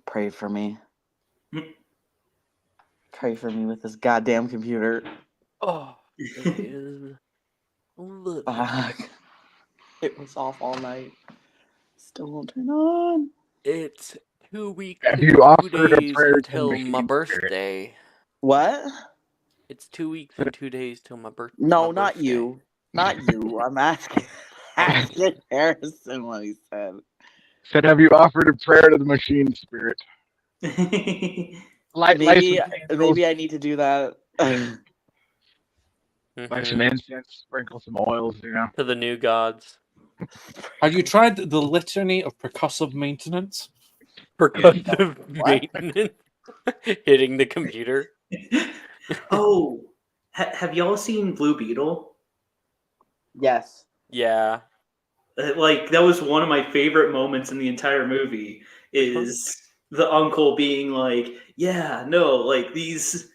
Pray for me. Pray for me with this goddamn computer. Oh, it is. Fuck. It was off all night. Still won't turn on. It's 2 weeks Have and you 2 offered a days prayer to until machine my spirit? birthday. What? It's 2 weeks and 2 days till my birthday. No, not you. Not you. I'm asking Harrison what he said. Said, have you offered a prayer to the machine spirit? Light Maybe some candles, I need to do that. light some incense, sprinkle some oils, you know. To the new gods. Have you tried the litany of percussive maintenance? Percussive What? maintenance. Hitting the computer. Oh, have y'all seen Blue Beetle? Yes. Yeah. Like, that was one of my favorite moments in the entire movie, is the uncle being like, yeah, no, like, these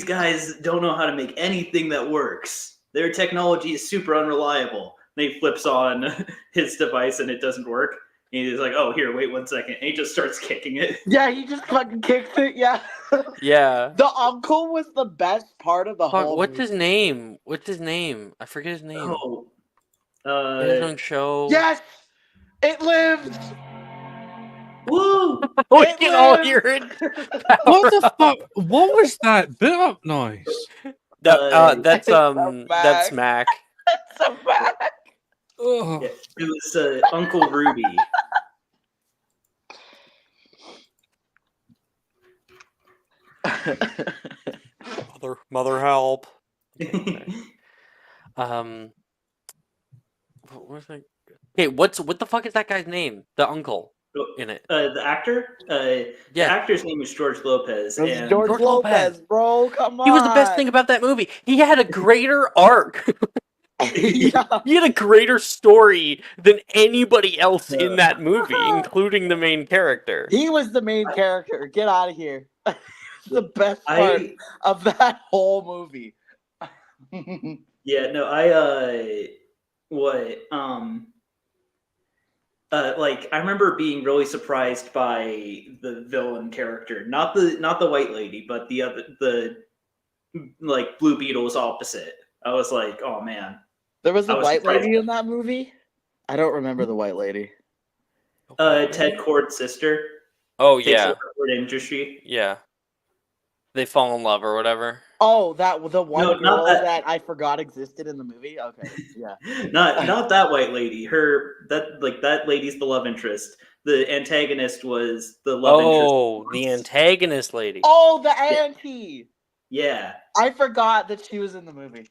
guys don't know how to make anything that works. Their technology is super unreliable. And he flips on his device and it doesn't work. And he's like, oh, here, wait 1 second. And he just starts kicking it. Yeah, he just fucking kicks it. Yeah. Yeah. The uncle was the best part of the whole What's movie. his name? What's his name? I forget his name. Oh. He had his own show. Yes! It lived! Woo! We It can all lived! hear it. What the fuck? What was that bit up noise? That's Mac. Mac. It's a Mac. Ugh. Yeah, it was Uncle Ruby. Mother help. What was that? Okay, what the fuck is that guy's name? The uncle in it. The actor? The actor's name is George Lopez. It was And George Lopez, bro. Come on. He was the best thing about that movie. He had a greater arc. Yeah. He had a greater story than anybody else in that movie, including the main character. He was the main character. Get out of here. The best part of that whole movie. Yeah, no, like, I remember being really surprised by the villain character. Not the white lady, but the like Blue Beetle's opposite. I was like, oh man. There was a white lady in that movie? I don't remember the white lady. Ted Kord's sister. Oh yeah. Industry. Yeah. They fall in love or whatever. Oh, the one girl that. that I forgot existed in the movie? Okay, yeah. not that white lady. That lady's the love interest. The antagonist was the love interest. Oh, the antagonist lady. Oh, the auntie. Yeah. I forgot that she was in the movie.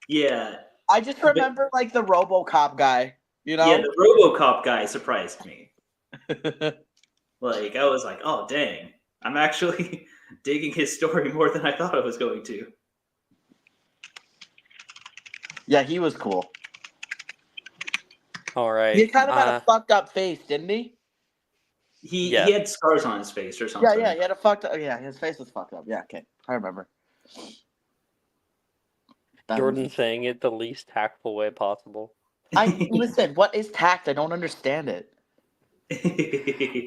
Yeah. I just remember like the RoboCop guy, you know? Yeah, the RoboCop guy surprised me. Like, I was like, oh dang. I'm actually digging his story more than I thought I was going to. Yeah, he was cool. All right. He kind of had a fucked up face, didn't he? He had scars on his face or something. Yeah, he had a fucked up. Yeah, his face was fucked up. Yeah, okay, I remember. Jordan saying it the least tactful way possible. Listen. What is tact? I don't understand it.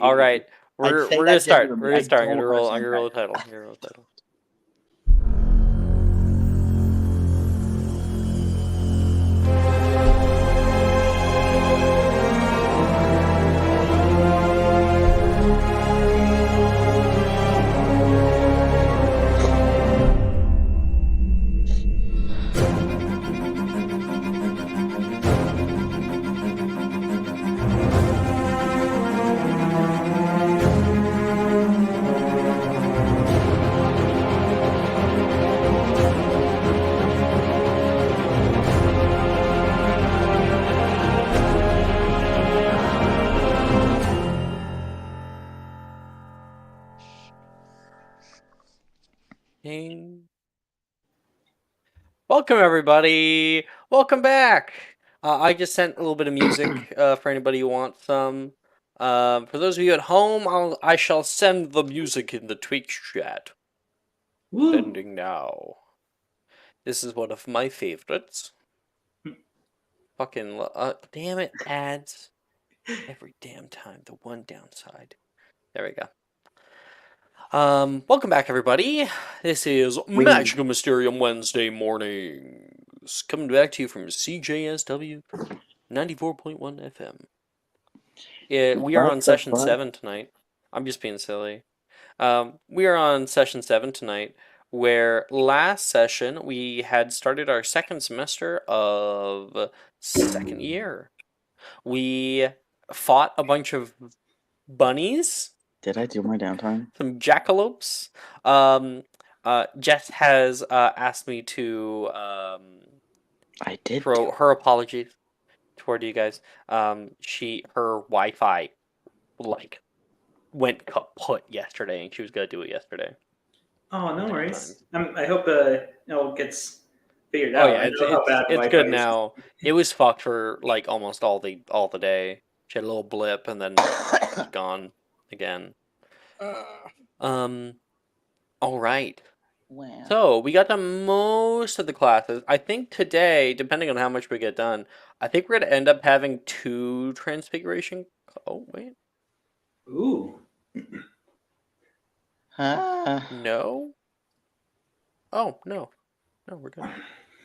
All right, we're gonna start. We're gonna start. I'm gonna roll the title. Welcome everybody. Welcome back. I just sent a little bit of music for anybody who wants some. For those of you at home, I shall send the music in the Twitch chat. Woo. Sending now. This is one of my favorites. Fucking damn it, ads. Every damn time. The one downside. There we go. Welcome back, everybody. This is Magical Mysterium Wednesday mornings, coming back to you from CJSW 94.1 FM. Yeah, we are on session 7 tonight. I'm just being silly. We are on session 7 tonight, where last session we had started our second semester of second year. We fought a bunch of bunnies. Did I do my downtime? Some jackalopes. Jess has asked me to I did. throw her apologies toward you guys. Her Wi-Fi like went kaput yesterday, and she was gonna do it yesterday. Oh, no Multiple worries. times. I hope it all gets figured out. Oh yeah, I know how bad it's Wi-Fi good is. now. It was fucked for like almost all the day. She had a little blip, and then it's gone again. All right. Wow. So we got done most of the classes. I think today, depending on how much we get done, I think we're gonna end up having 2 transfiguration. Oh wait, Ooh. no. Oh no, we're good.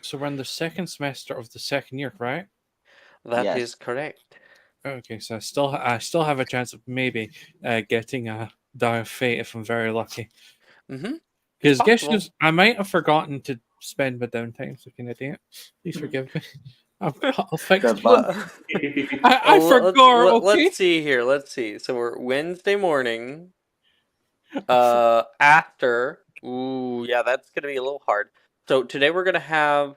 So we're in the second semester of the second year, right? That Yes. is correct. Okay, so I still have a chance of maybe getting a Die of Fate if I'm very lucky. Mm-hmm. Because possible. I might have forgotten to spend my downtime, so can I do it? Please forgive me. I'll fix Good it. luck. I forgot, okay? Let's see here. Let's see. So we're Wednesday morning. After. Ooh, yeah, that's gonna be a little hard. So today we're gonna have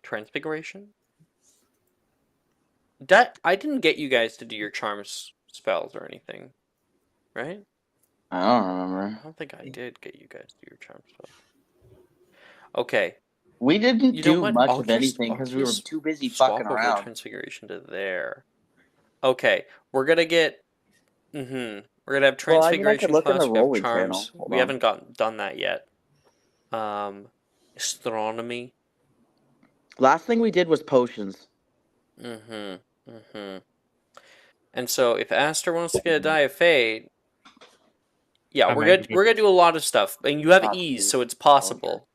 transfiguration. I didn't get you guys to do your charms spells or anything, right? I don't remember. I don't think I did get you guys to do your charm spells. Okay. We didn't You know do what? much I'll of just- anything I'll because we were just too busy Swap fucking over around. transfiguration to there. Okay, we're gonna get. We're gonna have Well, I mean, I could transfiguration look in class. the We have rolling charms. channel. Hold We on. haven't done that yet. Astronomy. Last thing we did was potions. And so, if Aster wants to get a Die of Fate, yeah, I we're might gonna do a lot of stuff. And you have Not ease, ease. so it's possible.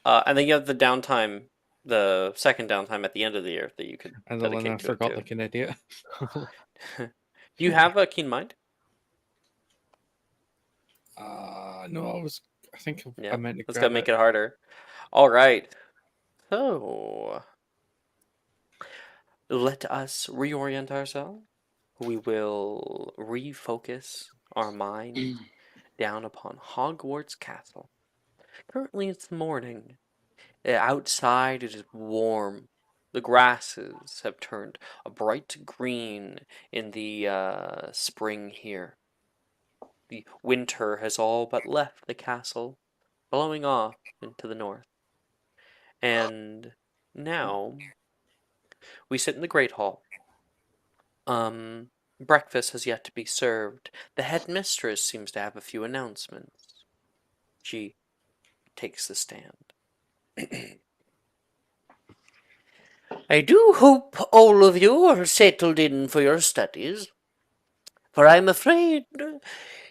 And then you have the downtime, the second downtime at the end of the year that you could And then I dedicate to forgot it like an idiot. too. Do you have a keen mind? No, I think Yeah, I meant to that's grab gonna make it harder. All right. So let us reorient ourselves. We will refocus our mind down upon Hogwarts Castle. Currently, it's morning. Outside, it is warm. The grasses have turned a bright green in the spring here. The winter has all but left the castle, blowing off into the north. And now we sit in the Great Hall. Breakfast has yet to be served. The headmistress seems to have a few announcements. She takes the stand. I do hope all of you are settled in for your studies, for I'm afraid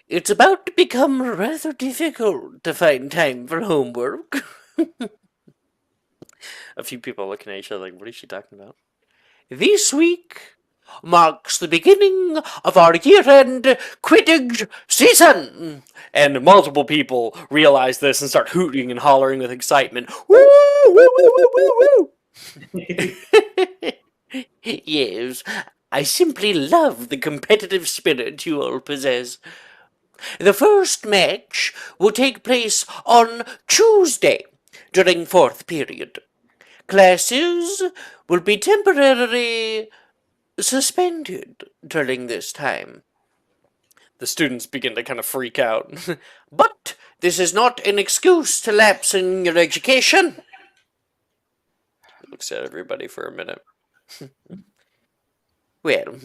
it's about to become rather difficult to find time for homework. A few people looking at each other like, what is she talking about? This week marks the beginning of our year-end Quidditch season. And multiple people realize this and start hooting and hollering with excitement. Woo, woo, woo, woo, woo, woo. Yes, I simply love the competitive spirit you all possess. The first match will take place on Tuesday during fourth period. Classes will be temporarily suspended during this time. The students begin to kind of freak out. But this is not an excuse to lapse in your education. He looks at everybody for a minute. Well,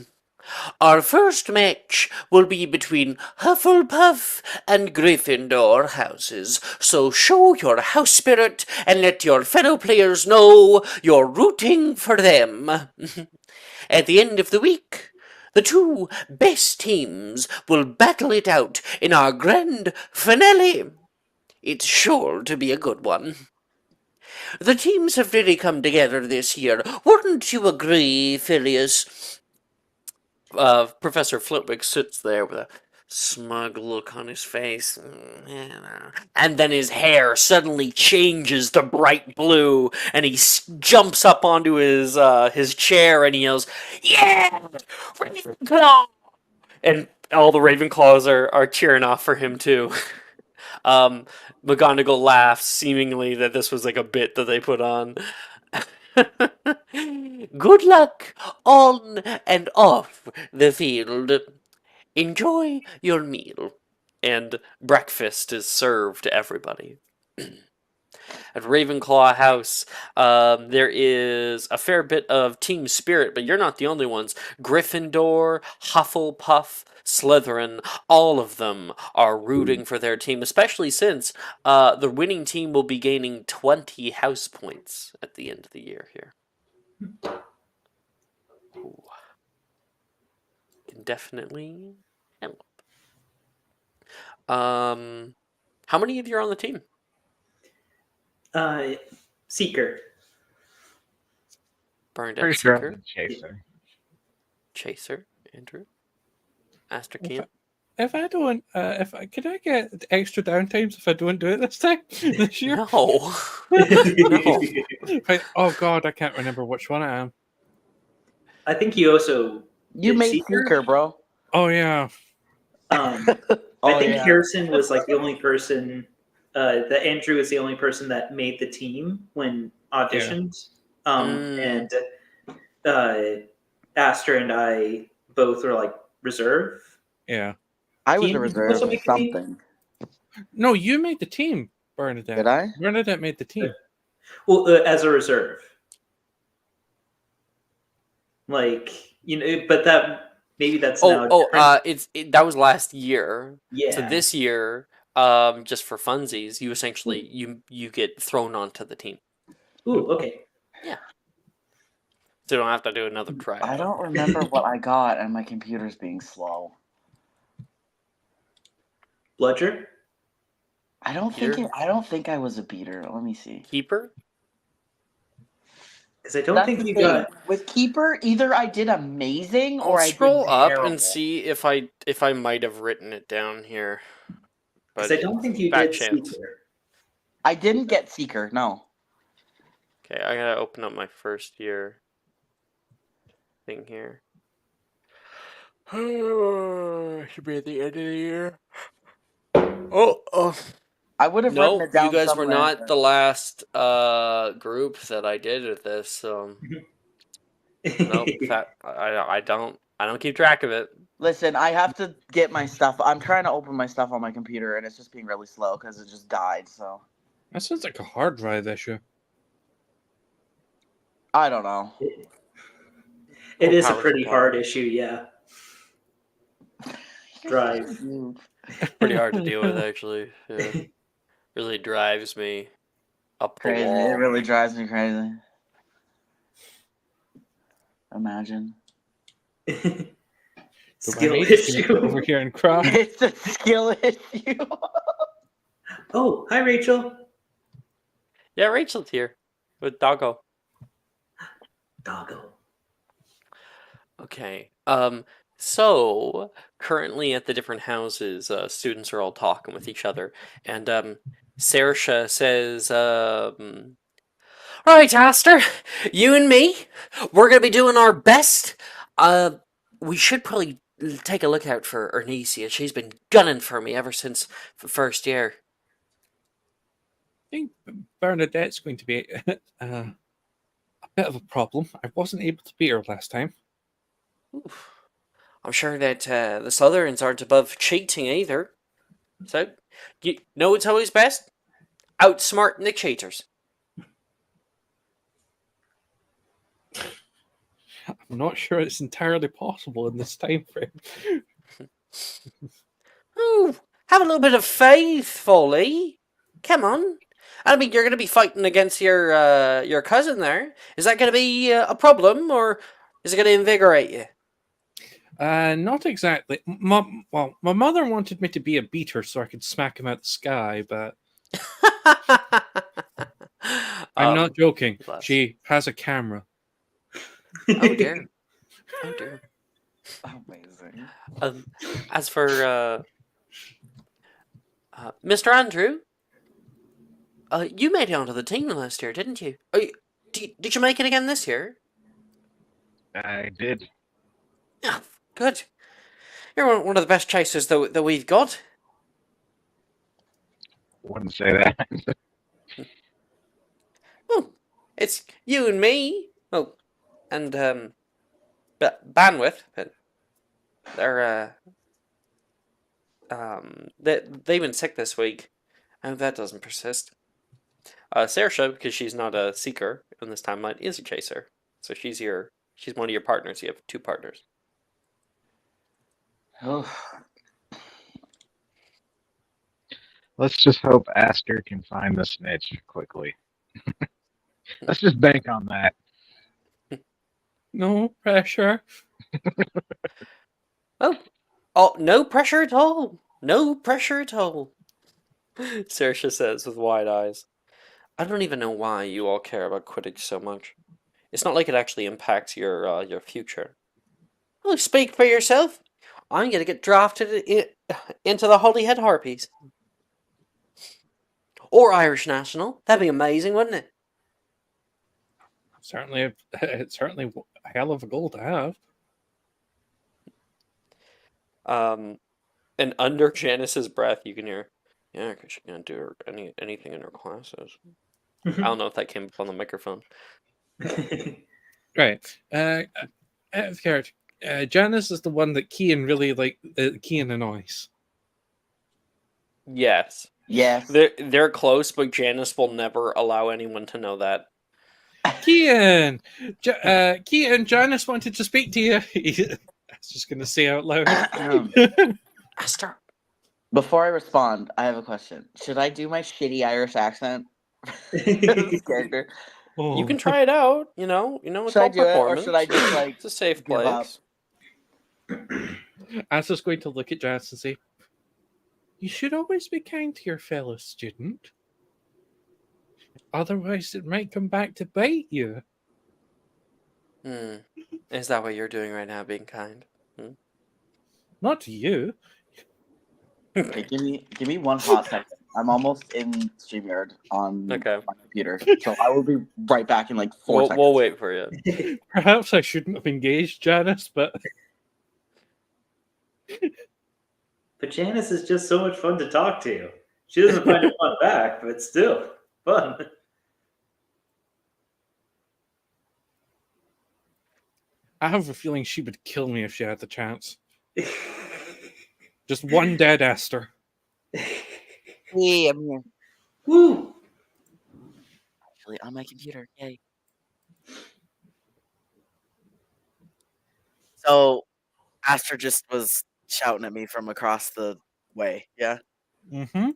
Our first match will be between Hufflepuff and Gryffindor houses, so show your house spirit and let your fellow players know you're rooting for them. At the end of the week, the two best teams will battle it out in our grand finale. It's sure to be a good one. The teams have really come together this year. Wouldn't you agree, Phileas? Professor Flitwick sits there with a smug look on his face. And then his hair suddenly changes to bright blue, and he jumps up onto his chair and he yells, "Yeah! Ravenclaw!" And all the Ravenclaws are cheering off for him, too. McGonagall laughs, seemingly that this was like a bit that they put on. Good luck on and off the field. Enjoy your meal. And breakfast is served to everybody. At Ravenclaw House, there is a fair bit of team spirit, but you're not the only ones. Gryffindor, Hufflepuff, Slytherin, all of them are rooting for their team, especially since the winning team will be gaining 20 house points at the end of the year here. Ooh. Can definitely help. How many of you are on the team? Seeker. Bernadette Pretty sure I'm Seeker, the chaser. Chaser, Andrew, Aster Keen. If I don't, could I get extra downtimes if I don't do it this time this year? No. No. Right, oh God, I can't remember which one I am. I think you also You did made Seeker? Seeker, bro. Oh yeah, I Oh, think yeah. Harrison was like the only person. That Andrew is the only person that made the team when auditioned, and Aster and I both were like reserve. yeah. I was Keen, a did you reserve also of make the team? something. No, you made the team, Bernadette. Did I? Bernadette made the team. Well, as a reserve, like but that maybe that's now different. That was last year. Yeah. So this year, just for funsies, you essentially you get thrown onto the team. Ooh, okay. Yeah. So you don't have to do another tryout. I don't remember what I got, and my computer's being slow. Bludger. I don't think I was a beater. Let me see. Keeper? Because I don't That's think the you thing. got. With Keeper, either I did amazing or I'll I did scroll up terrible. and see if I might have written it down here. Because I don't think you fat did chance. Seeker. I didn't get Seeker, no. Okay, I gotta open up my first year thing here. Should be at the end of the year. Oh. I would have written No, it down you guys were somewhere. not the last group that I did with this. So nope, I don't keep track of it. Listen, I have to get my stuff. I'm trying to open my stuff on my computer, and it's just being really slow because it just died. So That sounds like a hard drive issue. I don't know. It is a power pretty supply. hard issue, yeah. Drive. Pretty hard to deal with, actually. Yeah. Really drives me up the Crazy. wall. It really drives me crazy. Imagine. Skill My mate's gonna come issue. over here and cry. It's a skill issue. Oh, hi, Rachel. Yeah, Rachel's here with Doggo. Doggo. Okay. So currently at the different houses, students are all talking with each other, and Saoirse says, "Right, Aster, you and me, we're gonna be doing our best. We should probably take a look out for Ernisia. She's been gunning for me ever since first year." I think Bernadette's going to be a bit of a problem. I wasn't able to beat her last time. Oof. I'm sure that the Slytherins aren't above cheating either. So, you know it's always best? Outsmarting the cheaters. I'm not sure it's entirely possible in this time frame. Oh, have a little bit of faith, Foley. Come on. I mean, you're going to be fighting against your cousin there. Is that going to be a problem, or is it going to invigorate you? Not exactly. Well, my mother wanted me to be a beater so I could smack him out the sky, but I'm not joking. bless. She has a camera. Oh dear. Oh dear. Amazing. As for Mr. Andrew, you made it onto the team last year, didn't you? Did you make it again this year? I did. Yeah, good. You're one of the best chasers that we've got. Wouldn't say that. Oh, it's you and me. Oh, and but Bandwidth. But they're they've been sick this week. I hope that doesn't persist. Saoirse, because she's not a seeker in this timeline, is a chaser. So she's one of your partners. You have two partners. Oh, Let's just hope Aster can find the snitch quickly. Let's just bank on that. No pressure. Oh, no pressure at all. No pressure at all. Saoirse says with wide eyes. I don't even know why you all care about Quidditch so much. It's not like it actually impacts your future. Well, speak for yourself. I'm gonna get drafted into the Holyhead Harpies. Or Irish National. That'd be amazing, wouldn't it? Certainly, it's certainly a hell of a goal to have. And under Janice's breath, you can hear, yeah, because she can't do anything in her classes. I don't know if that came up on the microphone. Right. Out of character, Janice is the one that Kian really like. Kian annoys. Yes. yes. They're close, but Janice will never allow anyone to know that. Kian, Kian, Janice wanted to speak to you. I was just gonna say out loud. Aster. Before I respond, I have a question. Should I do my shitty Irish accent? This character. Oh. You can try it out. You know, it's Should I all do it, or performance. should I just like It's a safe give up? place. Asta's going to look at Janice and say, "You should always be kind to your fellow student. Otherwise, it might come back to bite you." Is that what you're doing right now, being kind? Not to you. Okay, give me one hot second. I'm almost in StreamYard on Okay. my computer, so I will be right back in like 4 seconds. We'll wait for you. Perhaps I shouldn't have engaged Janice, but But Janice is just so much fun to talk to. She doesn't find it fun back, but still fun. I have a feeling she would kill me if she had the chance. Just one dead Esther. Hey, I'm here. Woo! Actually, on my computer. Yay. So, Aster just was shouting at me from across the way. Yeah, Mm-hmm.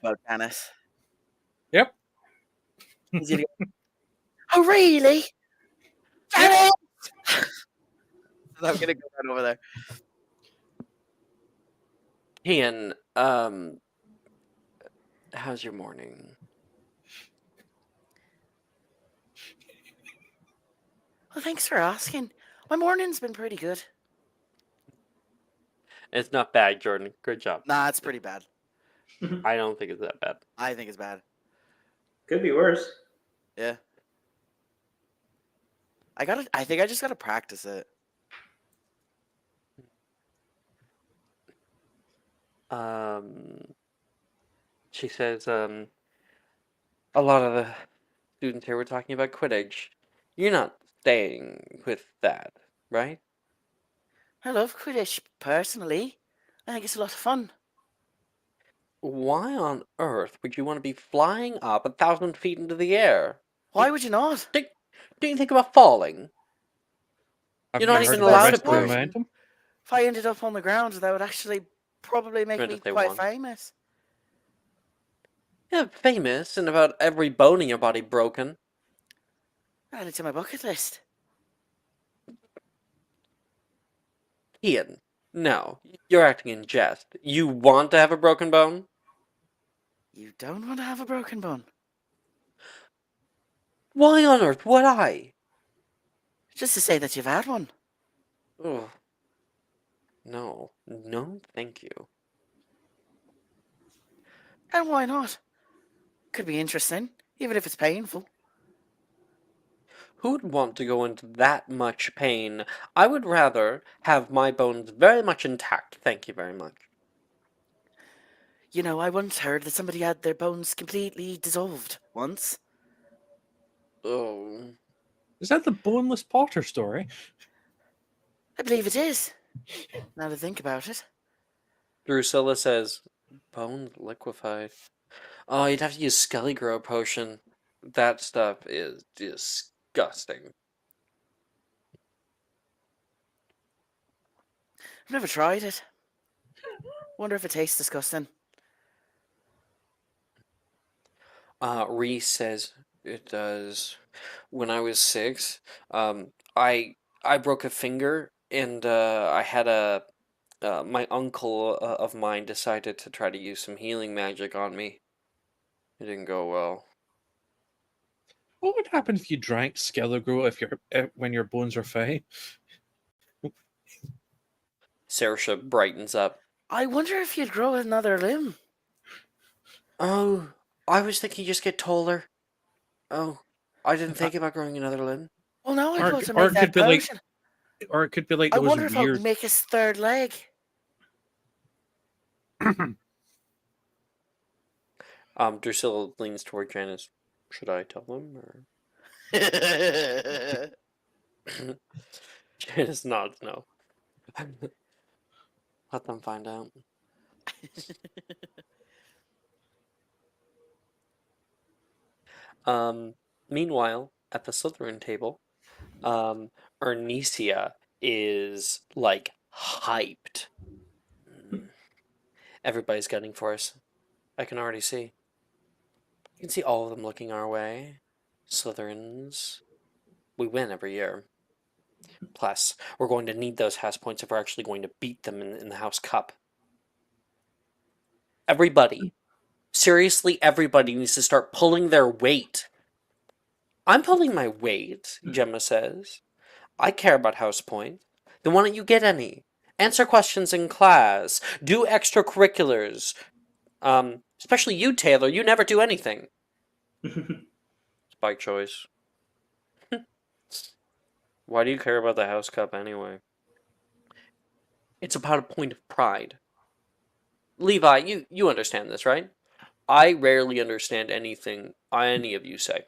about Janice. Yep. He's gonna go, oh, really? Janice! I'm gonna go right over there. Ian, how's your morning? Well, thanks for asking. My morning's been pretty good. It's not bad, Jordan. Good job. Nah, it's pretty bad. I don't think it's that bad. I think it's bad. Could be worse. Yeah. I think I just gotta practice it. She says, a lot of the students here were talking about Quidditch. You're not staying with that, right? I love Quidditch, personally. I think it's a lot of fun. Why on earth would you want to be flying up 1,000 feet into the air? Why would you not? Don't you think about falling? You're not never even heard the allowed rest to of the break. momentum. If I ended up on the ground, that would actually probably make Meant me if they quite won. famous. Yeah, famous and about every bone in your body broken. Add it to my bucket list. Ian, no, you're acting in jest. You want to have a broken bone? You don't want to have a broken bone. Why on earth would I? Just to say that you've had one. Ugh. No, thank you. And why not? Could be interesting, even if it's painful. Who would want to go into that much pain? I would rather have my bones very much intact, thank you very much. You know, I once heard that somebody had their bones completely dissolved once. Oh. Is that the boneless Potter story? I believe it is. Now to think about it. Drusilla says, bones liquefied. Oh, you'd have to use Skelly Grow potion. That stuff is disgusting. I've never tried it. Wonder if it tastes disgusting. Reese says it does. When I was 6, I broke a finger, and I had my uncle of mine decided to try to use some healing magic on me. It didn't go well. What would happen if you drank Skelligrew when your bones are fine? Saoirse brightens up. I wonder if you'd grow another limb. Oh, I was thinking you just get taller. Oh, I didn't think about growing another limb. Well, now I'm Or, supposed to or make it that could be like, potion. or it could be like I those wonder if I'll weird. make his third leg. Drusilla leans toward Janice. Should I tell them, or Janice nods no. Let them find out. Meanwhile, at the Slytherin table, Ernisia is like hyped. Everybody's gunning for us. I can already see. You can see all of them looking our way. Slytherins. We win every year. Plus, we're going to need those house points if we're actually going to beat them in the House Cup. Everybody, seriously, everybody needs to start pulling their weight. I'm pulling my weight, Gemma says. I care about house points. Then why don't you get any? Answer questions in class. Do extracurriculars. Especially you, Taylor. You never do anything. Spike choice. Why do you care about the House Cup anyway? It's about a point of pride. Levi, you understand this, right? I rarely understand anything any of you say.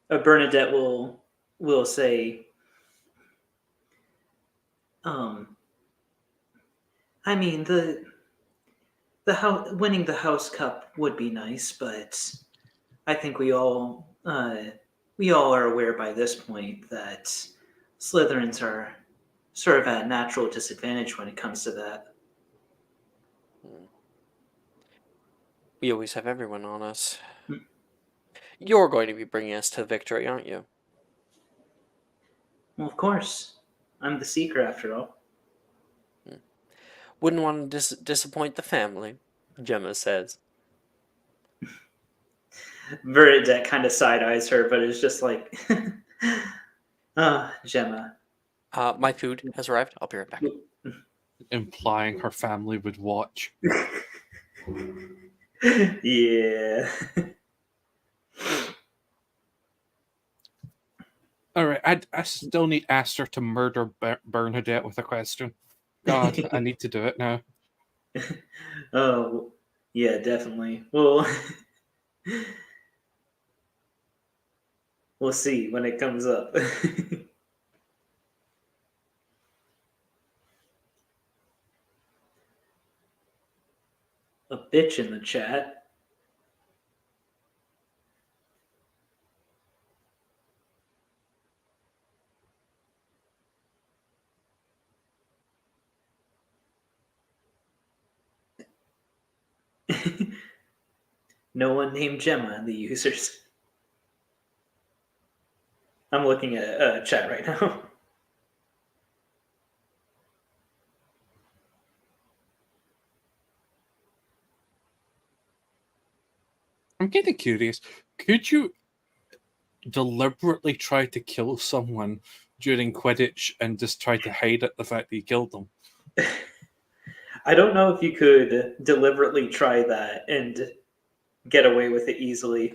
Bernadette will say, I mean the house winning the House Cup would be nice, but I think we all are aware by this point that Slytherins are sort of at a natural disadvantage when it comes to that. We always have everyone on us. Hmm. You're going to be bringing us to victory, aren't you? Well, of course, I'm the seeker after all. Wouldn't want to disappoint the family, Gemma says. Bernadette kind of side eyes her, but it's just like, Gemma. My food has arrived. I'll be right back. Implying her family would watch. Yeah. All right, I still need Aster to murder Bernadette with a question. God, I need to do it now. Oh, yeah, definitely. Well, we'll see when it comes up. A bitch in the chat. No one named Gemma in the users. I'm looking at chat right now. I'm kind of curious. Could you deliberately try to kill someone during Quidditch and just try to hide it, the fact that you killed them? I don't know if you could deliberately try that and get away with it easily.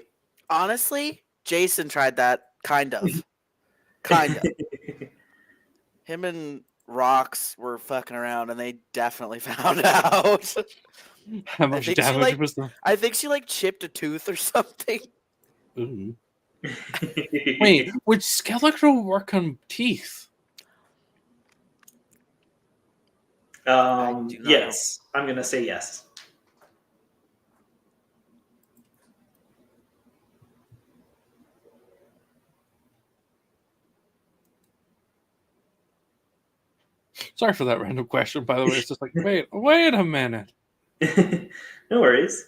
Honestly, Jason tried that. Kind of. Kind of. Him and Rox were fucking around, and they definitely found out. How much think she, damage like- was there? I think she like chipped a tooth or something. Ooh. Wait, would Skeletor work on teeth? do not Yes, I'm gonna say yes. Sorry for that random question, by the way. It's just like, wait a minute. No worries.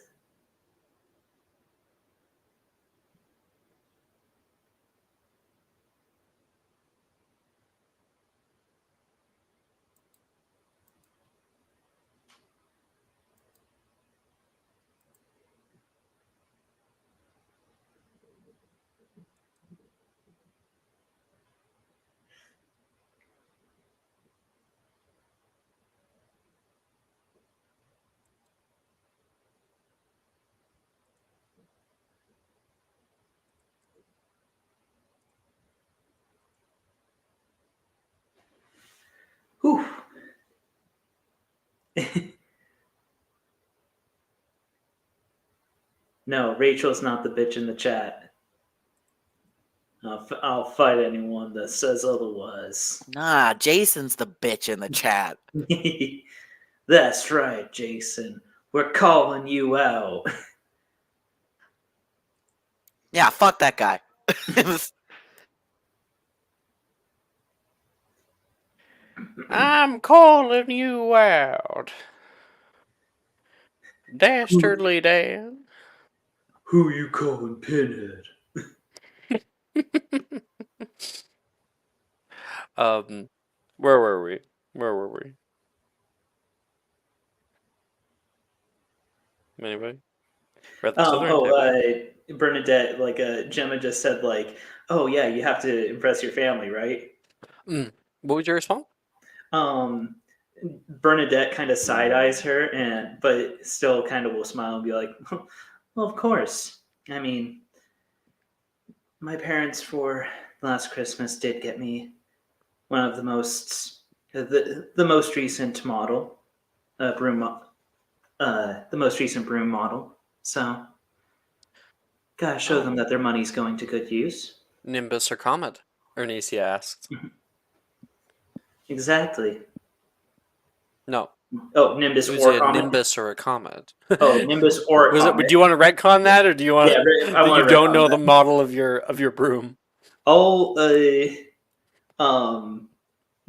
Whew. No, Rachel's not the bitch in the chat. I'll fight anyone that says otherwise. Nah, Jason's the bitch in the chat. That's right, Jason. We're calling you out. Yeah, fuck that guy. I'm calling you out. Dastardly Dan. Who you calling Pinhead? Where were we? Anybody? We're at the Slytherin table. Bernadette, like Gemma just said, like, oh yeah, you have to impress your family, right? What was your response? Bernadette kind of side eyes her, but still kind of will smile and be like, well, of course. I mean, my parents for last Christmas did get me one of the most recent model broom, the most recent broom model. So, gotta show them that their money's going to good use. Nimbus or Comet? Ernesia asks. Exactly. No. Oh, Nimbus Was or it a Comet? Nimbus or a Comet? Oh, Nimbus or Was Comet. it? Do you want to retcon that, or do you want Yeah, I that want you to don't retcon know that. the model of your broom? I'll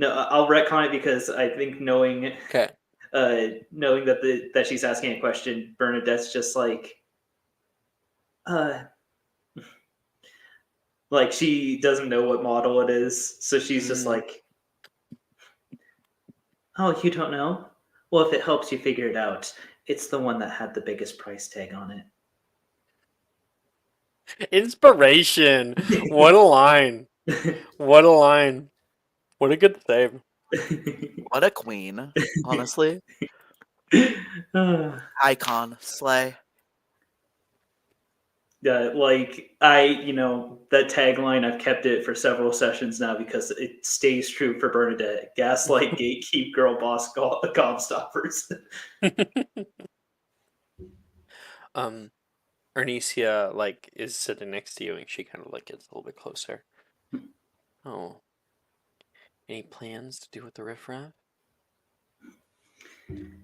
no, I'll retcon it because I think knowing Okay. knowing that she's asking a question, Bernadette's just like she doesn't know what model it is, so she's just like, oh, you don't know? Well, if it helps you figure it out, it's the one that had the biggest price tag on it. Inspiration. What a line. What a line. What a good save. What a queen, honestly. Icon, slay. Yeah, like that tagline, I've kept it for several sessions now because it stays true for Bernadette. Gaslight, gatekeep, girl boss, gobstoppers. Ernesia like is sitting next to you, and she kind of like gets a little bit closer. Oh, any plans to do with the riffraff?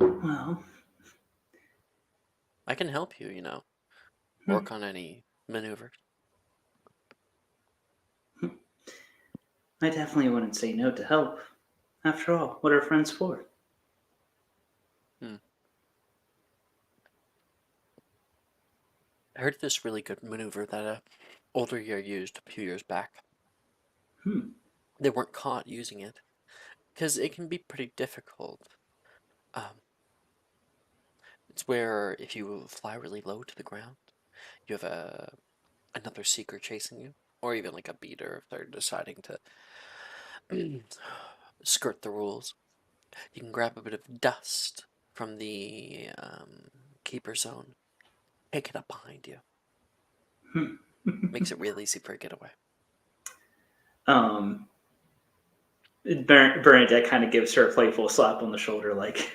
Well, I can help you. Work on any maneuvers. I definitely wouldn't say no to help. After all, what are friends for? I heard this really good maneuver that a older year used a few years back. Hmm. They weren't caught using it because it can be pretty difficult. It's where if you fly really low to the ground, you have another seeker chasing you, or even like a beater if they're deciding to skirt the rules. You can grab a bit of dust from the keeper zone, pick it up behind you. Makes it real easy for a getaway. Bernadette kind of gives her a playful slap on the shoulder, like,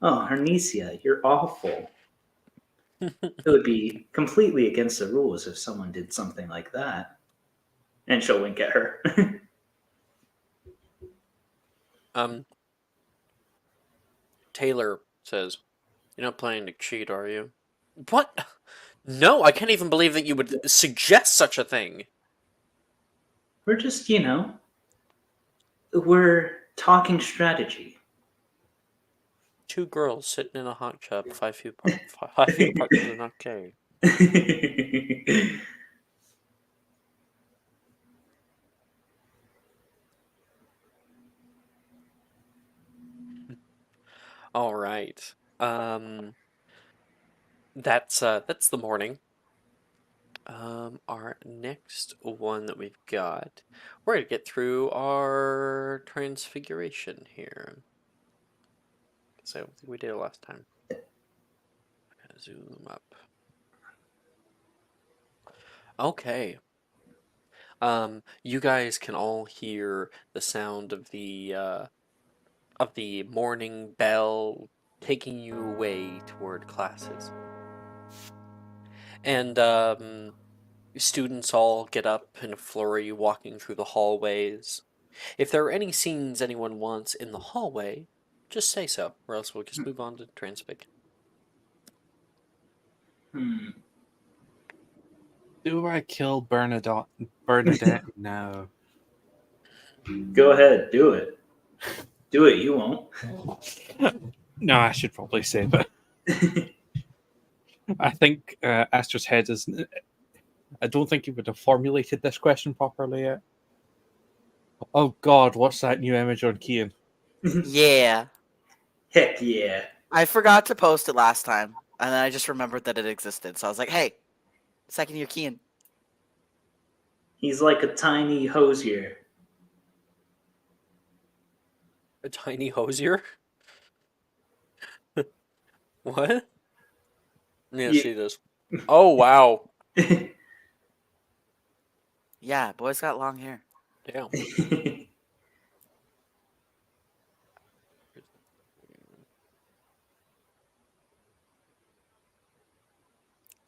"Oh, Arnesia, you're awful. It would be completely against the rules if someone did something like that." And she'll wink at her. Taylor says, "You're not planning to cheat, are you?" What? No, I can't even believe that you would suggest such a thing. We're just, we're talking strategy. Two girls sitting in a hot tub, 5 feet apart. 5 feet apart because they're not gay. All right. That's the morning. Our next one that we've got, we're gonna get through our transfiguration here. So I don't think we did it last time. Zoom up. Okay. You guys can all hear the sound of the morning bell taking you away toward classes. And students all get up in a flurry walking through the hallways. If there are any scenes anyone wants in the hallway, just say so, or else we'll just move on to Transfig. Do I kill Bernadette? No. Go ahead, do it. Do it, you won't. No, I should probably save it. I think Aster's head is. I don't think he would have formulated this question properly yet. Oh God, what's that new image on Kian? Yeah. Heck yeah. I forgot to post it last time, and then I just remembered that it existed. So I was like, hey, second year Kian. He's like a tiny hosier. A tiny hosier? What? Yeah, Yeah. see this. Oh, wow. Yeah, boy's got long hair. Damn. He's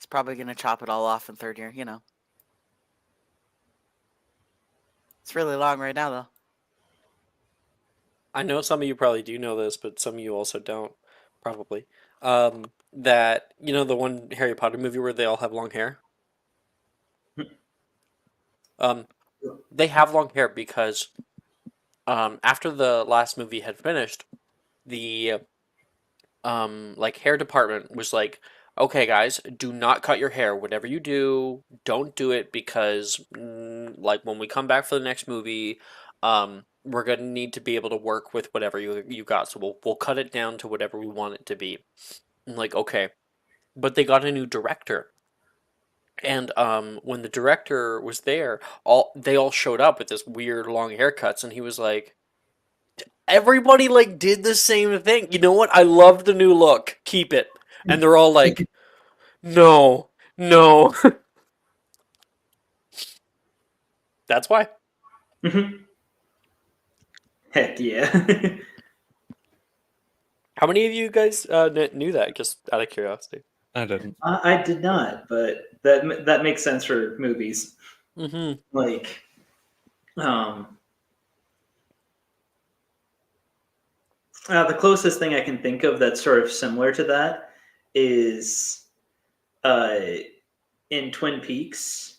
probably gonna chop it all off in third year, It's really long right now, though. I know some of you probably do know this, but some of you also don't, probably. That, the one Harry Potter movie where they all have long hair? They have long hair because after the last movie had finished, the hair department was like, okay guys, do not cut your hair. Whatever you do, don't do it because when we come back for the next movie, we're gonna need to be able to work with whatever you got. So we'll cut it down to whatever we want it to be. I'm like, okay. But they got a new director. And when the director was there, they all showed up with this weird long haircuts, and he was like, everybody did the same thing. You know what? I love the new look. Keep it. And they're all like, no, no. That's why. Heck yeah. How many of you guys knew that? Just out of curiosity. I didn't. I did not, but that makes sense for movies. Mm-hmm. The closest thing I can think of that's sort of similar to that is in Twin Peaks.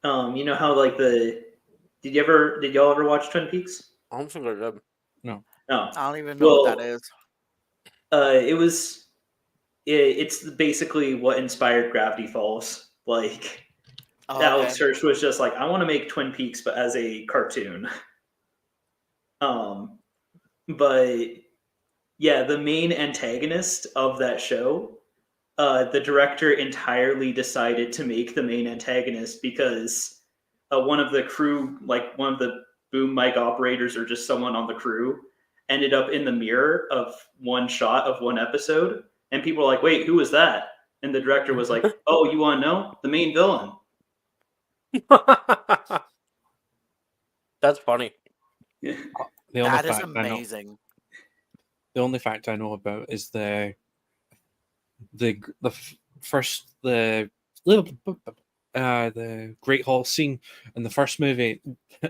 You know how did y'all ever watch Twin Peaks? I don't think I did. No. No. I don't even know what that is. It was it's basically what inspired Gravity Falls. Like Oh, Alex okay. Hirsch was just like, I want to make Twin Peaks, but as a cartoon. But yeah, the main antagonist of that show, the director entirely decided to make the main antagonist because one of the crew, like one of the boom mic operators or just someone on the crew, ended up in the mirror of one shot of one episode, and people were like, "Wait, who was that?" And the director was like, "Oh, you want to know? The main villain." That's funny. The only That is fact I know, amazing. the only fact I know about is first the Great Hall scene in the first movie.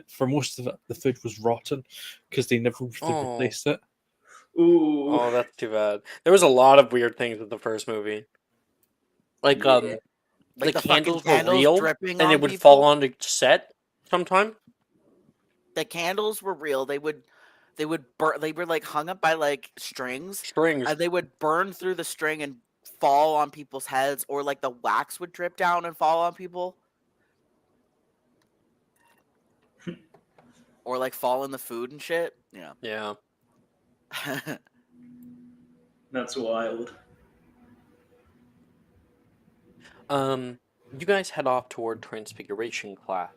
For most of it, the food was rotten because they never Oh. replaced it. Ooh, Oh, that's too bad. There was a lot of weird things with the first movie. Like, Yeah. the Like the fucking candles were candles real, dripping and they on would people. fall onto set sometime. The candles were real. They would burn. They were like hung up by like strings, Strings. and they would burn through the string and fall on people's heads, or like the wax would drip down and fall on people, or like fall in the food and shit. Yeah. Yeah. that's wild. You guys head off toward Transfiguration class,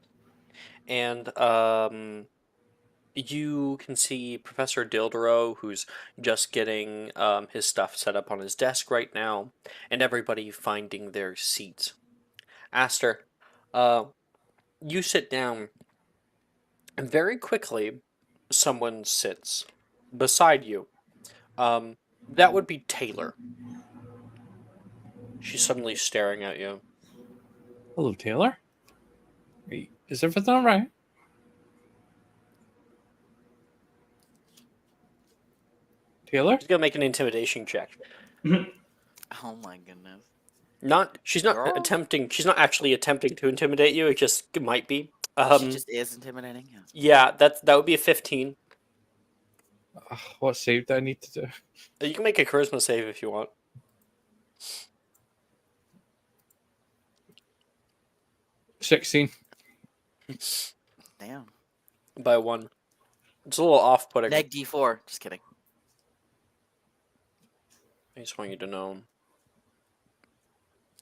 and you can see Professor Dildero, who's just getting his stuff set up on his desk right now, and everybody finding their seats. Aster, you sit down, and very quickly, someone sits beside you. That would be Taylor. She's suddenly staring at you. Hello, Taylor. Is everything all right? Taylor? She's gonna make an intimidation check. Oh my goodness. She's not Girl. attempting. She's not actually attempting to intimidate you. It just might be. She just is intimidating. Yeah. Yeah, that would be a 15. What save do I need to do? You can make a charisma save if you want. 16. Damn. By 1. It's a little off-putting. Neg D4. Just kidding. I just want you to know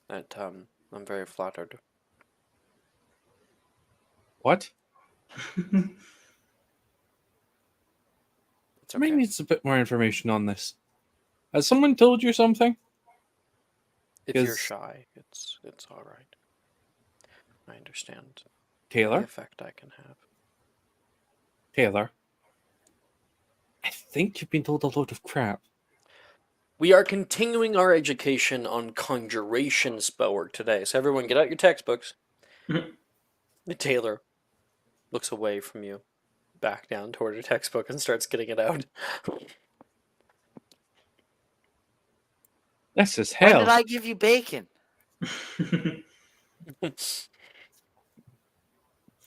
that I'm very flattered. What? It's I might okay. need a bit more information on this. Has someone told you something? If you're 'cause- shy, it's all right. I understand the Taylor? effect I can have. Taylor? I think you've been told a load of crap. We are continuing our education on conjuration spell work today, so everyone get out your textbooks. Taylor looks away from you, back down toward her textbook, and starts getting it out. This is When hell. did I give you bacon?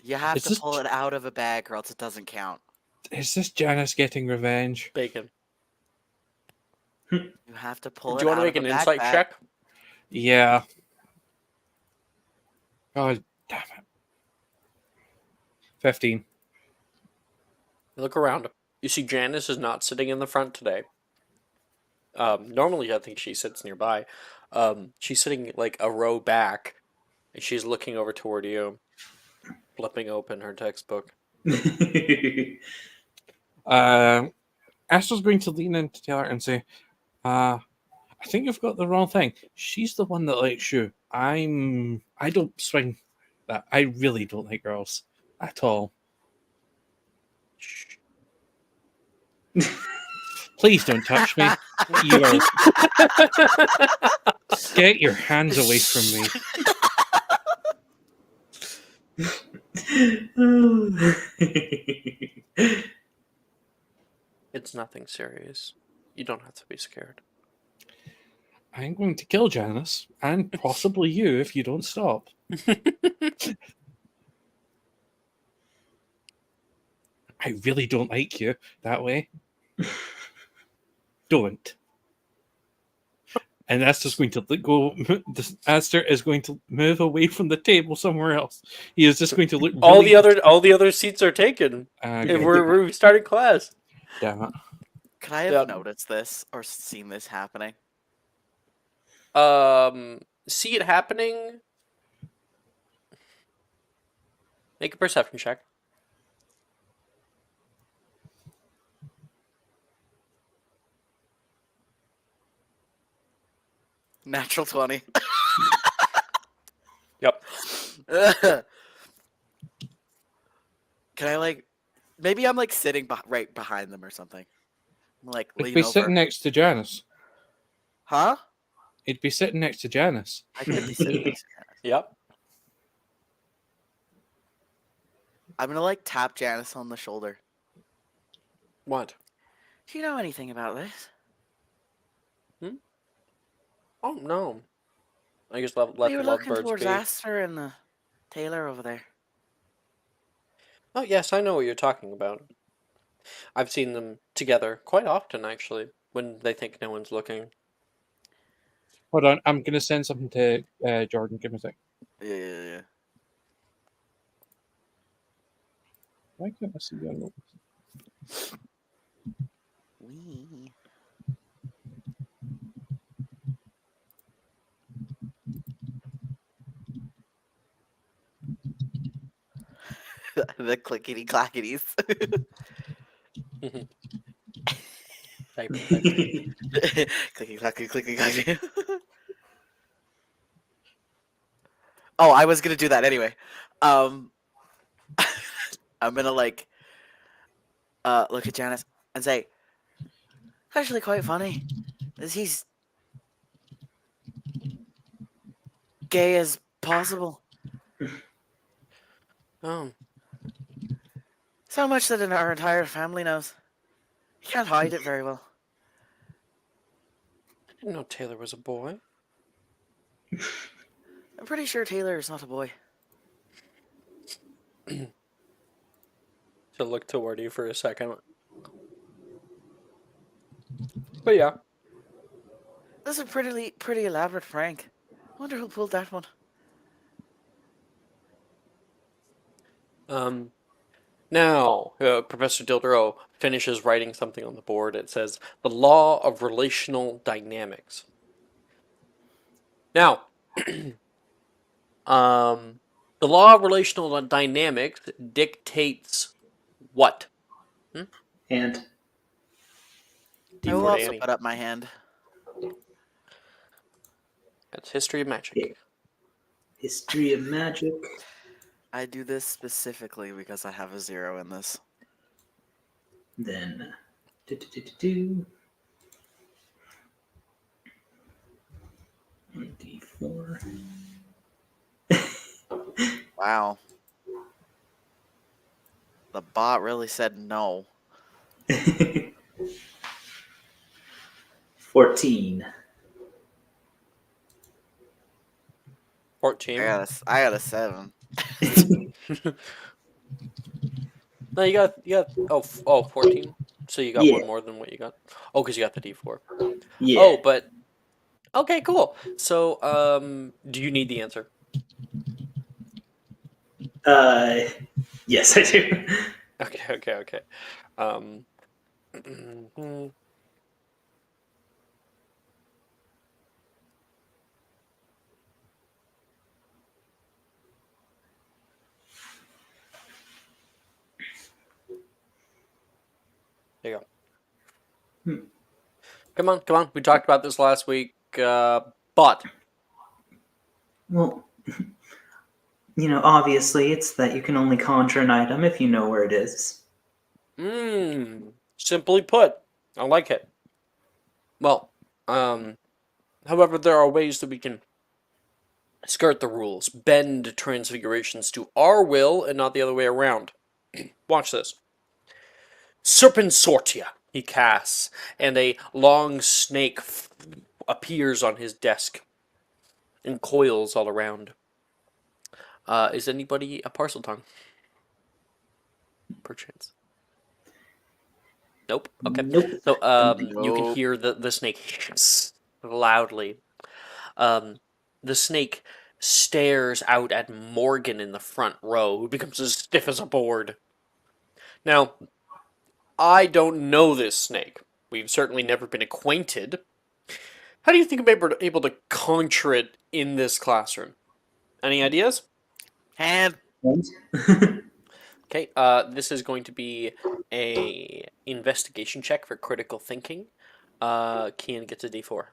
You have Is to this pull it out of a bag, or else it doesn't count. Is this Janice getting revenge? Bacon. You have to pull Do you it want to out make of an a insight backpack. check? Yeah. God damn it. 15. You look around. You see Janice is not sitting in the front today. Normally, I think she sits nearby. She's sitting like a row back, and she's looking over toward you, flipping open her textbook. Astra's going to lean into Taylor and say, I think you've got the wrong thing. She's the one that likes you. I don't swing that. I really don't like girls at all. Shh. Please don't touch me. Get your hands away from me. It's nothing serious. You don't have to be scared. I'm going to kill Janice and possibly you if you don't stop. I really don't like you that way. Don't. And Aster's going to go. Aster is going to move away from the table somewhere else. He is just going to look. All Really, the other seats are taken. If we're starting class. Damn it. Could I have Yep. noticed this or seen this happening? See it happening. Make a perception check. Natural 20. Yep. Can I like? Maybe I'm like sitting right behind them or something. I'm like It'd lean be over. sitting next to Janice. Huh? It'd be sitting next to Janice. I could be sitting next to Janice. Yep. I'm gonna like tap Janice on the shoulder. What? Do you know anything about this? Oh no. I just let We the were looking lovebirds towards be. Aster and Taylor over there. Oh yes, I know what you're talking about. I've seen them together quite often, actually, when they think no one's looking. Hold on, I'm going to send something to Jordan. Give me a sec. Yeah. Why can't I see the envelope? Wee. The clickety clackities. Type. Clicky clacky, clicky clacky. Oh, I was gonna do that anyway. I'm gonna like look at Janice and say, actually quite funny. Is he's gay as possible. Oh, So much that our entire family knows. He can't hide it very well. I didn't know Taylor was a boy. I'm pretty sure Taylor is not a boy. To look toward you for a second. But yeah. This is a pretty elaborate prank. I wonder who pulled that one. Now, Professor Dildero finishes writing something on the board. It says, the law of relational dynamics. Now, the law of relational dynamics dictates what? And I will D4 also Danny. put up my hand. That's history of magic. Yeah. History of magic. I do this specifically because I have a 0 in this. Then do. D4. Wow. The bot really said no. 14. 14. I got a 7. No, you got 14. So you got Yeah. one more than what you got. Oh, because you got the D4. Yeah. Oh, but okay, cool. So, do you need the answer? Yes, I do. Okay. There you go. Come on. We talked about this last week. But Well, obviously it's that you can only conjure an item if you know where it is. simply put, I like it. Well, however, there are ways that we can skirt the rules, bend transfigurations to our will and not the other way around. Watch this. Serpensortia, he casts, and a long snake appears on his desk and coils all around. Is anybody a parcel tongue? Perchance. Nope. Okay. Nope. So you can Nope. hear the snake hiss loudly. The snake stares out at Morgan in the front row, who becomes as stiff as a board. Now, I don't know this snake. We've certainly never been acquainted. How do you think I'm able to conjure it in this classroom? Any ideas? Hand. Okay, this is going to be a investigation check for critical thinking. Kian gets a D4.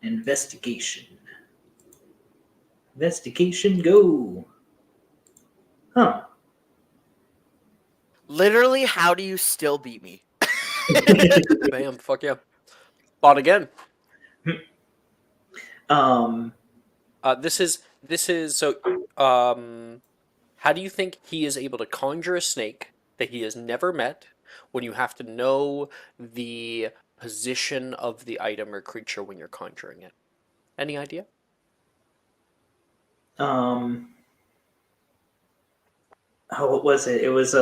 Investigation. Investigation, go. Huh. Literally, how do you still beat me? Bam, fuck yeah. Bought again. This is so how do you think he is able to conjure a snake that he has never met when you have to know the position of the item or creature when you're conjuring it? Any idea? What was it? It was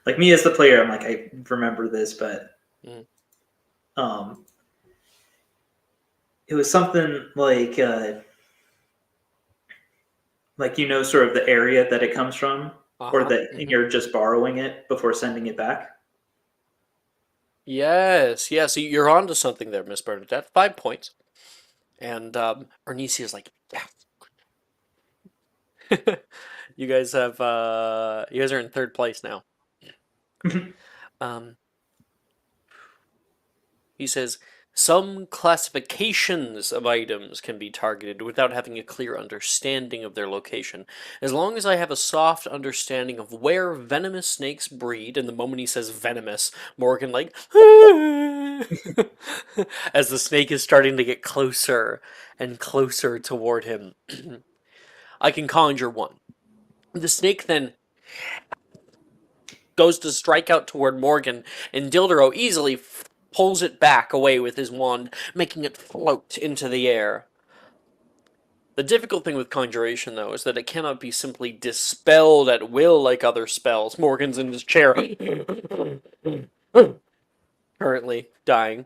like me as the player. I'm like, I remember this, but it was something like sort of the area that it comes from, or that you're just borrowing it before sending it back. Yes, yes, you're onto something there, Miss Bernadette. 5 points. And Ernisia's like, yeah. You guys have you guys are in third place now. He says some classifications of items can be targeted without having a clear understanding of their location. As long as I have a soft understanding of where venomous snakes breed, and the moment he says venomous, Morgan like as the snake is starting to get closer and closer toward him. I can conjure one. The snake then goes to strike out toward Morgan, and Dildero easily pulls it back away with his wand, making it float into the air. The difficult thing with conjuration, though, is that it cannot be simply dispelled at will like other spells. Morgan's in his chair, currently dying.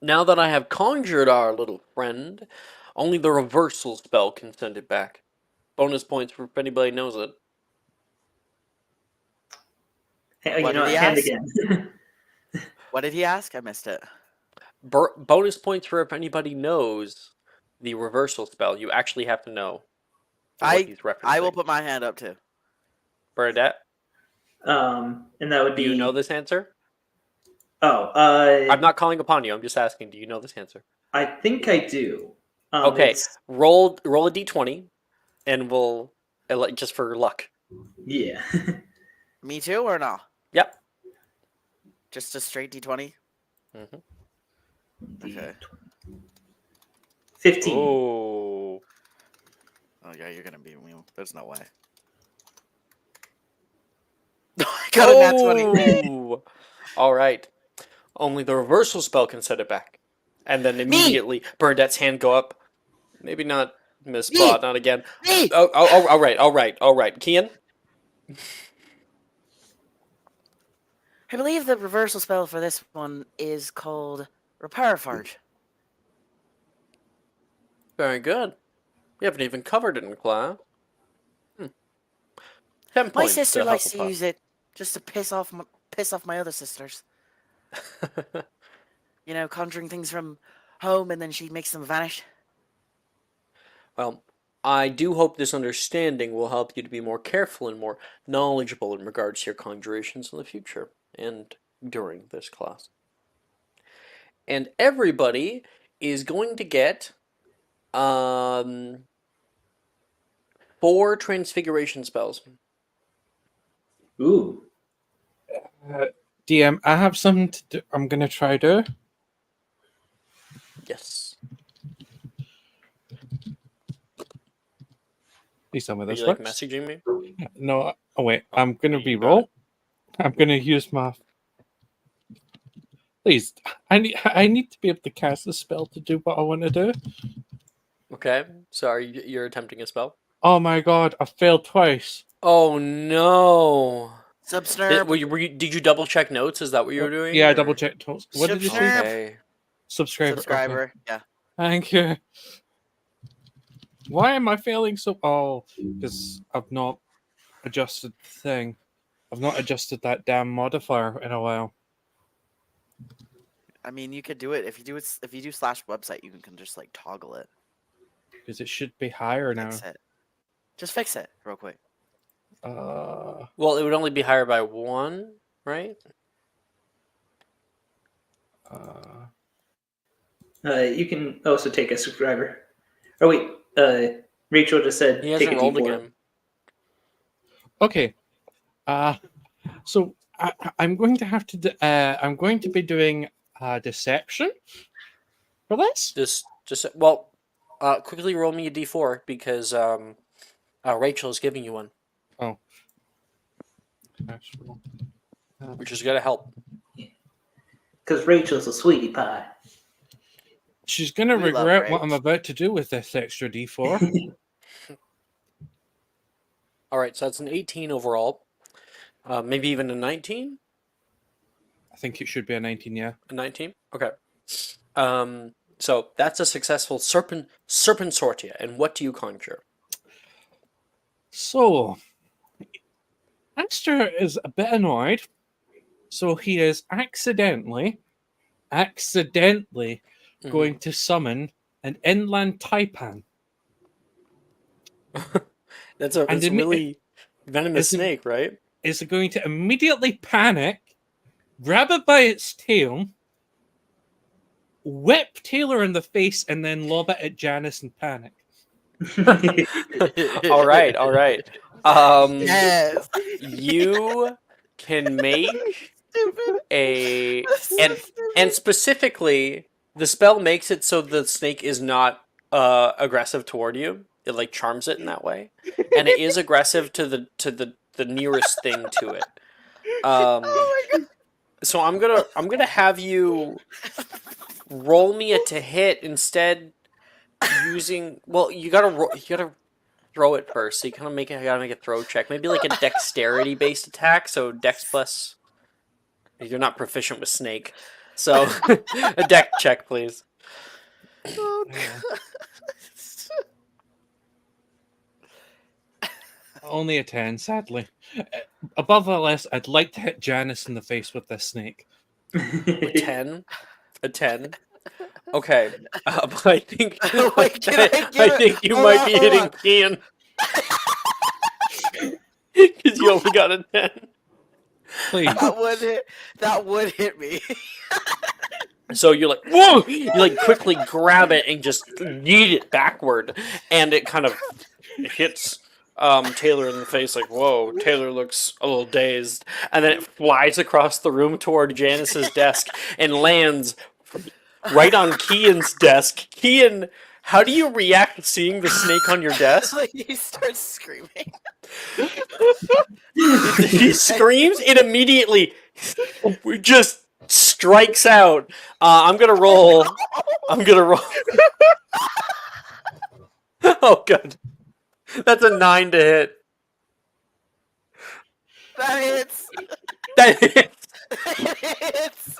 Now that I have conjured our little friend, only the reversal spell can send it back. Bonus points for if anybody knows it. Hey, What did he hand ask? again. What did he ask? I missed it. Bonus points for if anybody knows the reversal spell. You actually have to know what he's referencing. I will put my hand up too. Bernadette, And that would be. do you know this answer? Oh, I'm not calling upon you. I'm just asking. Do you know this answer? I think I do. Okay, roll a d20, and we'll just for luck. Yeah. Me too, or no? Yep. Just a straight D20? Mm-hmm. Okay. 15. Oh yeah, you're gonna beat me. There's no way. I got a nat 20. All right. Only the reversal spell can set it back. And then immediately Bernadette's hand go up. Maybe not Miss Plot, not again. Me! Oh, all right. Kian? I believe the reversal spell for this one is called Repair Fart. Very good. We haven't even covered it in class. 10 points. My sister to likes to Hufflepuff. use it just to piss off my other sisters. You know, conjuring things from home and then she makes them vanish. Well, I do hope this understanding will help you to be more careful and more knowledgeable in regards to your conjurations in the future and during this class. And everybody is going to get 4 transfiguration spells. Ooh. DM, I have something to do. I'm gonna try to. Yes. Please tell me Are this you like works. messaging me? No, oh wait, I'm gonna re-roll. I'm gonna use my. Please, I need to be able to cast the spell to do what I want to do. Okay, sorry, you're attempting a spell. Oh my god, I failed twice. Oh no! Subscriber. Did you double check notes? Is that what you were doing? Yeah, or- double check totals. What did you say? Subscribe. Okay. Subscriber. Okay. Subscriber. Yeah. Thank you. Why am I failing so? Oh, because I've not adjusted the thing. I've not adjusted that damn modifier in a while. I mean, you could do it if you do /website. You can just like toggle it. Because it should be higher now. Fix it. Just fix it real quick. Well, it would only be higher by 1, right? You can also take a subscriber. Oh wait, Rachel just said He take hasn't a rolled D4. again. Okay. So I'm going to have to. I'm going to be doing deception for this. Quickly roll me a d4 because Rachel is giving you one, Oh. which is gonna help. Because Rachel's a sweetie pie. She's gonna We love regret what Rach. I'm about to do with this extra D4. All right, so that's an 18 overall. Maybe even a 19. I think it should be a 19. Yeah. A 19. Okay. So that's a successful serpent sortia. And what do you conjure? So, Aster is a bit annoyed, so he is accidentally Mhm. going to summon an inland taipan. That's a And really venomous isn't- snake, right? Is going to immediately panic, grab it by its tail, whip Taylor in the face, and then lob it at Janice in panic. all right. Yes. You can make Stupid. a This is and stupid. and specifically the spell makes it so the snake is not aggressive toward you. It like charms it in that way, and it is aggressive to the nearest thing to it. Oh my god. So I'm gonna have you roll me a to hit instead, using you gotta throw it first. So you gotta make a throw check, maybe like a dexterity based attack. So dex plus. You're not proficient with snake, so a dex check, please. Oh god. Only a 10, sadly. Above all else, I'd like to hit Janice in the face with this snake. A 10. A 10. Okay, but I think Wait, can I get I it? think you Hold might on, be hold hitting on. Ian because you only got a 10. Please. That would hit me. So you're like, whoa! You like quickly grab it and just yeet it backward, and it kind of hits Taylor in the face. Like, whoa! Taylor looks a little dazed, and then it flies across the room toward Janice's desk and lands right on Kian's desk. Kian, how do you react to seeing the snake on your desk? Like he starts screaming. He screams. It immediately just strikes out. I'm gonna roll. Oh god, that's a 9 to hit. That hits. That hits It hits.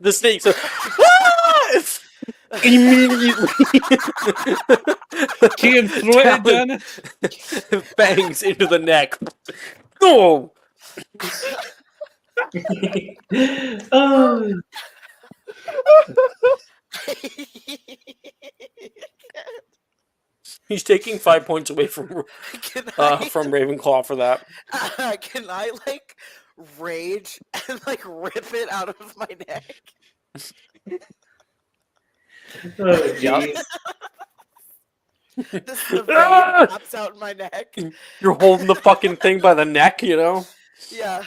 the snake. So immediately Kian, throw it at Talon Janice. bangs into the neck. Oh. Oh, He's taking 5 points away from Ravenclaw for that. Can I like rage and like rip it out of my neck? oh geez. The vein pops out in my neck. You're holding the fucking thing by the neck, you know? Yeah.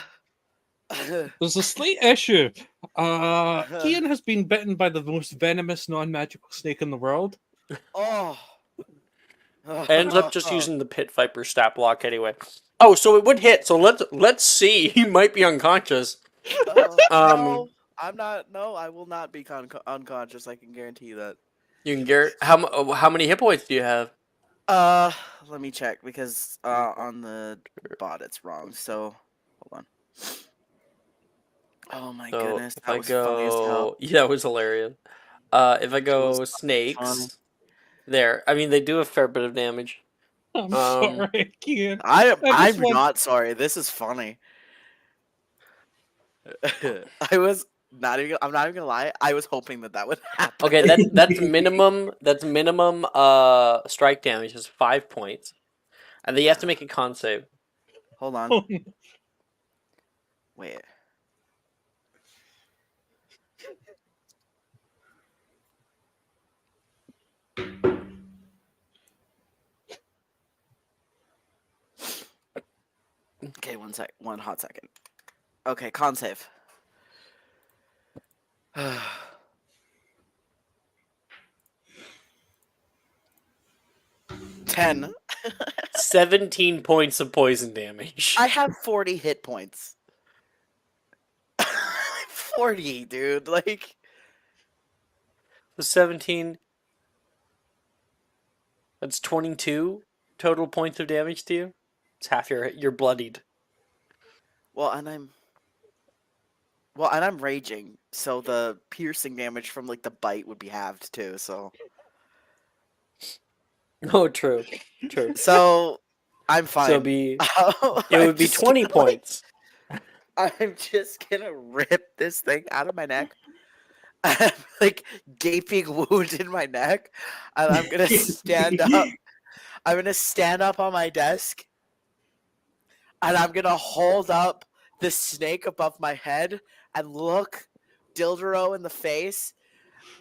There's a slight issue. Kian has been bitten by the most venomous non-magical snake in the world. Oh. I ended up just using the Pit Viper stat block anyway. Oh, so it would hit. So let's see. He might be unconscious. No, I'm not. No, I will not be unconscious. I can guarantee you that. You can get how many hit points do you have? Let me check because on the bot it's wrong. So hold on. Oh my So goodness, if that I was funny as hell. go, yeah, it was hilarious. If I go was snakes, funny. there. I mean, they do a fair bit of damage. I'm sorry, Kian. I'm want- not sorry. This is funny. I was not even. I'm not even gonna lie. I was hoping that would happen. Okay, that's minimum. That's minimum. Strike damage is 5 points, and then you have to make a con save. Hold on. Oh, no. Wait. Okay, one hot second. Okay, con save. 10. 17 points of poison damage. I have 40 hit points. 40, dude. Like, So 17. That's 22 total points of damage to you. It's half you're bloodied. well, and I'm raging, so the piercing damage from like the bite would be halved too. Oh, true. So I'm fine. So it I'm would be just 20 gonna, like, points. I'm just gonna rip this thing out of my neck. I'm like gaping wound in my neck, and I'm gonna stand up. I'm gonna stand up on my desk, and I'm gonna hold up the snake above my head and look Dildero in the face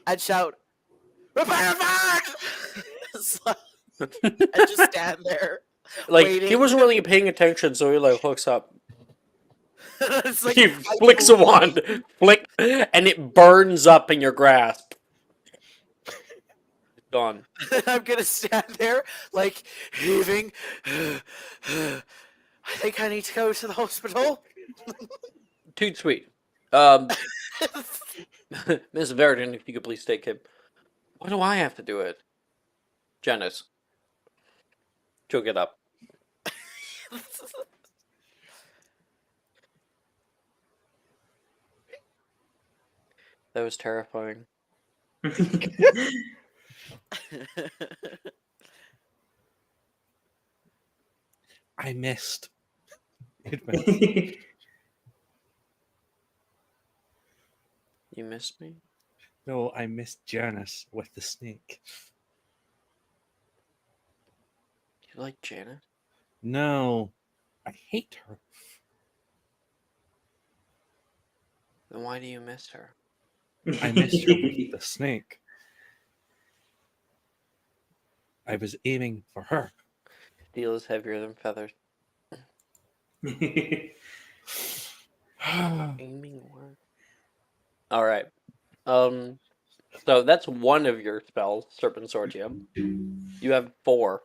and shout, "Prepare back!" And just stand there. Like, he waiting. wasn't really paying attention, so he, like, hooks up. It's like, He I flicks a believe- wand, flick, and it burns up in your grasp. Gone. I'm gonna stand there, like, heaving. I think I need to go to the hospital. Too sweet. Miss Verdon, if you could please take him. Why do I have to do it? Janice. She'll get up. That was terrifying. I missed. Good miss. You missed me? No, I missed Janice with the snake. You like Janet? No, I hate her. Then why do you miss her? I missed her with the snake. I was aiming for her. Steel is heavier than feathers. Aiming work. All right. So that's one of your spells, Serpent Sortium. You have 4.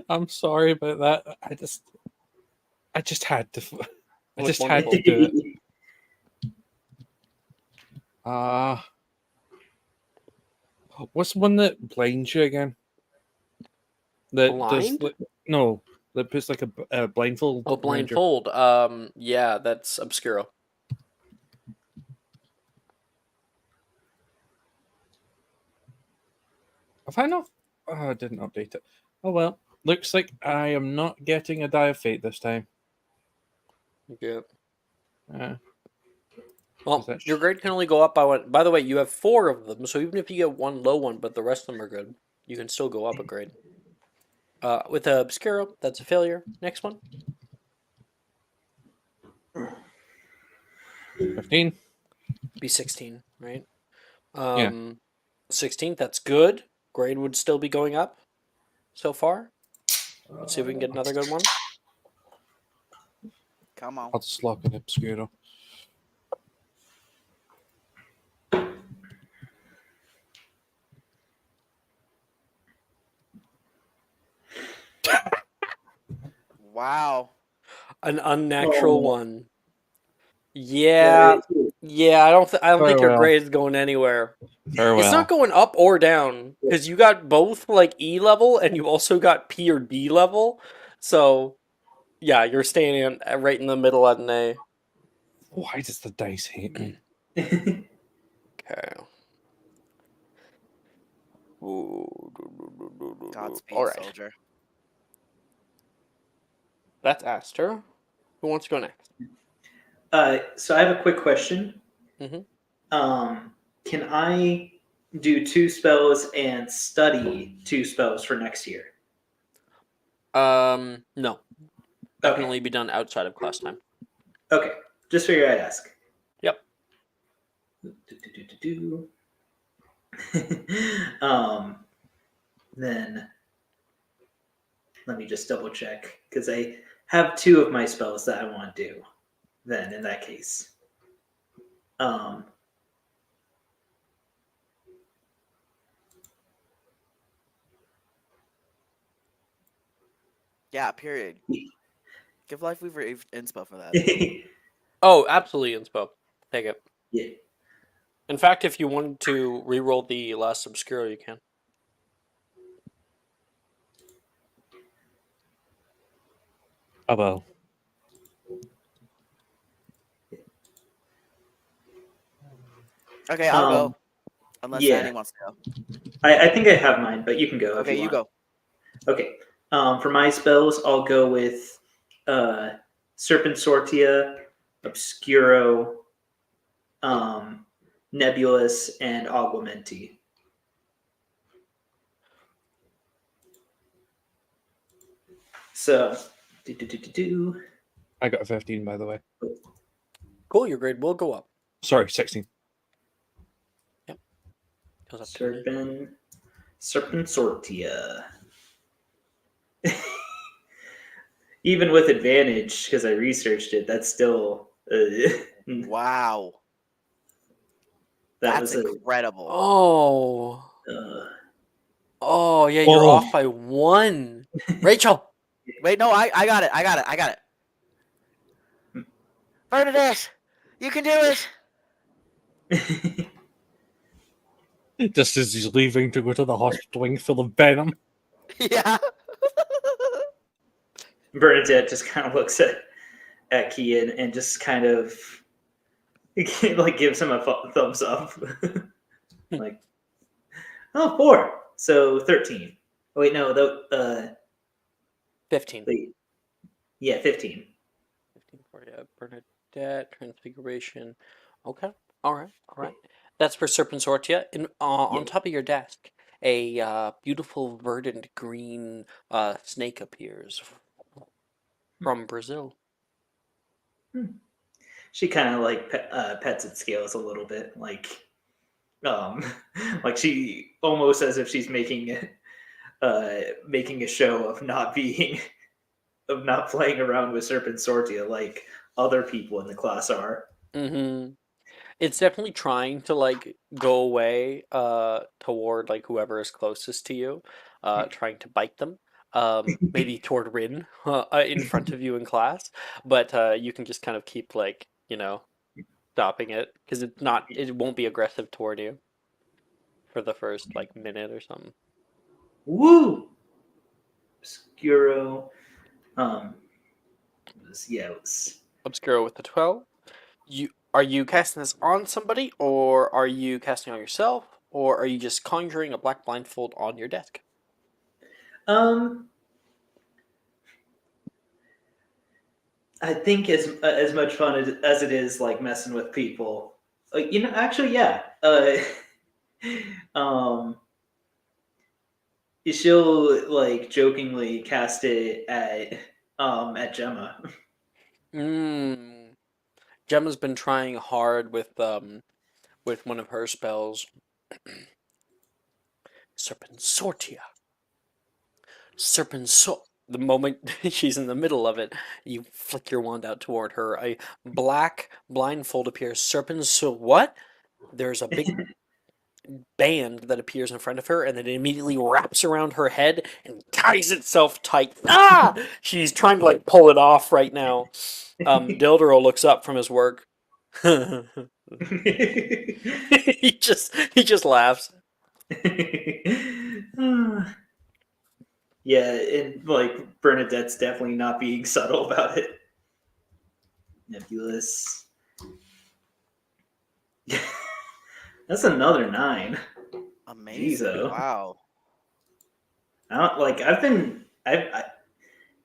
I'm sorry about that. I just had to. I Look just had wonderful. to do it. What's the one that blinds you again? That does Blind? no, that puts like a blindfold. Oh, around your- blindfold. Yeah, that's Obscuro. Have I not? Oh, I didn't update it. Oh well. Looks like I am not getting a Die of Fate this time. Yeah. Uh, Well, Is that your sh- grade can only go up by one. By the way, you have 4 of them, so even if you get one low one, but the rest of them are good, you can still go up a grade. With Obscuro, that's a failure. Next one. 15. Be 16, right? Yeah. 16, that's good. Grade would still be going up so far. Let's see if we can get another good one. Come on. I'll just lock an Obscuro. Wow. An unnatural Oh. one. Yeah, Yeah, I don't think your Farewell. grade is going anywhere. Farewell. It's not going up or down because you got both like E level and you also got P or D level. So yeah, you're staying right in the middle at an A. Why does the dice hate me? Okay. Godspeed, All right, soldier. that's Aster. Who wants to go next? So I have a quick question. Mhm. Can I do 2 spells and study 2 spells for next year? No. That can Okay. only be done outside of class time. Okay. Just figured I'd ask. Yep. Then let me just double check because I have 2 of my spells that I want to do. Then in that case, Yeah, period. Give Life Weaver inspo for that. Oh, absolutely, inspo. Take it. yeah. In fact, if you wanted to re-roll the last Obscuro, you can. Oh well. Okay, I'll Um, go. Unless yeah. Annie wants to go. I think I have mine, but you can go. Okay, if you you want. go. Okay. For my spells, I'll go with Serpent Sortia, Obscuro, Nebulous, and Augmenti. So, I got a 15, by the way. Cool, your grade will go up. Sorry, 16. Goes up to me. Serpent Sortia. Even with advantage, because I researched it, that's still Wow. that That's was incredible. Oh. Oh, yeah, you're Oh. off by 1. Rachel! Wait, no, I got it. Bernadette, you can do it. Just as he's leaving to go to the hospital wing full of venom. Yeah. Bernadette just kind of looks at Kian and just kind of like gives him a thumbs up. Like, oh, 4. So 13. Oh, wait, no, 15. wait. Yeah, 15. 15 for Bernadette, Transfiguration. Okay. All right. That's for Serpent Sortia. And on top of your desk, a beautiful verdant green snake appears from Brazil. She kind of like pets its scales a little bit, um, like she almost as if she's making a show of not playing around with Serpent Sortia like other people in the class are. Mm-hmm. It's definitely trying to like go away toward like whoever is closest to you, trying to bite them. Maybe toward Rin in front of you in class, but you can just kind of keep like, stopping it because it won't be aggressive toward you for the first like minute or something. Woo! Obscuro. It was Obscuro with the 12. Are you casting this on somebody, or are you casting on yourself, or are you just conjuring a black blindfold on your desk? I think as much fun as it is like messing with people, actually, yeah. Um, she'll like jokingly cast it at Gemma. Gemma's been trying hard with one of her spells. Serpent Sortia. The moment she's in the middle of it, you flick your wand out toward her. A black blindfold appears. What? There's a big band that appears in front of her, and then it immediately wraps around her head and ties itself tight. Ah! She's trying to like pull it off right now. Dildero looks up from his work. he just laughs. Yeah, and like Bernadette's definitely not being subtle about it. Nebulous. That's another 9. Amazing. Jeez-o. Wow. I don't like.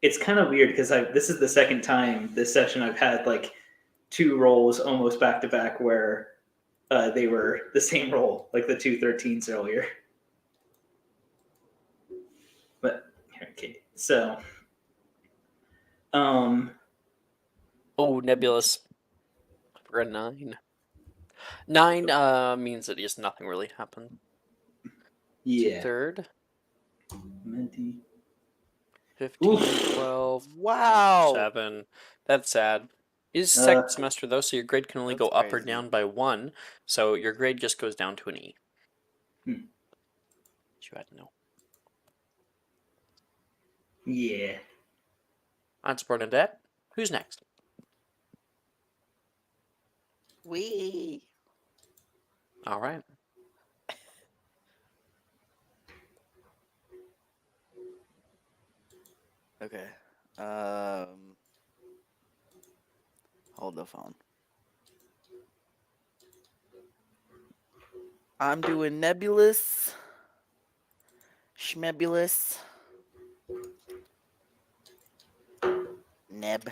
It's kind of weird because this is the second time this session I've had like 2 rolls almost back to back where they were the same roll, like the 2 13s earlier. But okay, so Oh, nebulous. For a 9. 9 means that just nothing really happened. yeah. 2/3. Menti. 15, Oof. 12, Wow. 7. That's sad. It is Uh, second semester though, so your grade can only That's go up or crazy. down by 1. So your grade just goes down to an E. Hmm. You had to know. Yeah. That's Bernadette. Who's next? Wee. All right. Okay. Hold the phone. I'm doing nebulous. Schmebulous. Neb.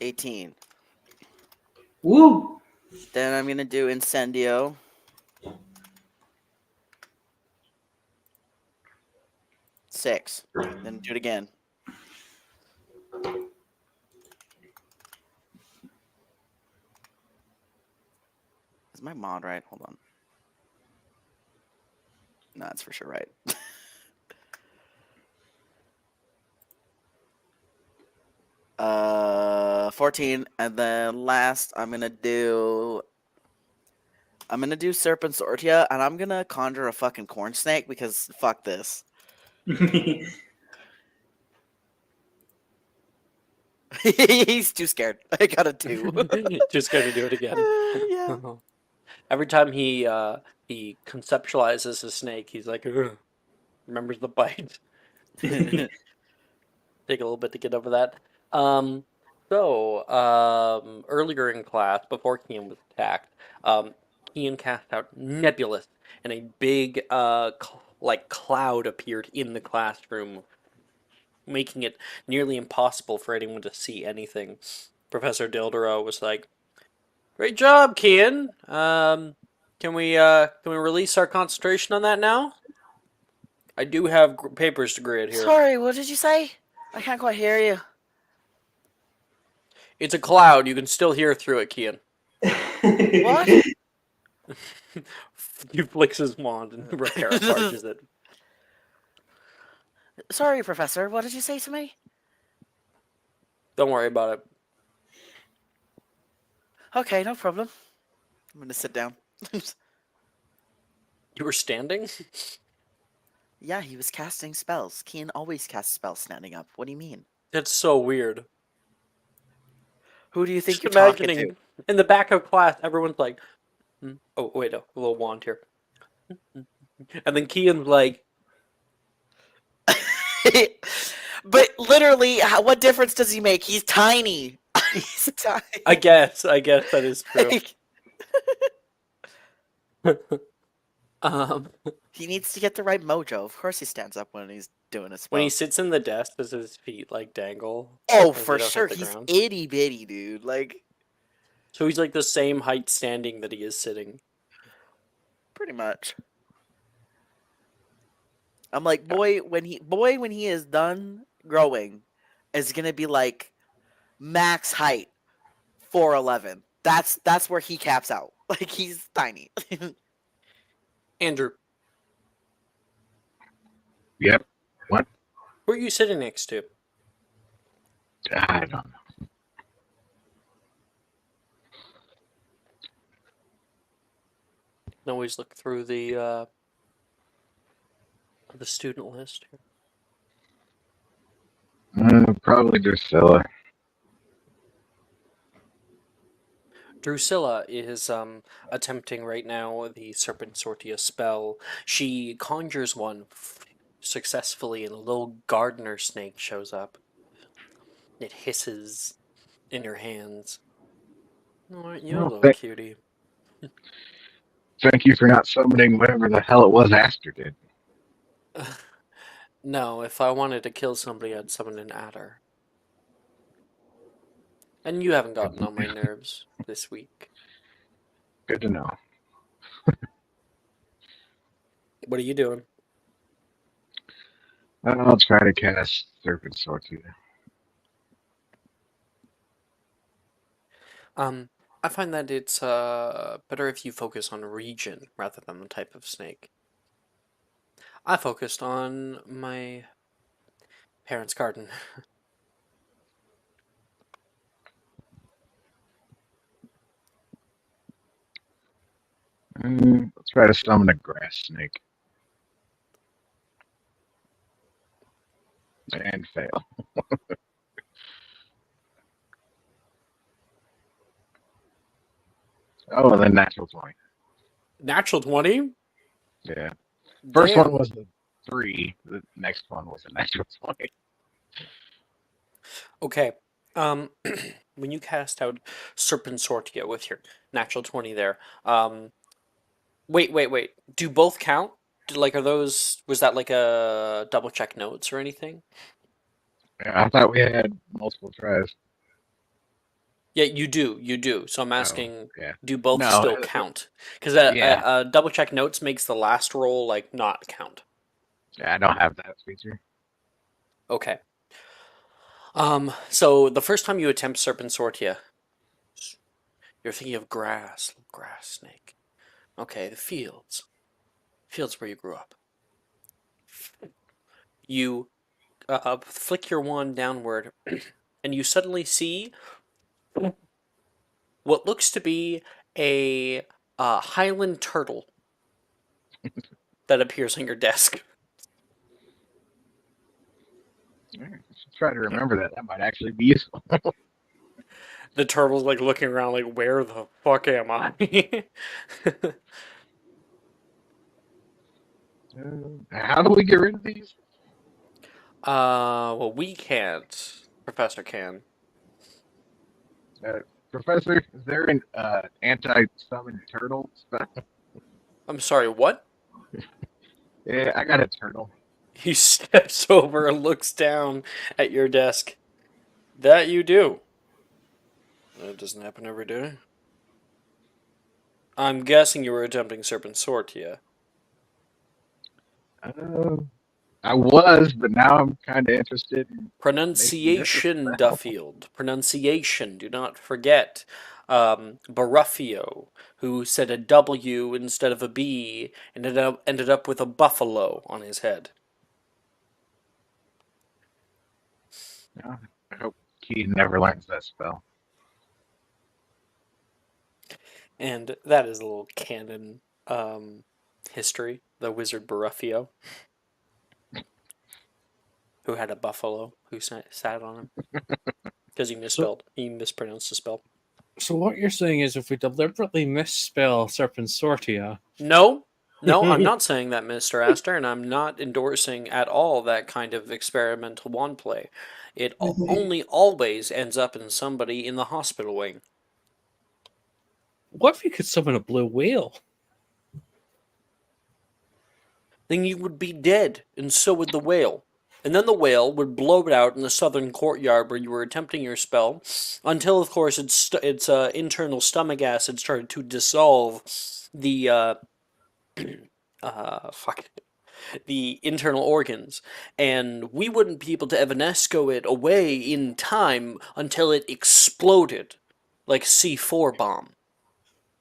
$18. Woo. Then I'm gonna do incendio. $6. Then do it again. Is my mod right? Hold on. No, that's for sure right. 14, and then last I'm gonna do Serpent Sortia, and I'm gonna conjure a fucking corn snake because fuck this. He's too scared. I got a 2. Just got to do it again. Yeah. Every time he conceptualizes a snake, he's like, "Ugh," remembers the bite. Take a little bit to get over that. Earlier in class, before Kian was attacked, Kian cast out Nebulous, and a big cloud appeared in the classroom, making it nearly impossible for anyone to see anything. Professor Dildero was like, "Great job, Kian. Can we release our concentration on that now? I do have papers to grade here." Sorry, what did you say? I can't quite hear you. It's a cloud. You can still hear through it, Kian. What? He flicks his wand and Repara charges it. Sorry, Professor. What did you say to me? Don't worry about it. Okay, no problem. I'm gonna sit down. You were standing? Yeah, he was casting spells. Kian always casts spells standing up. What do you mean? That's so weird. Who do you think Just you're talking imagining in the back of class, everyone's like, "Oh wait, a little wand here," and then Kian's like, to? But literally, what difference does he make? He's tiny. He's tiny. I guess that is true. He needs to get the right mojo. Of course, he stands up when he's doing a spell. When he sits in the desk, does his feet like dangle? Oh, as they for don't hit sure. the He's ground? itty bitty, dude. Like, So he's like the same height standing that he is sitting. pretty much. I'm like, boy, when he is done growing, is gonna be like max height 4'11". That's where he caps out. Like, he's tiny. Andrew, Yep. What? who are you sitting next to? I don't know. You can always look through the student list. Probably Drusilla. Drusilla is attempting right now the Serpent Sortia spell. She conjures one successfully, and a little gardener snake shows up. It hisses in her hands. Oh, aren't you a Well, little cutie? thank you for not summoning whatever the hell it was Aster did. No, if I wanted to kill somebody, I'd summon an adder. And you haven't gotten on my nerves this week. Good to know. What are you doing? I'll try to cast Serpent Sortia. I find that it's better if you focus on region rather than the type of snake. I focused on my parents' garden. Let's try to summon a grass snake. And fail. Oh, and then natural 20. Natural 20? Yeah. First Damn. one was a 3. The next one was a natural 20. Okay. When you cast out Serpent Sortia with your natural 20 there, wait. Do both count? Like, was that like a double check notes or anything? Yeah, I thought we had multiple tries. Yeah, you do. So I'm asking, Yeah. do both No, still count? Because yeah. a double check notes makes the last roll like not count. Yeah, I don't have that feature. Okay. So the first time you attempt Serpent Sortia, you're thinking of grass snake. Okay, the fields where you grew up. You flick your wand downward, and you suddenly see what looks to be a Highland turtle that appears on your desk. I should try to remember that. That might actually be useful. The turtle's like looking around, like, where the fuck am I? How do we get rid of these? Well, we can't. Professor can. Professor, is there an anti-summon turtle spell? I'm sorry, what? Yeah, I got a turtle. He steps over and looks down at your desk. That you do. That doesn't happen every day. I'm guessing you were attempting Serpent Sortia. I was, but now I'm kind of interested in Pronunciation, Duffield. Pronunciation. Do not forget. Baruffio, who said a W instead of a B, and ended up with a buffalo on his head. I hope Keaton never learns that spell. And that is a little canon history. The wizard Baruffio, who had a buffalo who sat on him. Because he mispronounced the spell. So what you're saying is if we deliberately misspell Serpent Sortia... No, I'm not saying that, Mr. Astor, and I'm not endorsing at all that kind of experimental wand play. It only always ends up in somebody in the hospital wing. What if you could summon a blue whale? Then you would be dead, and so would the whale. And then the whale would blow it out in the southern courtyard where you were attempting your spell, until, of course, its internal stomach acid started to dissolve the the internal organs, and we wouldn't be able to Evanesco it away in time until it exploded like a C4 bomb.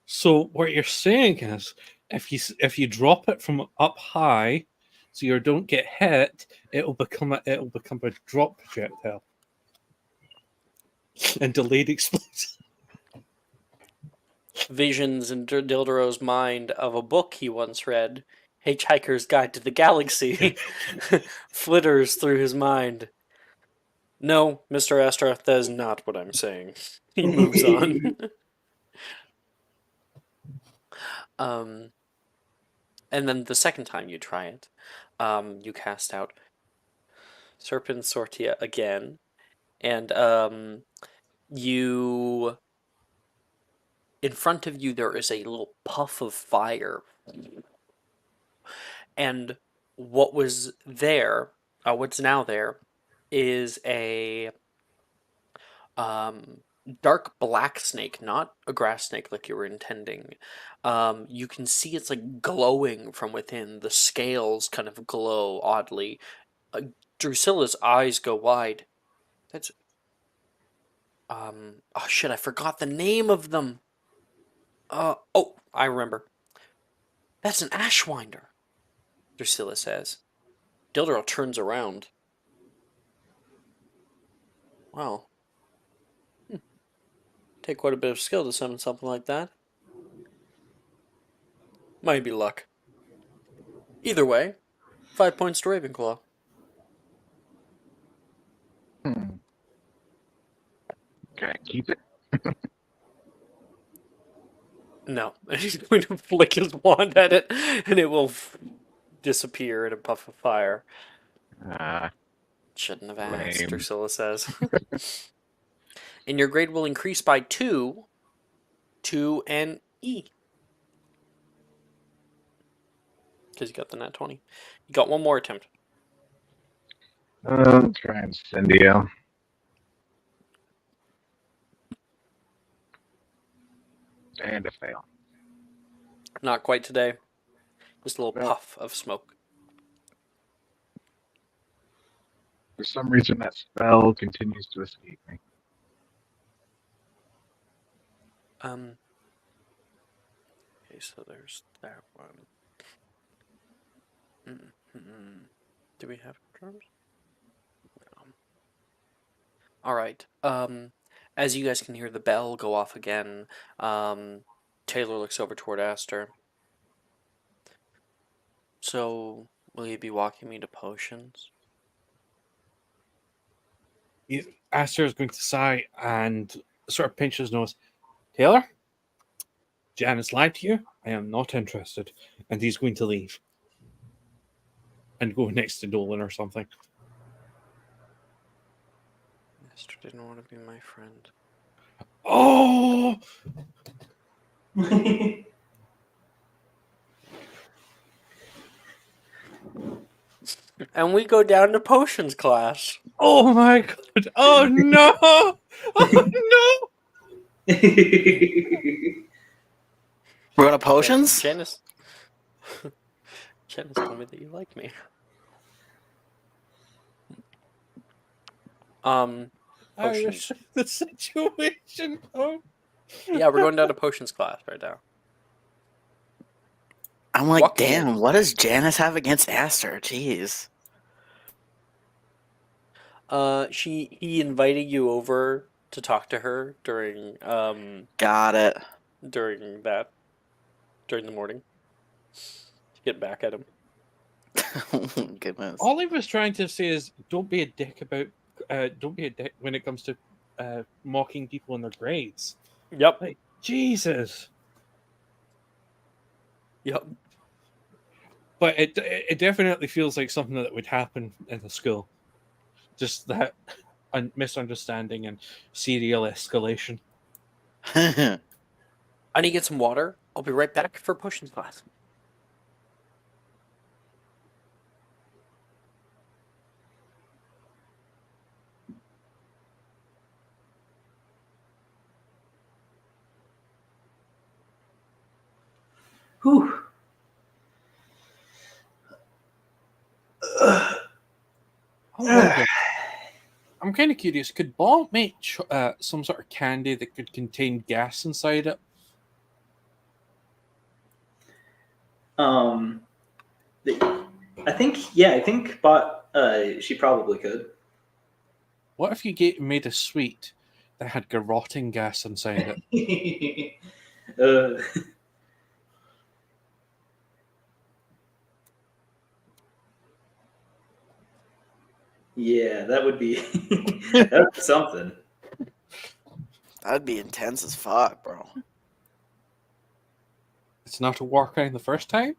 So what you're saying is, if you drop it from up high, so you don't get hit, it'll become a drop projectile and delayed explosion. Visions in Dildero's mind of a book he once read, Hitchhiker's Guide to the Galaxy, flitters through his mind. No, Mr. Astor, that is not what I'm saying. He moves on. And then the second time you try it, you cast out Serpent Sortia again, and you, in front of you, there is a little puff of fire, and what's now there, is a dark black snake, not a grass snake like you were intending. You can see it's like glowing from within. The scales kind of glow oddly. Drusilla's eyes go wide. That's oh shit, I forgot the name of them. Oh, I remember. That's an Ashwinder, Drusilla says. Dildral turns around. Wow. Take quite a bit of skill to summon something like that. Might be luck. Either way, 5 points to Ravenclaw. Can I keep it? No. He's going to flick his wand at it, and it will disappear in a puff of fire. Shouldn't have asked, Lame. Drusilla says. And your grade will increase by 2 to an E. Because you got the nat 20. You got one more attempt. Try Incendio. And a fail. Not quite today. Just a little Well. puff of smoke. For some reason, that spell continues to escape me. Okay, so there's that one. Do we have drums? No. Alright, as you guys can hear the bell go off again, Taylor looks over toward Aster. So, will you be walking me to potions? Aster is going to sigh and sort of pinch his nose. Taylor, Janice lied to you. I am not interested. And he's going to leave. And go next to Nolan or something. Aster didn't want to be my friend. Oh! And we go down to potions class. Oh my god! Oh no! Oh no! We're going to potions? Janice told me that you like me. Potions. The situation. Oh. Yeah, we're going down to potions class right now. I'm like, What damn, can- what does Janice have against Aster? Jeez. He invited you over to talk to her during Got it. during the morning. To get back at him. Goodness. All he was trying to say is, don't be a dick when it comes to mocking people in their grades. Yep. Like, Jesus. Yep. But it definitely feels like something that would happen in the school. Just that misunderstanding and serial escalation. I need to get some water. I'll be right back for potions class. Whew. I'm kind of curious. Could Bob make some sort of candy that could contain gas inside it? I think she probably could. What if you made a sweet that had garroting gas inside it? Yeah, that would be that's something. That'd be intense as fuck, bro. It's not a workout the first time.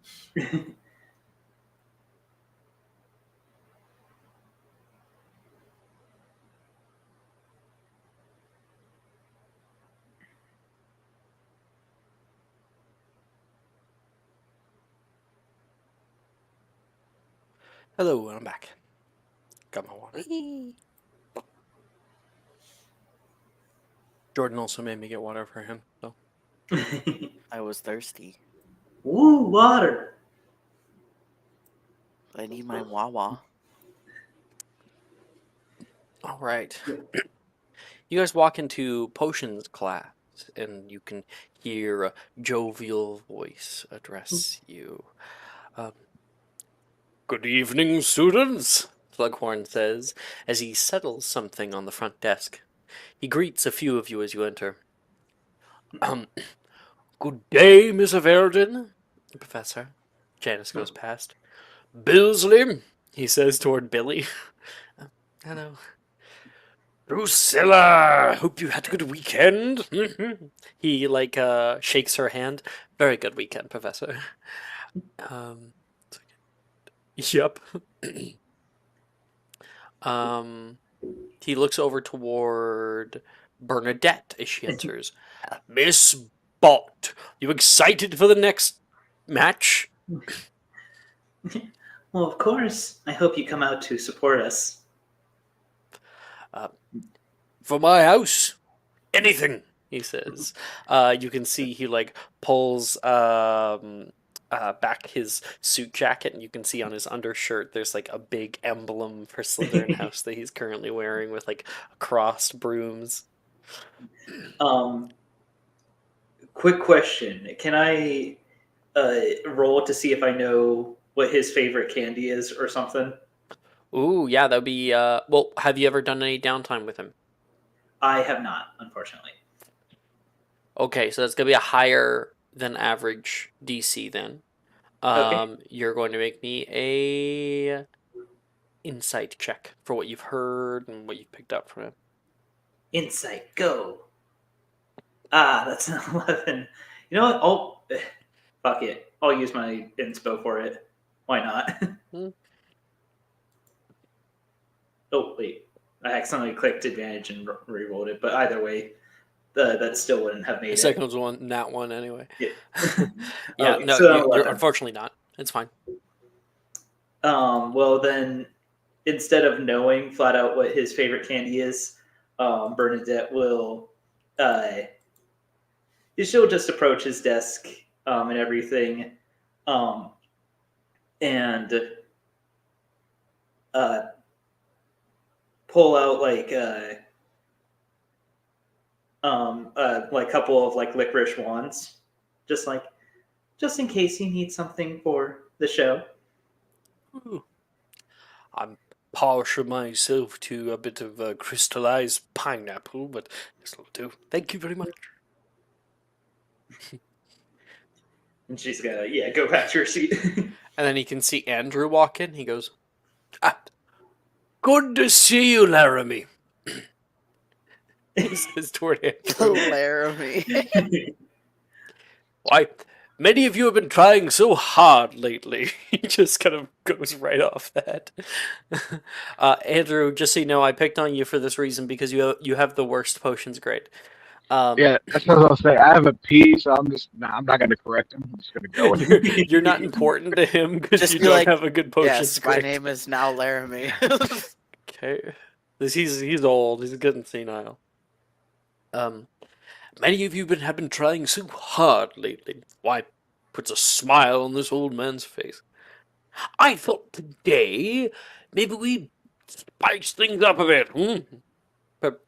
Hello, I'm back. Got my water. Jordan also made me get water for him. So I was thirsty. Woo, water. I need my Wawa. all right. You guys walk into potions class, and you can hear a jovial voice address you. Good evening, students, Slughorn says, as he settles something on the front desk. He greets a few of you as you enter. Good day, Miss Verdon, Professor. Janice goes past. Billsley, he says toward Billy. Hello. Drusilla, hope you had a good weekend. He, shakes her hand. Very good weekend, Professor. Yep. He looks over toward Bernadette as she enters. Miss Bott, you excited for the next match? Well, of course. I hope you come out to support us. For my house, anything, he says. You can see he pulls back his suit jacket, and you can see on his undershirt there's a big emblem for Slytherin House that he's currently wearing with crossed brooms. Quick question: can I roll to see if I know what his favorite candy is or something? Ooh, yeah, that'd be. Well, have you ever done any downtime with him? I have not, unfortunately. Okay, so that's gonna be a higher than average DC then. Okay. You're going to make me a insight check for what you've heard and what you've picked up from him. Insight, go. That's an 11. You know what? Fuck it. I'll use my inspo for it. Why not? Oh, wait. I accidentally clicked advantage and re-rolled it, but either way, that still wouldn't have made The it. second was that one anyway. Yeah. Yeah, Okay, no, so you're unfortunately not. It's fine. Well, then, instead of knowing flat out what his favorite candy is, Bernadette will, she'll just approach his desk and everything, and pull out a couple of licorice wands, just in case you need something for the show. Ooh. I'm partial myself to a bit of crystallized pineapple, but this will do. Thank you very much. And she's gonna, go back to her seat. And then he can see Andrew walk in. He goes, good to see you, Laramie. He says toward Andrew. Laramie. Why, many of you have been trying so hard lately. He just kind of goes right off that. Andrew, just so you know, I picked on you for this reason because you have the worst potions grade. Yeah, that's what I was saying. I have a P, so I'm not going to correct him. I'm just going to go with it. You're not important to him because Just you be don't like, have a good potions Yes, grade. my name is now Laramie. Okay. He's old. He's good and senile. Many of you have been trying so hard lately. Why, puts a smile on this old man's face. I thought today maybe we spice things up a bit.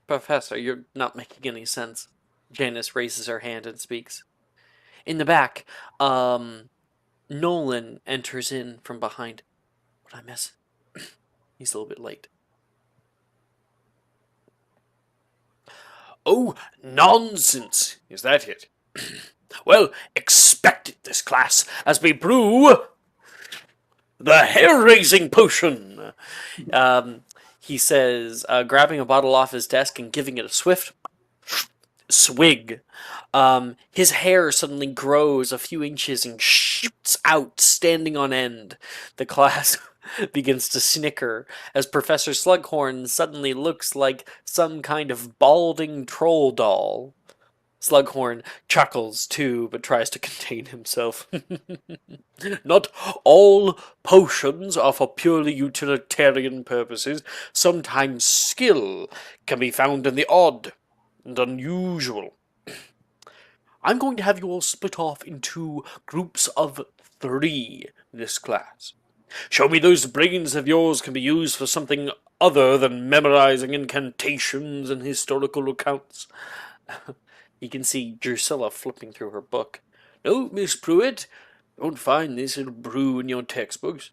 Professor, you're not making any sense. Janice raises her hand and speaks. In the back, Nolan enters in from behind. What'd I miss? He's a little bit late. Oh, nonsense! Is that it? Well, expect it this class as we brew the hair-raising potion. He says, grabbing a bottle off his desk and giving it a swift. swig. His hair suddenly grows a few inches and shoots out, standing on end. The class begins to snicker as Professor Slughorn suddenly looks like some kind of balding troll doll. Slughorn chuckles too, but tries to contain himself. Not all potions are for purely utilitarian purposes. Sometimes skill can be found in the odd and unusual. I'm going to have you all split off into groups of 3 this class. Show me those brains of yours can be used for something other than memorizing incantations and historical accounts. You can see Drusilla flipping through her book. No, Miss Pruitt, don't find this little brew in your textbooks.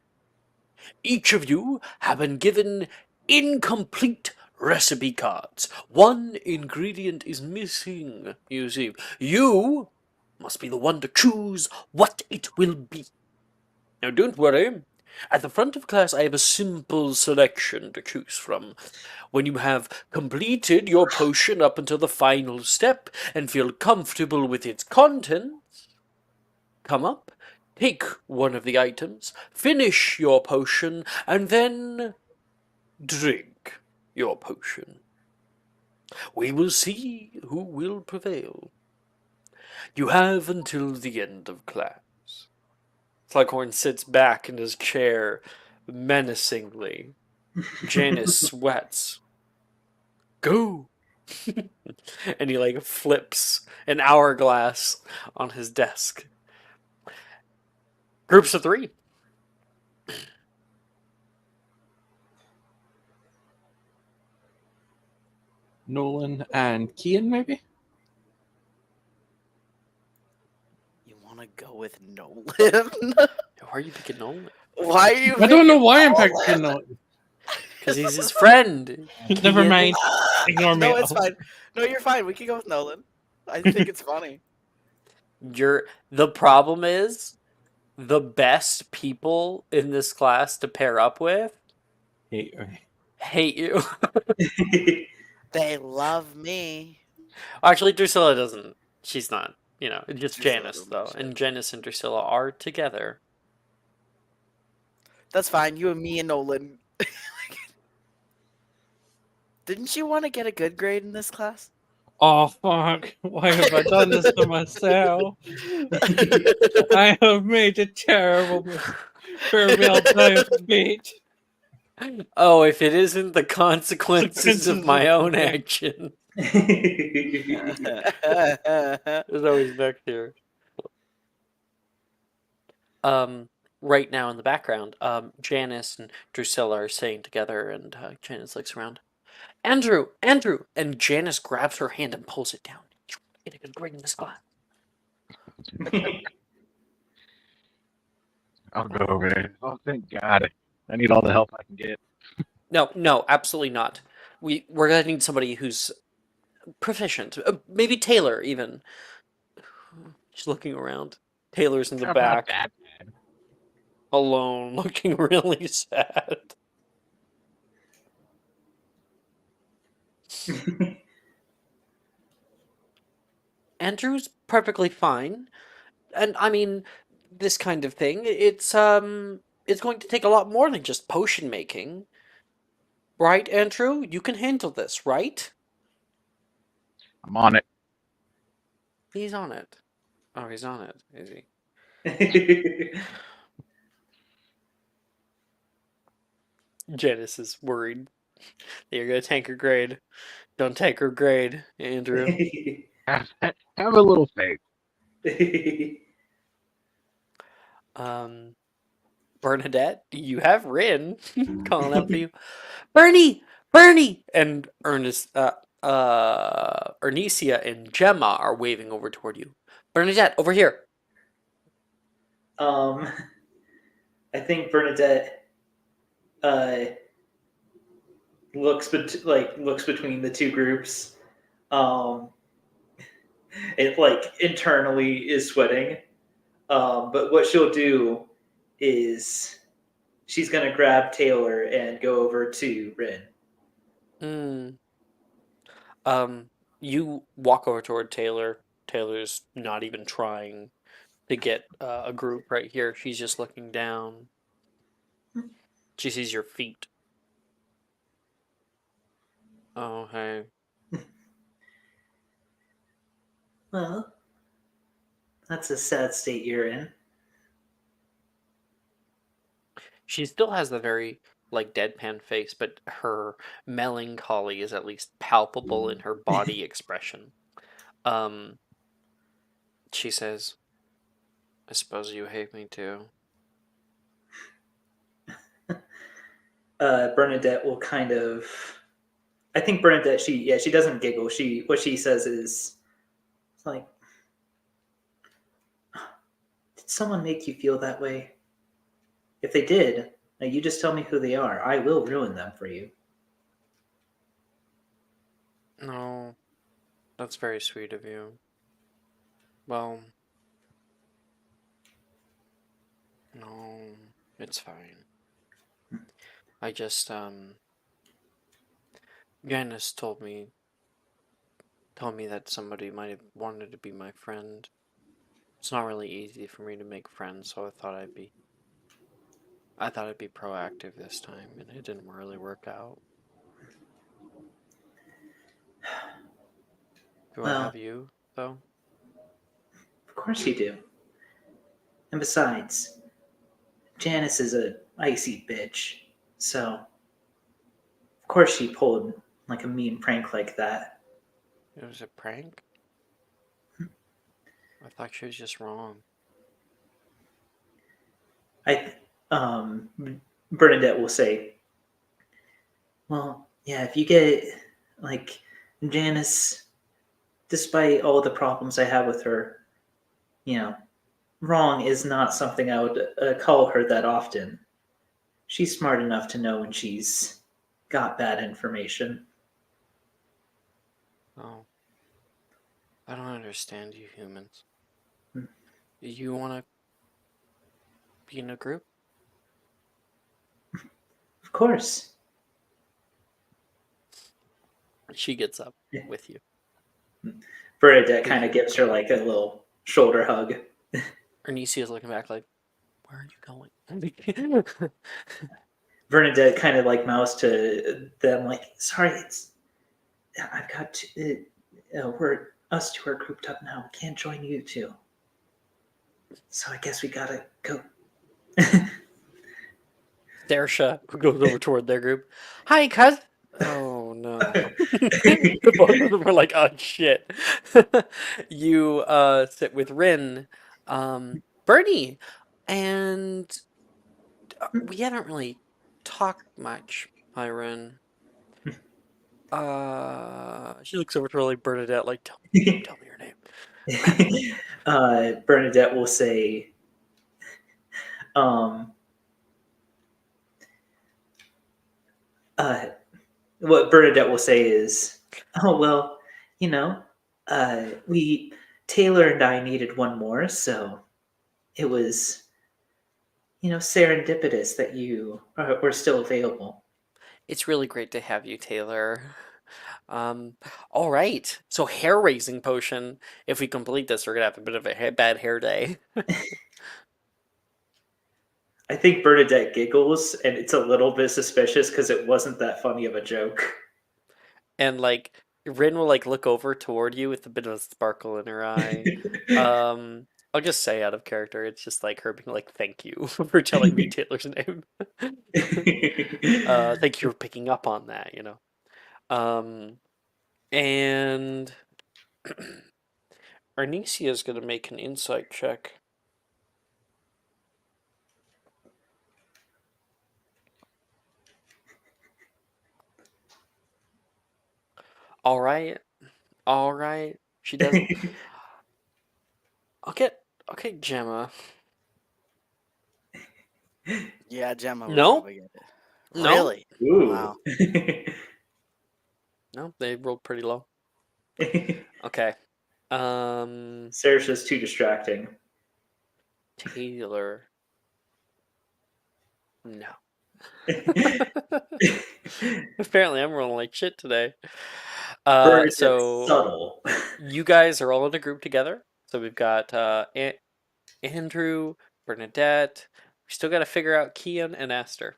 Each of you have been given incomplete recipe cards. One ingredient is missing, you see. You must be the one to choose what it will be. Now don't worry. At the front of class I have a simple selection to choose from. When you have completed your potion up until the final step and feel comfortable with its contents, come up, take one of the items, finish your potion, and then drink your potion. We will see who will prevail. You have until the end of class. Slughorn sits back in his chair menacingly. Janice sweats. Go! And he like flips an hourglass on his desk. Groups of 3. Nolan and Kian, maybe? You want to go with Nolan? Why are you picking Nolan? Why are you? I don't know picking why I'm Nolan? picking Nolan. Because he's his friend. Never Kian- mind. Ignore me. No, it's fine. No, you're fine. We can go with Nolan. I think it's funny. The problem is the best people in this class to pair up with hate you. They love me. Actually, Drusilla doesn't. She's not. You know, just Drusilla Janice, don't though. give a And shit. Janice and Drusilla are together. That's fine. You and me and Nolan. Didn't you want to get a good grade in this class? Oh, fuck. Why have I done this to myself? I have made a terrible farewell dive speech. Oh, if it isn't the consequences of my own Consequences of- action. There's always next here. Right now in the background, Janice and Drusilla are sitting together, and Janice looks around. Andrew! And Janice grabs her hand and pulls it down. Get a good grade in this class. I'll go over there. Oh, thank God. I need all the help I can get. No, absolutely not. We're gonna need somebody who's proficient. Maybe Taylor, even. She's looking around. Taylor's in the I'm not back, that alone, looking really sad. Andrew's perfectly fine. And I mean, this kind of thing, it's going to take a lot more than just potion making. Right, Andrew? You can handle this, right? I'm on it. He's on it. Oh, he's on it, is he? Janice is worried that you're gonna tank her grade. Don't take her grade, Andrew. Have a little faith. Bernadette, you have Rin calling out for you. Bernie! And Ernesia and Gemma are waving over toward you. Bernadette, over here. I think Bernadette looks between the two groups. It like internally is sweating. But what she'll do is she's gonna grab Taylor and go over to Rin. You walk over toward Taylor. Taylor's not even trying to get a group right here. She's just looking down. She sees your feet. Oh, hey. Well, that's a sad state you're in. She still has the very, like, deadpan face, but her melancholy is at least palpable in her body expression. She says, I suppose you hate me too. Bernadette will kind of. I think Bernadette, she doesn't giggle. What she says is, it's like, did someone make you feel that way? If they did, now you just tell me who they are. I will ruin them for you. No, that's very sweet of you. Well, no, it's fine. I just, Janice told me that somebody might have wanted to be my friend. It's not really easy for me to make friends, so I thought I'd be proactive this time, and it didn't really work out. Do I Well, have you, though? of course you do. And besides, Janice is a icy bitch, so of course she pulled like a mean prank like that. It was a prank? I thought she was just wrong. Bernadette will say, well, yeah, if you get like Janice, despite all the problems I have with her, wrong is not something I would call her that often. She's smart enough to know when she's got bad information. Oh. I don't understand you humans. Hmm. You want to be in a group? Of course. She gets up Yeah. with you. Bernadette kind of gives her like a little shoulder hug. Ernestio's looking back like, where are you going? Bernadette kind of like mouths to them like, sorry, I've got to, we're us two are grouped up now. We can't join you two. So I guess we gotta go. Darsha, who goes over toward their group. Hi, cuz. Oh no. The both of them are like, oh shit. You sit with Rin, Bernie, and we haven't really talked much, hi Rin. She looks over to like Bernadette, like, tell me your name. Bernadette will say, what Bernadette will say is, oh, well, Taylor and I needed one more, so it was, serendipitous that you were still available. It's really great to have you, Taylor. All right. So hair raising potion. If we complete this, we're gonna have a bit of a bad hair day. I think Bernadette giggles, and it's a little bit suspicious because it wasn't that funny of a joke. And like Rin will like look over toward you with a bit of a sparkle in her eye. I'll just say out of character, it's just like her being like, "Thank you for telling me Taylor's name. Thank you for picking up on that." And Arnesia is gonna make an insight check. All right. She doesn't. Okay, Gemma. Yeah, Gemma will No? probably get it. No? Really? Ooh. Wow. No, they rolled pretty low. Okay. Sarah's just too distracting. Taylor. No. Apparently, I'm rolling like shit today. Or is it So subtle? you guys are all in a group together. So we've got Andrew, Bernadette. We still got to figure out Kian and Esther.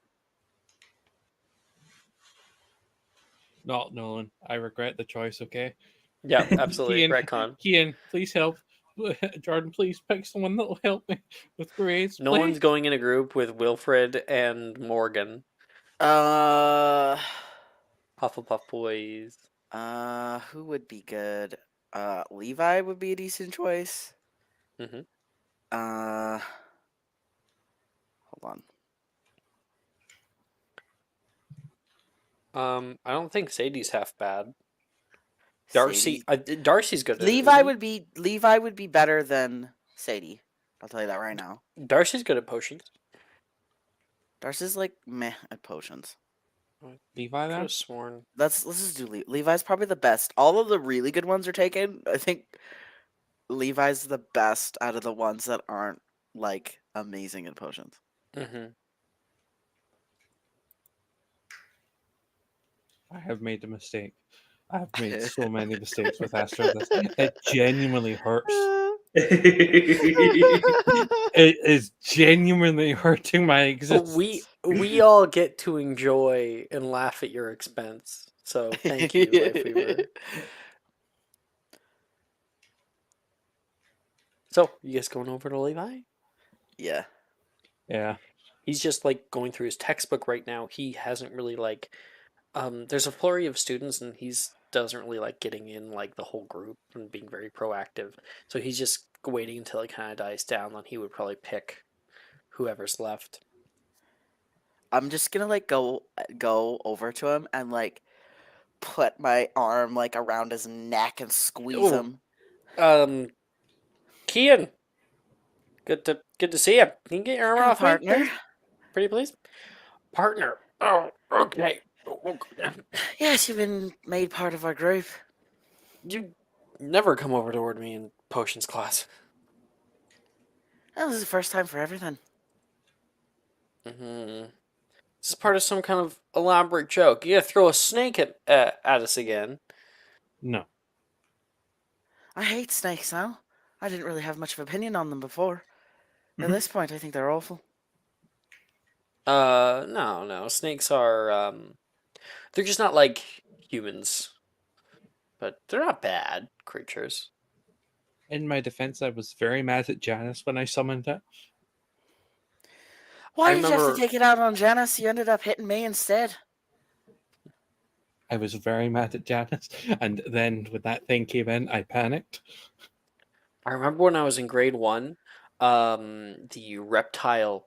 Not Nolan. I regret the choice. Okay. Yeah, absolutely. Kian, Retcon. Kian, please help. Jordan, please pick someone that will help me with grades. No please. one's going in a group with Wilfred and Morgan. Uh, Hufflepuff boys. who would be good? Levi would be a decent choice. hmm Hold on. I don't think Sadie's half bad. Darcy, Darcy's good. At it, Levi isn't would be better than Sadie. I'll tell you that right now. he? Darcy's good at potions. Darcy's like meh at potions. Levi Could then? have sworn. Let's just do Levi's probably the best. All of the really good ones are taken. I think Levi's the best out of the ones that aren't like amazing at potions. hmm I have made a mistake. I have made so many mistakes with Astro. It genuinely hurts. It is genuinely hurting my existence. We all get to enjoy and laugh at your expense. So thank you, Lifeweaver. So you guys going over to Levi? Yeah. Yeah. He's just like going through his textbook right now. He hasn't really like there's a flurry of students and he's doesn't really like getting in like the whole group and being very proactive. So he's just waiting until it kind of dies down, then he would probably pick whoever's left. I'm just gonna like go over to him and like put my arm like around his neck and squeeze Ooh. him. Kian, good to see you. Can you get your arm Hello, off partner. me, please? Pretty please, partner. Oh, okay. Yes, you've been made part of our group. You never come over toward me in potions class. Well, this is the first time for everything. This is part of some kind of elaborate joke. You gotta throw a snake at us again. No. I hate snakes now. I didn't really have much of an opinion on them before. At this point, I think they're awful. No. Snakes are they're just not like humans, but they're not bad creatures. In my defense, I was very mad at Janice when I summoned it. Why I did you have remember- to take it out on Janice? You ended up hitting me instead. I was very mad at Janice, and then when that thing came in, I panicked. I remember when I was in grade 1, the reptile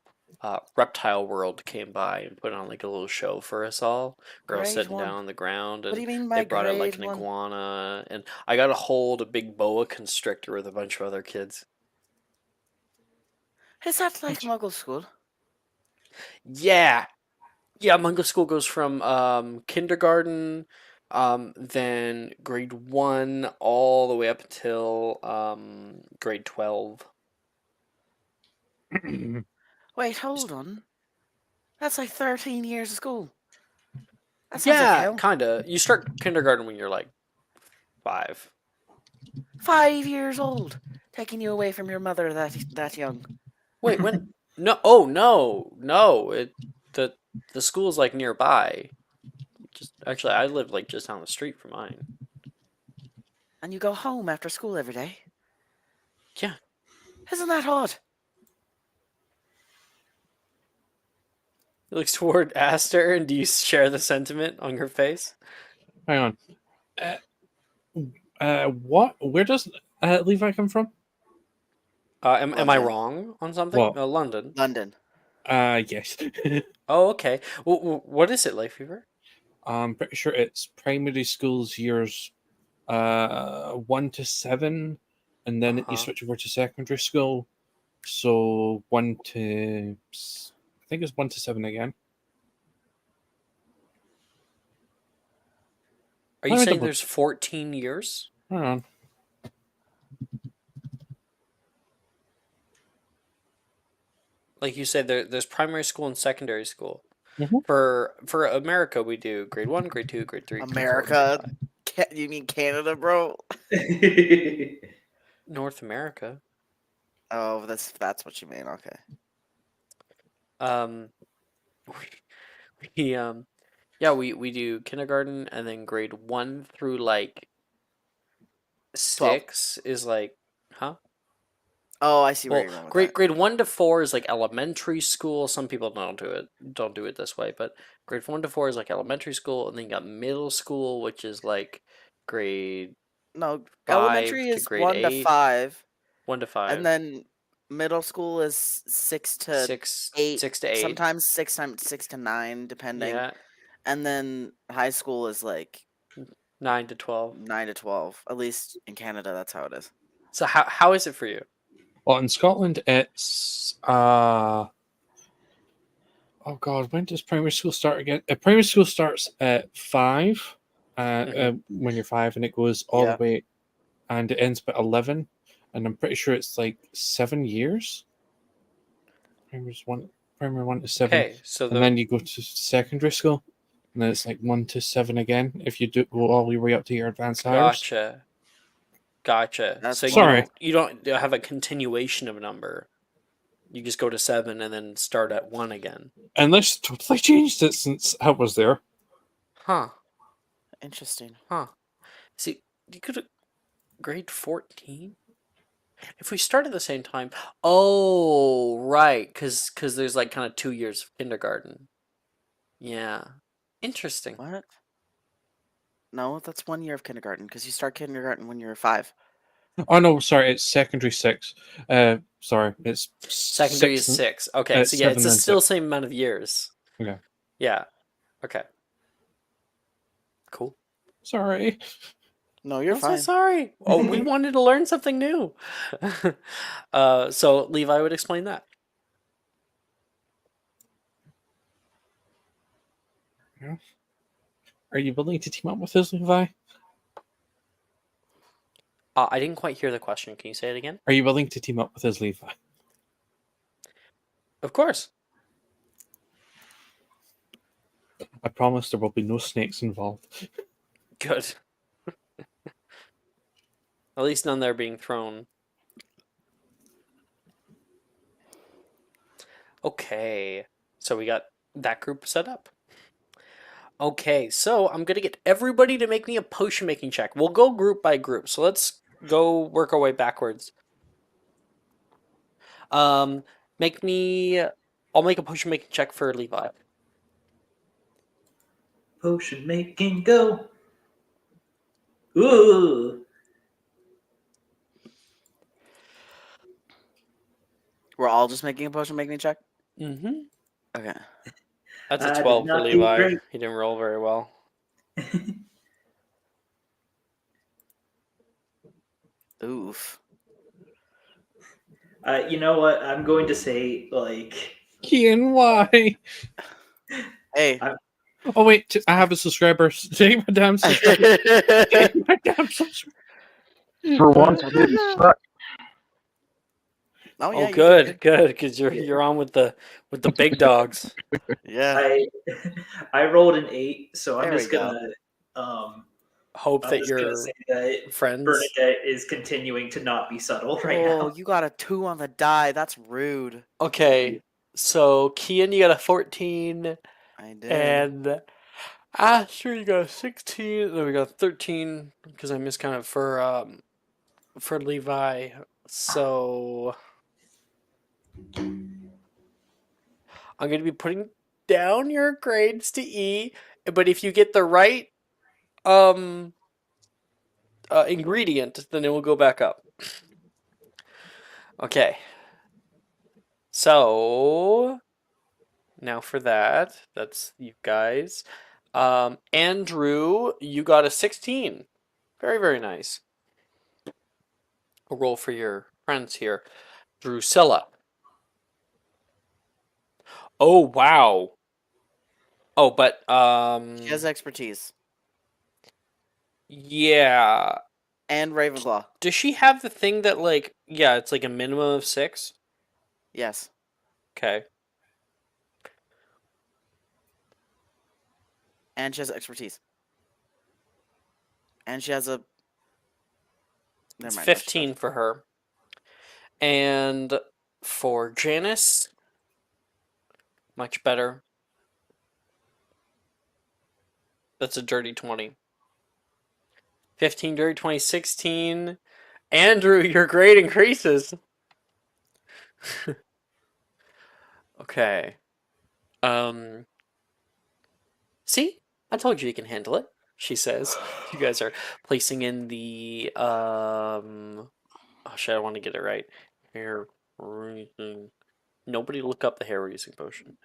world came by and put on like a little show for us all. We're all Grade sitting 1? down on the ground, What and do you mean they by brought out like grade an 1? iguana, and I got to hold a big boa constrictor with a bunch of other kids. Is that like Muggle school? Yeah, Muggle school goes from kindergarten, then grade 1 all the way up until grade 12. Wait, hold on. That's like 13 years of school. That sounds like Yeah, hell. kinda. You start kindergarten when you're like 5. 5 years old. Taking you away from your mother that young. Wait, when? No, oh no. The school's like nearby. Just actually, I live like just down the street from mine. And you go home after school every day? Yeah. Isn't that odd? He looks toward Aster, and do you share the sentiment on your face? Hang on. What? Where does Levi come from? Am I London. wrong on something? What? London. London. Yes. Oh, okay. What is it, Life Fever? I'm pretty sure it's primary schools years 1 to 7, and then you switch over to secondary school. So 1 to, I think it's 1 to 7 again. Are you Let me saying double- there's 14 years? Hang on. Like you said, there's primary school and secondary school. Mhm. For America, we do grade 1, grade 2, grade 3. grade 4, grade America, 5. You mean Canada, bro? North America. Oh, that's what you mean. Okay. Um, we yeah, we do kindergarten, and then grade 1 through like 12. 6 is like, huh? Oh, I see where Well, you're going with grade that. grade 1 to 4 is like elementary school. Some people don't do it this way, but grade 1 to 4 is like elementary school, and then you got middle school, which is like grade No, 5 elementary to is grade 1 to 8, 5, 1 to and 5, then middle school is 6 to 8, 6 to 8. sometimes 6 to 9, depending. Yeah, And then high school is like 9 to 12. 9 to 12. At least in Canada, that's how it is. So how is it for you? Well, in Scotland, it's oh god, when does primary school start again? Primary school starts at 5, when you're 5, and it goes all Yeah. the way, and it ends at 11, and I'm pretty sure it's like 7 years. Primary 1 to 7, Okay, so and then you go to secondary school, and then it's like 1 to 7 again if you do go all the way up to your advanced hires. Gotcha. That's So cool. Sorry. you don't have a continuation of number. You just go to 7 and then start at 1 again. And this totally changed it since I was there. Huh. Interesting. Huh. See, you could grade 14? If we start at the same time. Oh, right, cuz there's like kind of 2 years of kindergarten. Yeah. Interesting. What? No, that's 1 year of kindergarten because you start kindergarten when you're 5. Oh no, sorry, it's secondary 6. Sorry, it's Secondary is 6. 6. Okay, so yeah, it's 7 the and still 6. same amount of years. Okay, Yeah. Okay. Cool. sorry. No, you're I'm so fine. sorry. Oh, we wanted to learn something new. So Levi would explain that. Are you willing to team up with us, Levi? I didn't quite hear the question. Can you say it again? Are you willing to team up with us, Levi? Of course. I promise there will be no snakes involved. Good. At least none that are being thrown. Okay. So we got that group set up. Okay, so I'm gonna get everybody to make me a potion making check. We'll go group by group. So let's go work our way backwards. Make me. I'll make a potion making check for Levi. Potion making, go. Ooh. We're all just making a potion making check? Mm-hmm. Okay. That's I a did 12 for not do Levi. great. He didn't roll very well. Oof. You know what? I'm going to say, like, Kian, why? Hey. Oh wait, I have a subscriber. Say my damn subscriber. Say my damn subscriber. For once, I didn't suck. Oh, yeah, Oh, you did good, because you're on with the big dogs. Yeah. I rolled an 8, so I'm There we just gonna um Hope I'm that just gonna your say that friends. Bernadette is continuing to not be subtle right Oh, now. you got a 2 on the die. That's rude. Okay, so Kian, you got a 14, I did. and Aster, you got a 16. Then we got 13 because I miscounted for Levi. So I'm gonna be putting down your grades to E, but if you get the right ingredient, then it will go back up. Okay. So now for that's you guys. Andrew, you got a 16. Very, very nice. A roll for your friends here. Drusilla. Oh, wow. Oh, but She has expertise. yeah. And Ravenclaw. Does she have the thing that like yeah, it's like a minimum of 6? Yes. Okay. And she has expertise. And she has a. Never It's mind. no, she 15 doesn't. for her. And for Janice, much better. That's a dirty 20. 15 dirty 20, 16. Andrew, your grade increases. Okay. See? I told you you can handle it, she says. You guys are placing in the oh shit, I want to get it right. Hair raising. Nobody look up the hair raising potion.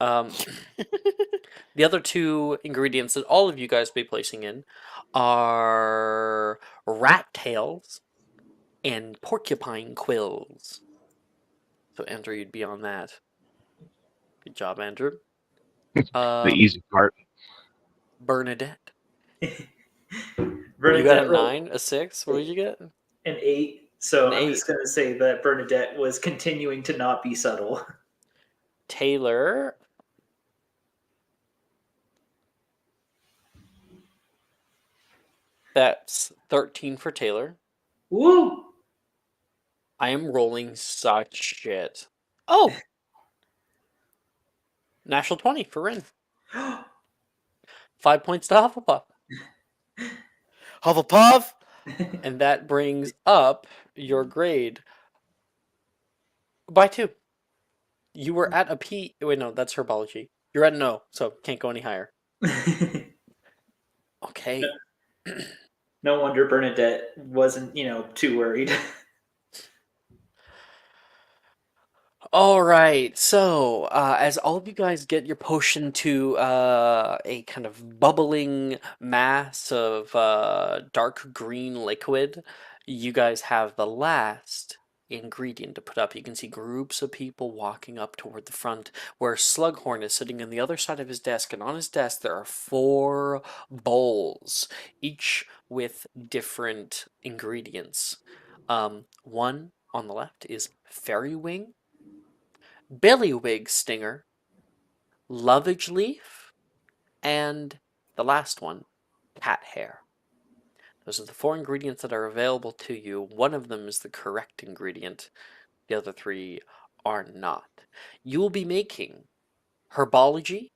The other two ingredients that all of you guys be placing in are rat tails and porcupine quills. So Andrew, you'd be on that. Good job, Andrew. The easy part. Bernadette. Bernadette You got a rolled 9, a 6. What did you get? an 8, so An I'm 8. just gonna say that Bernadette was continuing to not be subtle. Taylor. That's 13 for Taylor. Woo! I am rolling such shit. Oh! Natural 20 for Rin. 5 points to Hufflepuff. Hufflepuff. And that brings up your grade by 2. You were at a P. Wait, no, that's herbology. You're at an O, so can't go any higher. Okay. No wonder Bernadette wasn't, too worried. All right. So, as all of you guys get your potion to a kind of bubbling mass of dark green liquid, you guys have the last ingredient to put up. You can see groups of people walking up toward the front, where Slughorn is sitting on the other side of his desk, and on his desk there are 4 bowls, each with different ingredients. One on the left is fairy wing, billywig stinger, lovage leaf, and the last one, cat hair. Those are the 4 ingredients that are available to you. One of them is the correct ingredient. The other 3 are not. You will be making herbology,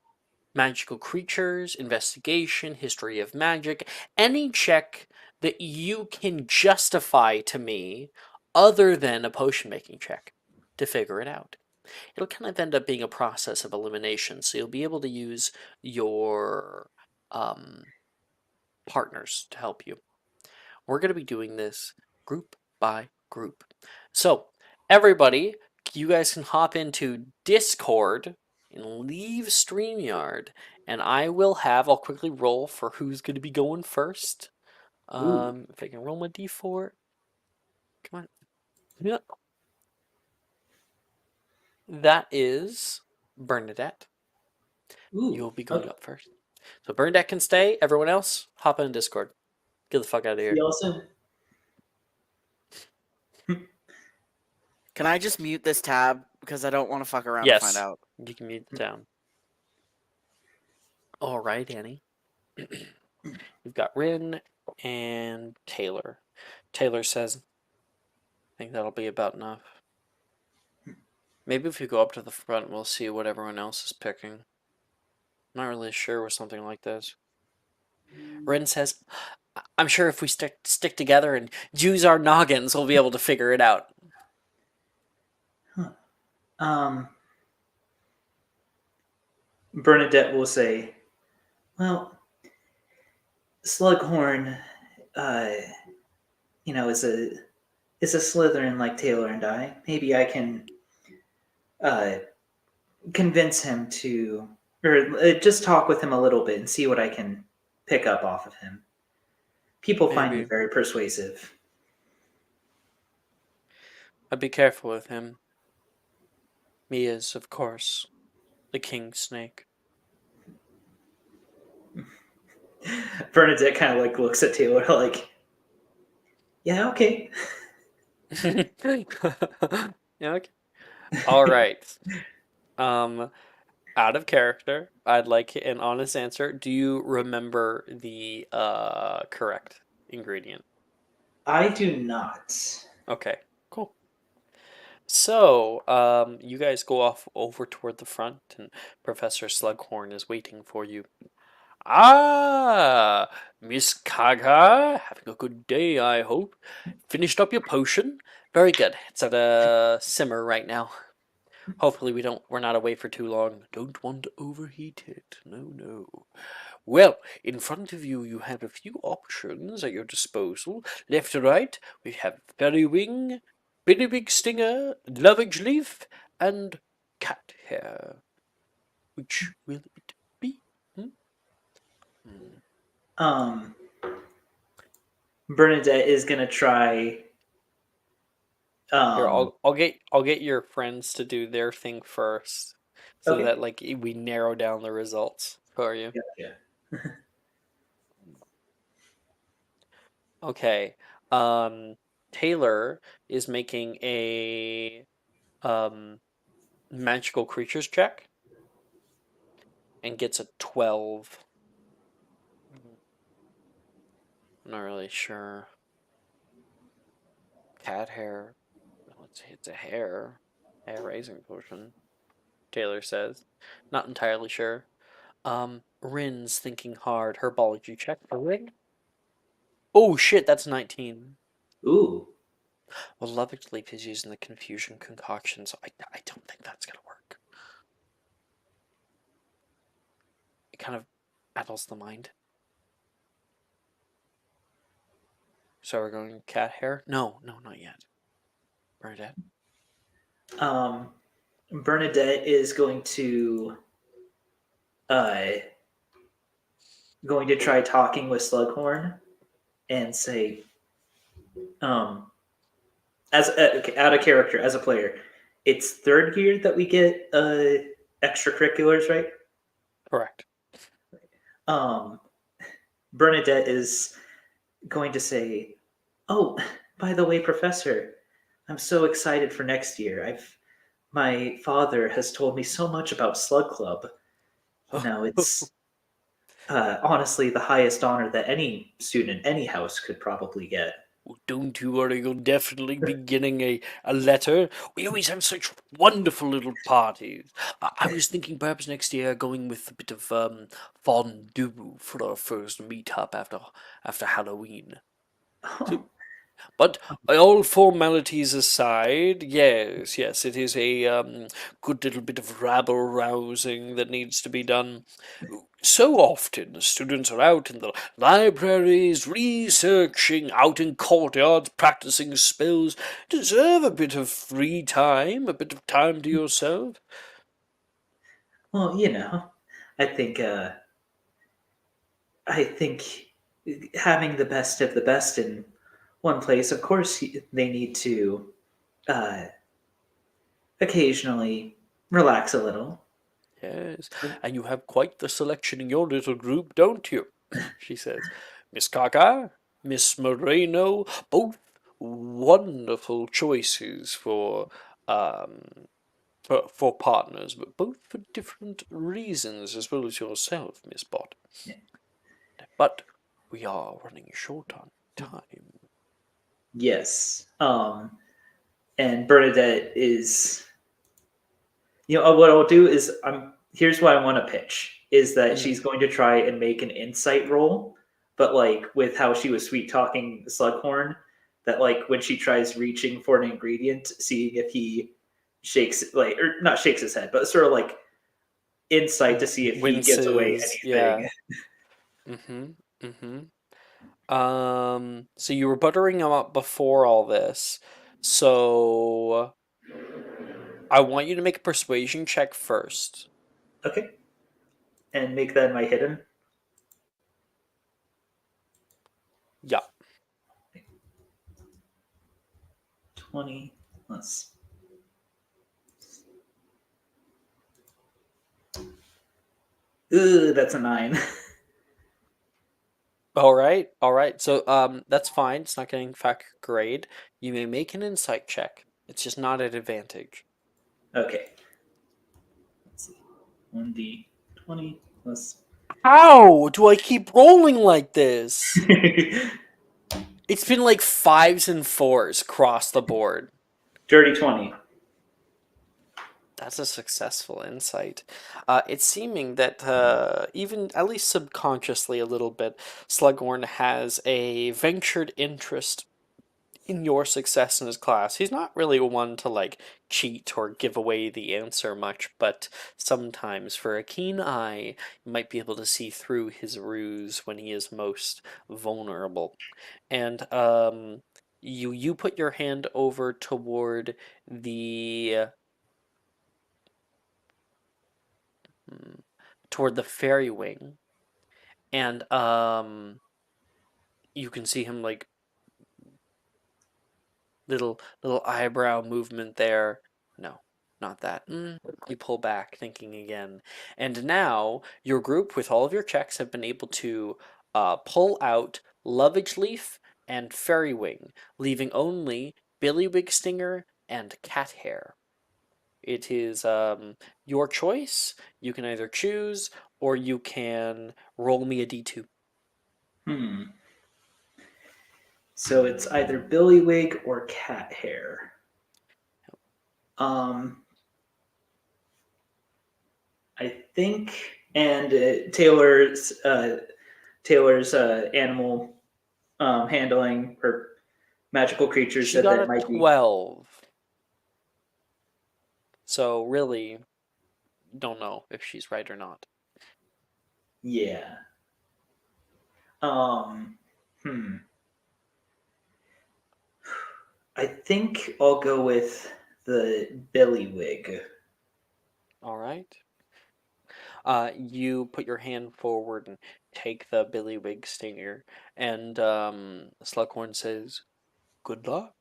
magical creatures, investigation, history of magic, any check that you can justify to me other than a potion making check to figure it out. It'll kind of end up being a process of elimination, so you'll be able to use your partners to help you. We're going to be doing this group by group. So, everybody, you guys can hop into Discord and leave StreamYard, and I'll quickly roll for who's going to be going first. If I can roll my d4. Come on. Yeah. That is Bernadette. Ooh, You'll be going up first. So Bernadette can stay. Everyone else, hop in Discord. Get the fuck out of here. See y'all soon. Can I just mute this tab because I don't want to fuck around Yes. to find out? You can mute it down. All right, Annie. You've got Rin and Taylor. Taylor says, I think that'll be about enough. Maybe if you go up to the front, we'll see what everyone else is picking. I'm not really sure with something like this. Rin says, I'm sure if we stick together and use our noggins, we'll be able to figure it out. Bernadette will say, well, Slughorn, is a Slytherin like Taylor and I. Maybe I can convince him to, or just talk with him a little bit and see what I can pick up off of him. People find me Maybe. very persuasive. I'd be careful with him. He is, of course, the king snake. Bernadette kind of looks at Taylor like, yeah, okay. Yeah, okay. All right. out of character, I'd like an honest answer. Do you remember the correct ingredient? I do not. Okay, cool. So, you guys go off over toward the front, and Professor Slughorn is waiting for you. Ah, Miss Kaga, having a good day, I hope. Finished up your potion? Very good. It's at a simmer right now. Hopefully we're not away for too long. Don't want to overheat it. No, no. Well, in front of you, you have a few options at your disposal. Left to right, we have Fairy Wing, Billy Big Stinger, Lovage Leaf, and Cat Hair. Which will it be? Hmm? Um, Bernadette is gonna try. Here, I'll get your friends to do their thing first, so Okay. that like we narrow down the results for you. Yeah. Okay. Taylor is making a magical creatures check and gets a 12. I'm not really sure. Cat hair. Let's see, it's a hair raising potion. Taylor says. Not entirely sure. Rin's thinking hard. Herbology check for Rin. Oh shit, that's 19. Ooh. Well, Lovage Leaf is using the confusion concoction, so I don't think that's gonna work. It kind of addles the mind. So we're going cat hair? No, not yet. Bernadette. Bernadette is going to try talking with Slughorn and say, okay, out of character as a player, it's third gear that we get extracurriculars, right? Correct. Bernadette is going to say, "Oh, by the way, Professor, I'm so excited for next year. My father has told me so much about Slug Club. Now it's honestly the highest honor that any student, any house could probably get." Don't you worry, you'll definitely be getting a letter. We always have such wonderful little parties. I was thinking perhaps next year going with a bit of fondue for our first meet-up after Halloween. But all formalities aside, yes, it is a good little bit of rabble-rousing that needs to be done. So often, the students are out in the libraries, researching, out in courtyards, practicing spells. Deserve a bit of free time, a bit of time to yourself. Well, I think having the best of the best in one place, of course, they need to uh, occasionally relax a little. Yes, and you have quite the selection in your little group, don't you? She says. Miss Kaka, Miss Moreno, both wonderful choices um for partners, but both for different reasons as well as yourself, Miss Bott. Yeah. But we are running short on time. Yes. And Bernadette is, what I'll do is here's what I want to pitch is that she's going to try and make an insight roll, but like with how she was sweet talking Slughorn, that like when she tries reaching for an ingredient, seeing if he shakes or not shakes his head, but sort of like insight to see if he gives away Winces, anything. yeah. So you were buttering him up before all this. So I want you to make a persuasion check first. Okay. And make that my hidden. Yeah. 20 plus. Ooh, that's a 9. All right. So that's fine. It's not getting factor grade. You may make an insight check. It's just not at advantage. Okay. Let's see. 1d20 plus. How do I keep rolling like this? It's been like 5s and 4s across the board. Dirty 20. That's a successful insight. It's seeming that even at least subconsciously a little bit, Slughorn has a ventured interest in your success in his class. He's not really one to like cheat or give away the answer much, but sometimes for a keen eye, you might be able to see through his ruse when he is most vulnerable. And you put your hand over toward the toward the fairy wing, and you can see him like little eyebrow movement there. No, not that. You pull back, thinking again. And now your group, with all of your checks, have been able to pull out Lovage Leaf and Fairy Wing, leaving only Billywig Stinger and Cat Hair. It is your choice. You can either choose or you can roll me a d2. So it's either Billywig or Cat Hair. I think, and Taylor's animal handling or magical creatures She said got that a might be. 12. So really, don't know if she's right or not. Yeah. I think I'll go with the Billywig. All right. You put your hand forward and take the Billywig Stinger, and Slughorn says, "Good luck."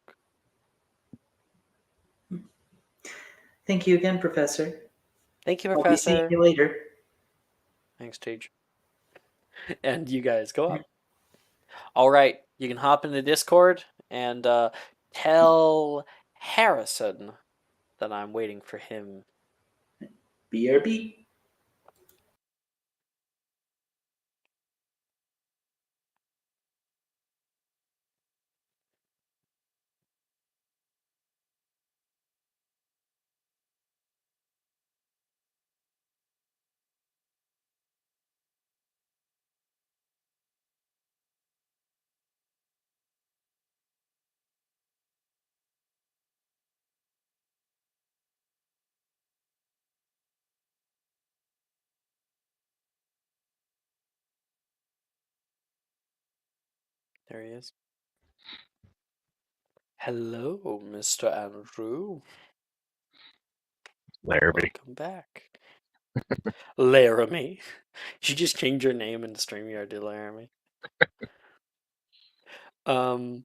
Thank you again, Professor. Thank you, I'll be seeing Professor. you later. Thanks, Tage. And you guys go up. All right, you can hop into Discord and tell Harrison that I'm waiting for him. BRB. There he is. Hello, Mr. Andrew. Larrabee. Welcome back. Laramie. You just changed your name in StreamYard to Laramie. All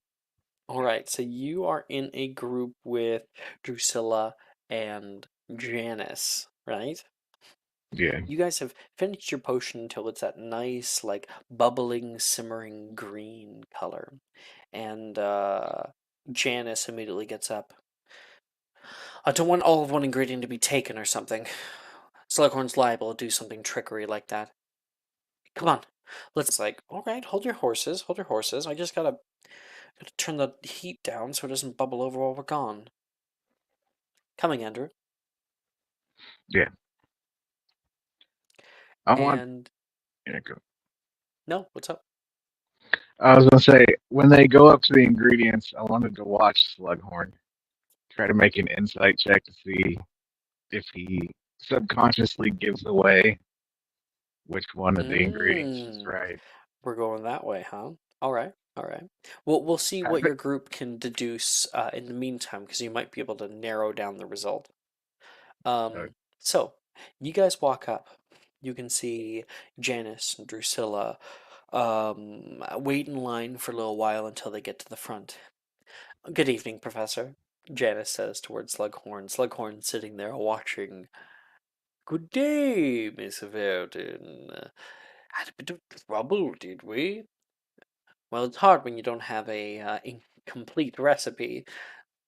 right, so you are in a group with Drusilla and Janice, right? Yeah. You guys have finished your potion until it's that nice, like, bubbling, simmering green color. And Janice immediately gets up. I don't want all of one ingredient to be taken or something. Slughorn's liable to do something trickery like that. Come on, let's like, all right, hold your horses. I just gotta turn the heat down so it doesn't bubble over while we're gone. Coming, Andrew. Yeah. I want. And Yeah, go. no, what's up? I was gonna say when they go up to the ingredients, I wanted to watch Slughorn try to make an insight check to see if he subconsciously gives away which one of the ingredients is right. We're going that way, huh? All right, all right. We'll see what your group can deduce in the meantime, because you might be able to narrow down the result. So you guys walk up. You can see Janice and Drusilla wait in line for a little while until they get to the front. Good evening, Professor, Janice says towards Slughorn. Slughorn sitting there watching. Good day, Miss Verdon. Had a bit of trouble, did we? Well, it's hard when you don't have a incomplete recipe.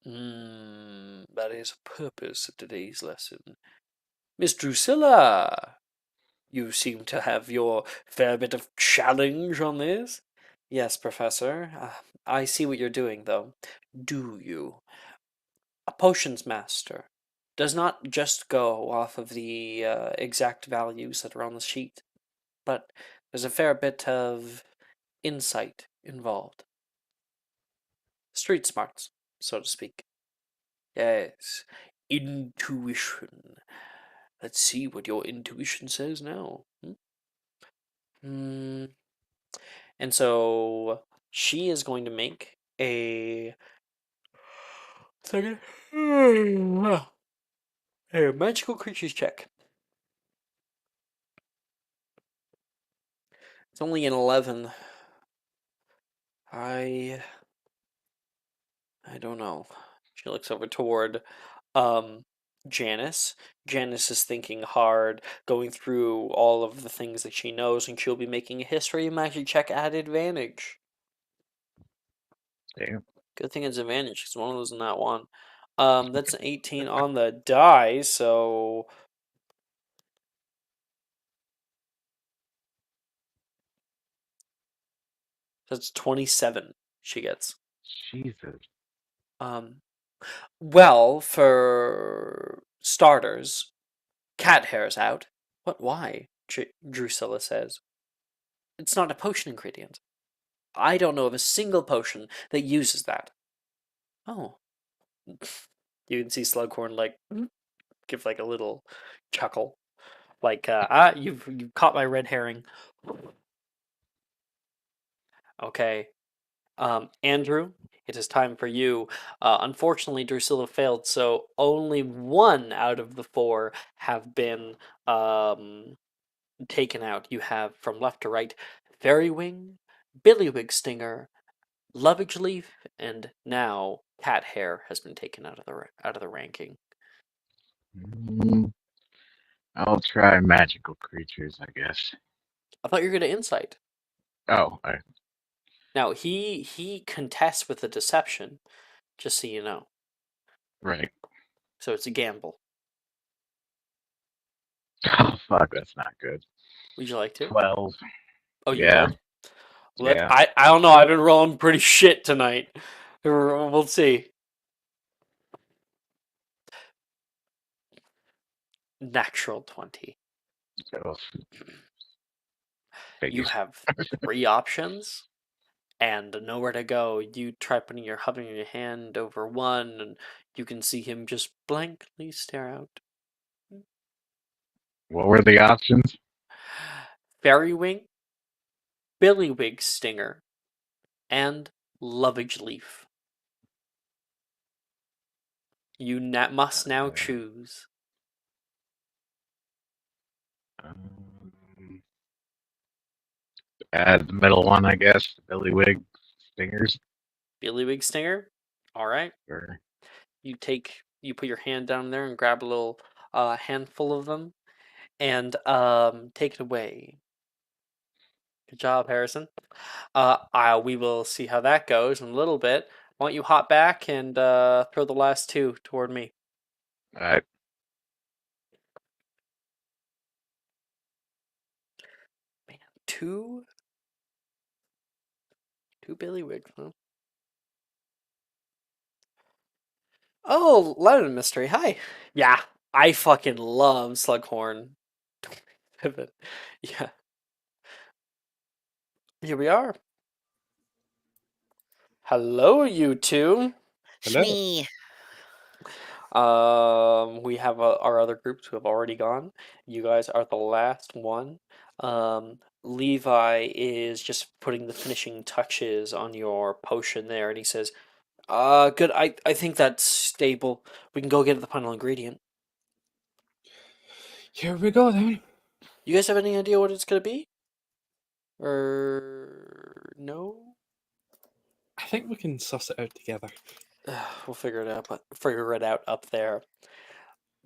That is a purpose of today's lesson. Miss Drusilla, you seem to have your fair bit of challenge on this. Yes, Professor. I see what you're doing, though. Do you? A potions master does not just go off of the exact values that are on the sheet, but there's a fair bit of insight involved. Street smarts, so to speak. Yes, intuition. Let's see what your intuition says now. Hmm. And so she is going to make a second a magical creatures check. It's only an 11. I don't know. She looks over toward um Janice. Janice is thinking hard, going through all of the things that she knows, and she'll be making a history and magic check at advantage. Damn. Good thing it's advantage because one of those is not one. That's an 18 on the die, so that's 27 she gets. Jesus. Well, for starters, cat hair's out. What, why? Drusilla says. It's not a potion ingredient. I don't know of a single potion that uses that. Oh. You can see Slughorn, like, give, like, a little chuckle. Like, you've caught my red herring. Okay. Andrew, it is time for you. Unfortunately, Drusilla failed, so only one out of the 4 have been taken out. You have from left to right Fairy Wing, Billywig Stinger, Lovage Leaf, and now Cat Hair has been taken out of the ranking. Mm, I'll try magical creatures, I guess. I thought you were going to insight. Oh, Now he contests with a deception, just so you know. right. So it's a gamble. Oh, fuck, that's not good. Would you like to? 12. Oh, you Yeah. rolled? Well, Yeah. I don't know. I've been rolling pretty shit tonight. We'll see. Natural 20. Oh, You figures. have 3 options and nowhere to go. You try hovering your hand over one, and you can see him just blankly stare out. What were the options? Fairy Wing, Billywig Stinger, and Lovage Leaf. You must now choose. Um, add the middle one, I guess. Billywig stingers. Billywig Stinger. All right. Or You put your hand down there and grab a little handful of them, and take it away. Good job, Harrison. We will see how that goes in a little bit. Why don't you hop back and throw the last 2 toward me? I 2 Billywigs, huh? Oh, Lemon Mystery, hi. Yeah, I fucking love Slughorn. Pivot. Yeah. Here we are. Hello, you two. Hello. Shmee. We have our other groups who have already gone. You guys are the last one. Levi is just putting the finishing touches on your potion there, and he says, good. I think that's stable. We can go get the final ingredient. Here we go then. You guys have any idea what it's gonna be? Or no? I think we can suss it out together. We'll figure it out. Figure it out up there.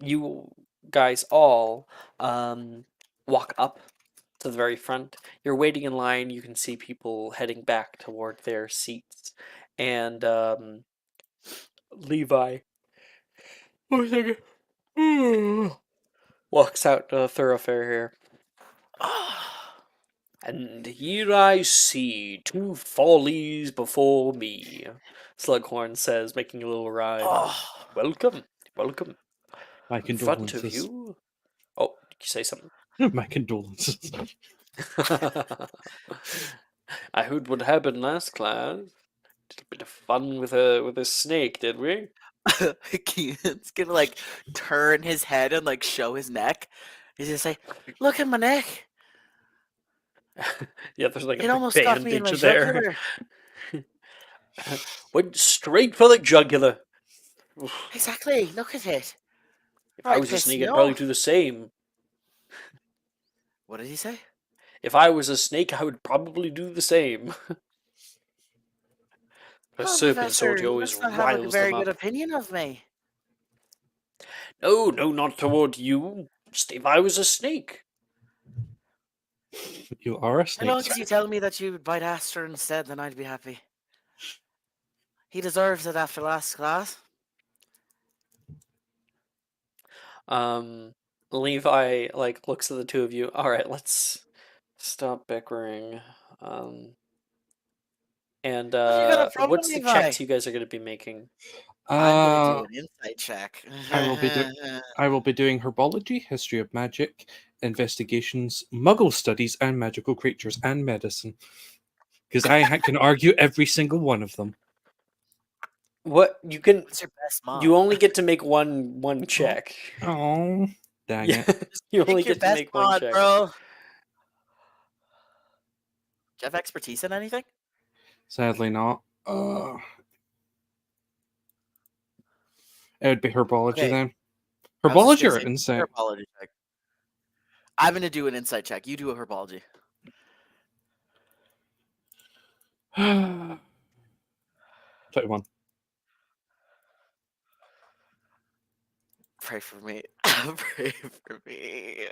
You guys all walk up to the very front. You're waiting in line. You can see people heading back toward their seats, and Levi. Oh, second. walks out the thoroughfare here. Oh, And here I see two follies before me, Slughorn says, making a little ride. oh. Welcome, welcome. My In front of condolences. you. Oh, did you say something? My condolences. I heard what happened last class. Did a bit of fun with a snake, did we? Keaton's gonna like turn his head and like show his neck. He's gonna say, "Look at my neck. Yeah, there's like a It big almost got me in my bandage there. jugular." Went straight for the jugular. Oof. Exactly. Look at it. If I Right, was a piss snake, me I'd probably off. do the same. What did he say? If I was a snake, I would probably do the same. A Oh, serpent Professor, sword you always must not have a riles very them good up. opinion of me. No, no, not toward you. Just if I was a snake. You are a As snake. long as you tell me that you would bite Aster instead, then I'd be happy. He deserves it after last class. Levi like looks at the two of you. All right, let's stop bickering. And Have you got a problem, what's the Levi? checks you guys are going to be making? I'm gonna do Uh, an insight check. I will be doing herbology, history of magic, investigations, muggle studies, and magical creatures, and medicine. Because can argue every single one of them. What you can? What's your best mod? You only get to make one check. Oh, dang Yeah, it. you only Pick your get to best make one mod, check. bro. Do you have expertise in anything? Sadly not. It would be herbology Okay, then. I was just Herbology gonna or say, insight? herbology check. I'm gonna do an insight check. You do a herbology. 21. Pray for me. Pray for me.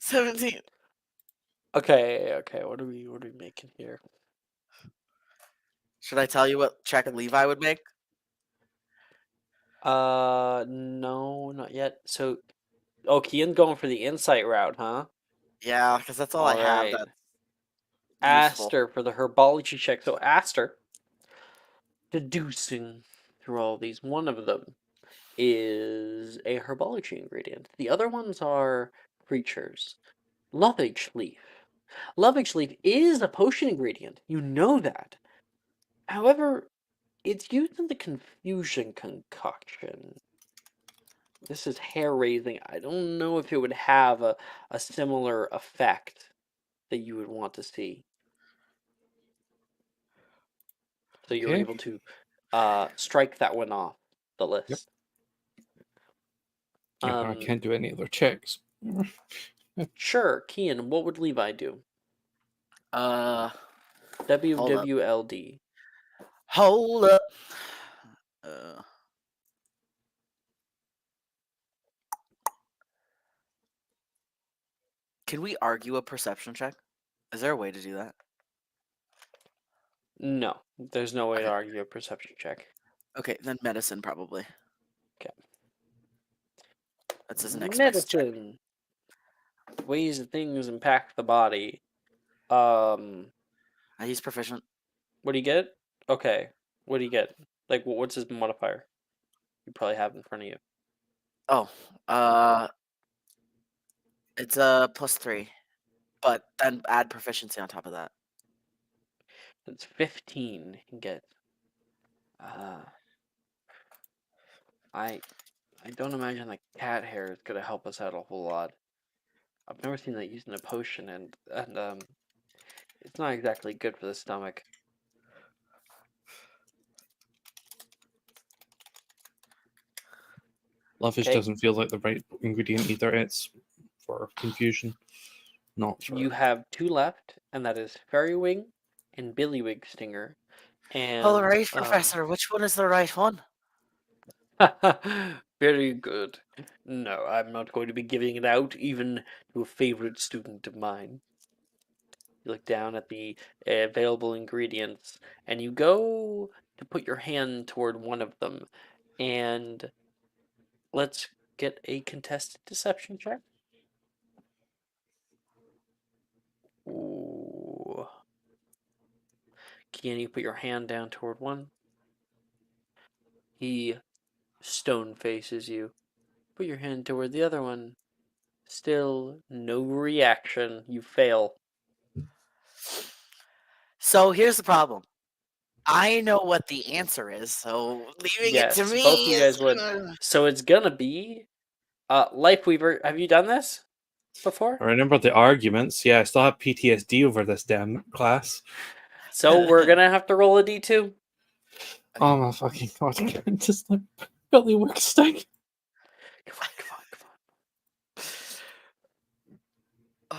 17. Okay. What are we making here? Should I tell you what check Levi would make? No, not yet. So, Kian's going for the insight route, huh? Yeah, because that's all I All have right. that's useful. Aster for the herbology check. So Aster, deducing through all these, one of them is a herbology ingredient. The other ones are creatures. Lovage leaf. Lovage leaf is a potion ingredient. You know that. However, it's used in the confusion concoction. This is hair raising. I don't know if it would have a similar effect that you would want to see. So you're Okay. able to strike that one off the list. Yeah, I can't do any other checks. Sure, Kian, what would Levi do? Hold up. WWLD. Hold up. Can we argue a perception check? Is there a way to do that? No, there's no way to Okay. argue a perception check. Okay, then medicine probably. Okay. That's as next best check. Medicine. Ways that things impact the body. Um, I use proficient. what do you get? Okay. What do you get? Like, what's his modifier? You probably have in front of you. Oh, it's a +3, but then add proficiency on top of that. It's 15. You can get. I don't imagine like cat hair is gonna help us out a whole lot. I've never seen that used in a potion, and it's not exactly good for the stomach. Lovish Okay. doesn't feel like the right ingredient either. It's for confusion, not for. You have 2 left, and that is Fairy Wing and Billywig Stinger. And All right, Professor. Which one is the right one? very good. No, I'm not going to be giving it out, even to a favorite student of mine. You look down at the available ingredients, and you go to put your hand toward one of them, and let's get a contested deception check. Ooh. Can you put your hand down toward one? He stone faces you. Put your hand toward the other one. Still no reaction. You fail. So here's the problem. I know what the answer is, so leaving it to Yes, me both of you guys is would. So it's gonna be Lifeweaver. Have you done this before? I remember the arguments. Yeah, I still have PTSD over this damn class. So we're gonna have to roll a d2. Oh my fucking god! I can't just let Billy work stick. Come on, come on, come on.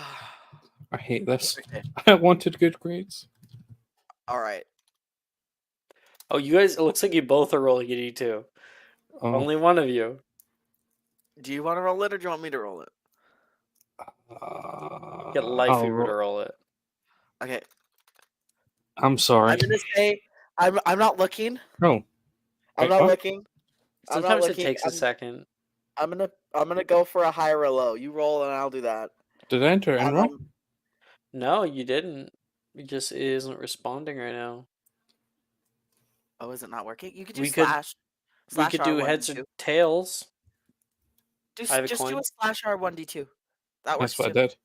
I hate this. Okay. I wanted good grades. All right. Oh, you guys! It looks like you both are rolling a d2. Oh, Only one of you. Do you want to roll it, or do you want me to roll it? Get I'll Lifeweaver to roll- roll it. Okay. I'm sorry. I'm gonna say I'm not looking. No. I'm Wait, not what? looking. I'm not Sometimes it looking. takes a second. I'm gonna go for a high or a low. You roll and I'll do that. Did I enter in wrong? No, you didn't. It just isn't responding right now. Oh, is it not working? You could do We could- slash. We Slash could do R1D2. heads or tails. I have a Just do coin. a slash R1D2. That works That's what I too. did.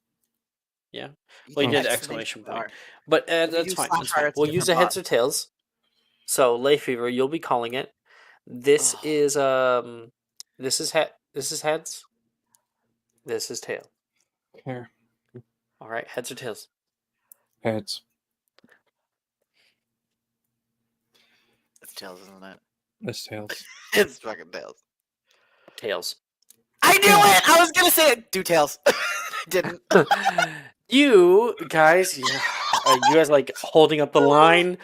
Yeah. You Well, you can did exclamation exclamation point. R. But If you that's do fine. slash That's R, fine. it's a We'll use the different heads or tails. So Lifeweaver, you'll be calling it. This Ugh. is this is heads. This is tail. Here. All right, heads or tails. Heads. It's tails, isn't it? It's tails. It's fucking tails. Tails. I knew it! I was gonna say it! Do tails. I didn't. You guys, you guys like holding up the line.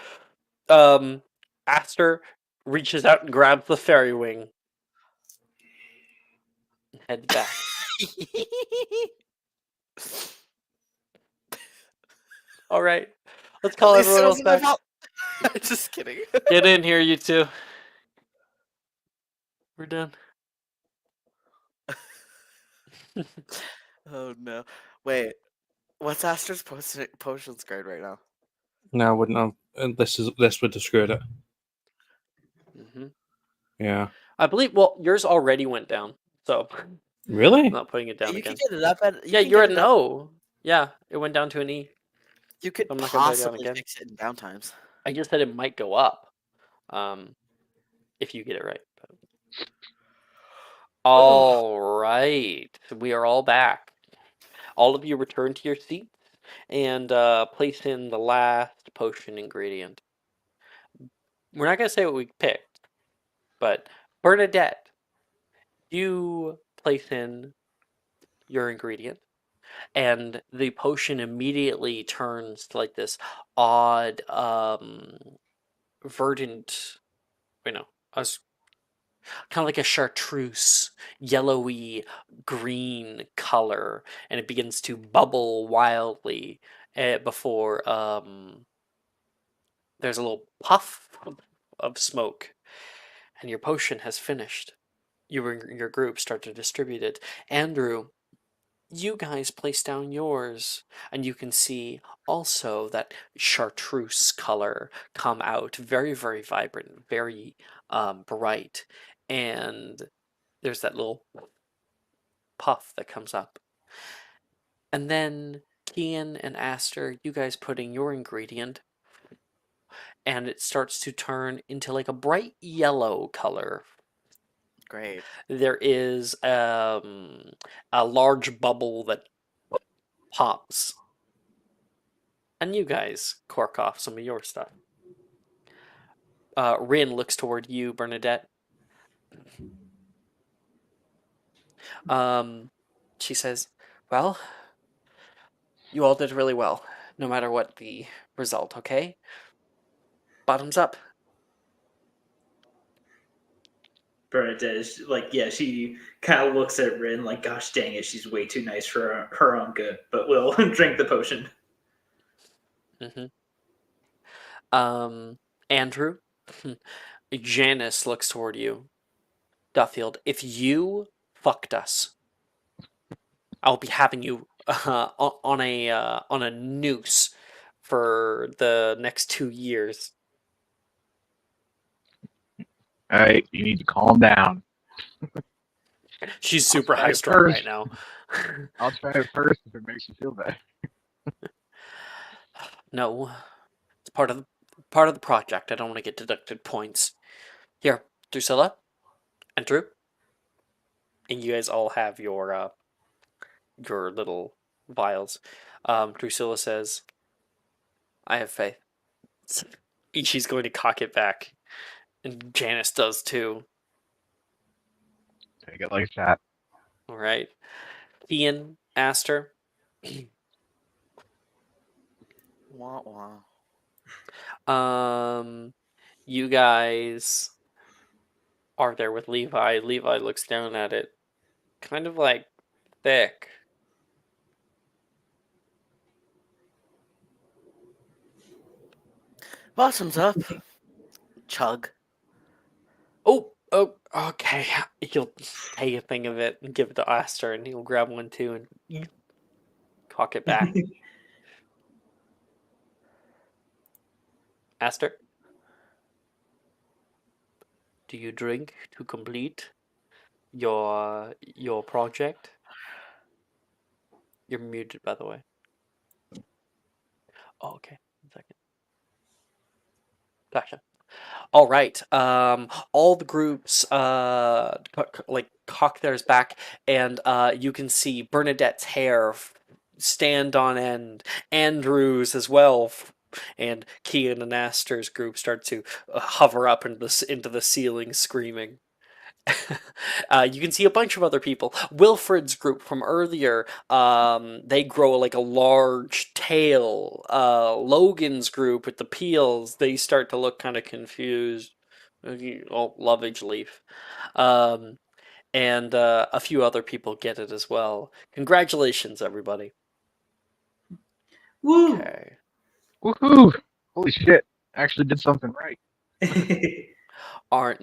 Aster reaches out and grabs the fairy wing. Heads back. All right, let's call At least everyone it else wasn't my back. fault. Just kidding. Get in here, you two. We're done. Oh no. Wait. What's Aster's potions grade right now? No, I wouldn't have. This would have screwed it. Hmm. Yeah. I believe. Well, yours already went down, so Really? I'm not putting it down You again. could get it up at. Yeah, can you're get at it an up- O. Yeah, it went down to an E. You could I'm not gonna put it down possibly again. fix it in downtimes. I just said it might go up, if you get it right. But... All right, we are all back. All of you return to your seats and place in the last potion ingredient. We're not gonna say what we picked, but Bernadette, you place in your ingredient, and the potion immediately turns to like this odd, verdant. Wait, no, I was kind of like a chartreuse, yellowy green color, and it begins to bubble wildly before there's a little puff of smoke, and your potion has finished. You and your group start to distribute it. Andrew, you guys place down yours, and you can see also that chartreuse color come out, very, very vibrant, very bright, and there's that little puff that comes up. And then Kian and Aster, you guys putting your ingredient, and it starts to turn into like a bright yellow color. Great. There is a large bubble that pops. And you guys cork off some of your stuff. Rin looks toward you, Bernadette. She says, well, you all did really well, no matter what the result, okay? Bottoms up. Bernadette is like, yeah, she kind of looks at Rin like, gosh dang it, she's way too nice for her own good, but we'll drink the potion. Mm-hmm. Andrew, Janice looks toward you. Duffield, if you fucked us, I'll be having you on a noose for the next 2 years. All right, you need to calm down. She's super try high it strung right first. now. I'll try it first if it makes you feel better. No, it's part of the project. I don't want to get deducted points. Here, Drusilla and Drew, and you guys all have your little vials. Drusilla says, "I have faith." And she's going to cock it back, and Janice does too. Take it like that. All right, Ian, Aster. Wah, wah. You guys are there with Levi. Levi looks down at it, kind of like thick. Bottoms up. Chug. Oh, okay. He'll take a thing of it and give it to Aster, and he'll grab one too and cock it back. Aster, do you drink to complete your project? You're muted, by the way. Oh, okay. 1 second. Gotcha. All right. All the groups cock theirs back, and you can see Bernadette's hair stand on end. Andrew's as well, and Kian and Aster's group start to hover up into the ceiling, screaming. You can see a bunch of other people. Wilfred's group from earlier, they grow like a large tail. Logan's group with the peels, they start to look kind of confused. Oh, Lovage Leaf. And a few other people get it as well. Congratulations, everybody. Woo! Okay. Woohoo! Holy shit! Actually did something right. Our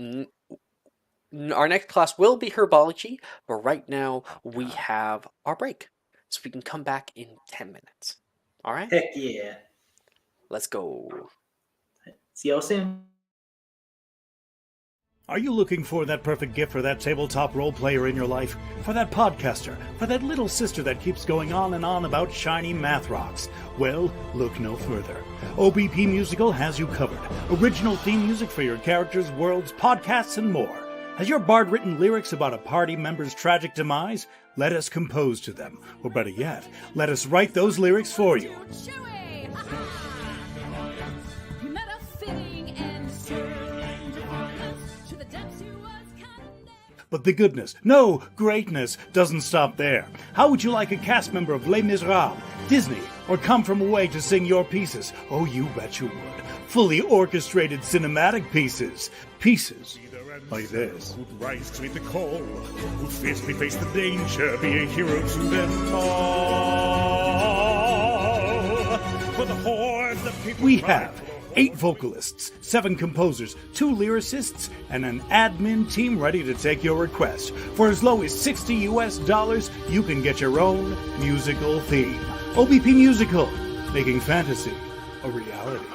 next class will be herbology, but right now we have our break. So we can come back in 10 minutes. All right? Heck yeah. Let's go. See y'all soon. Are you looking for that perfect gift for that tabletop role player in your life? For that podcaster? For that little sister that keeps going on and on about shiny math rocks? Well, look no further. OBP Musical has you covered. Original theme music for your characters, worlds, podcasts, and more. Has your bard written lyrics about a party member's tragic demise? Let us compose to them. Or better yet, let us write those lyrics for you. But the goodness, no, greatness, doesn't stop there. How would you like a cast member of Les Miserables, Disney, or Come From Away to sing your pieces? Oh, you bet you would. Fully orchestrated cinematic pieces. Pieces like this. Who'd rise to meet the call, who'd fiercely face the danger, be a hero to them all. For the hordes of people We have 8 vocalists, 7 composers, 2 lyricists, and an admin team ready to take your request. For as low as $60 you can get your own musical theme. OBP Musical, making fantasy a reality.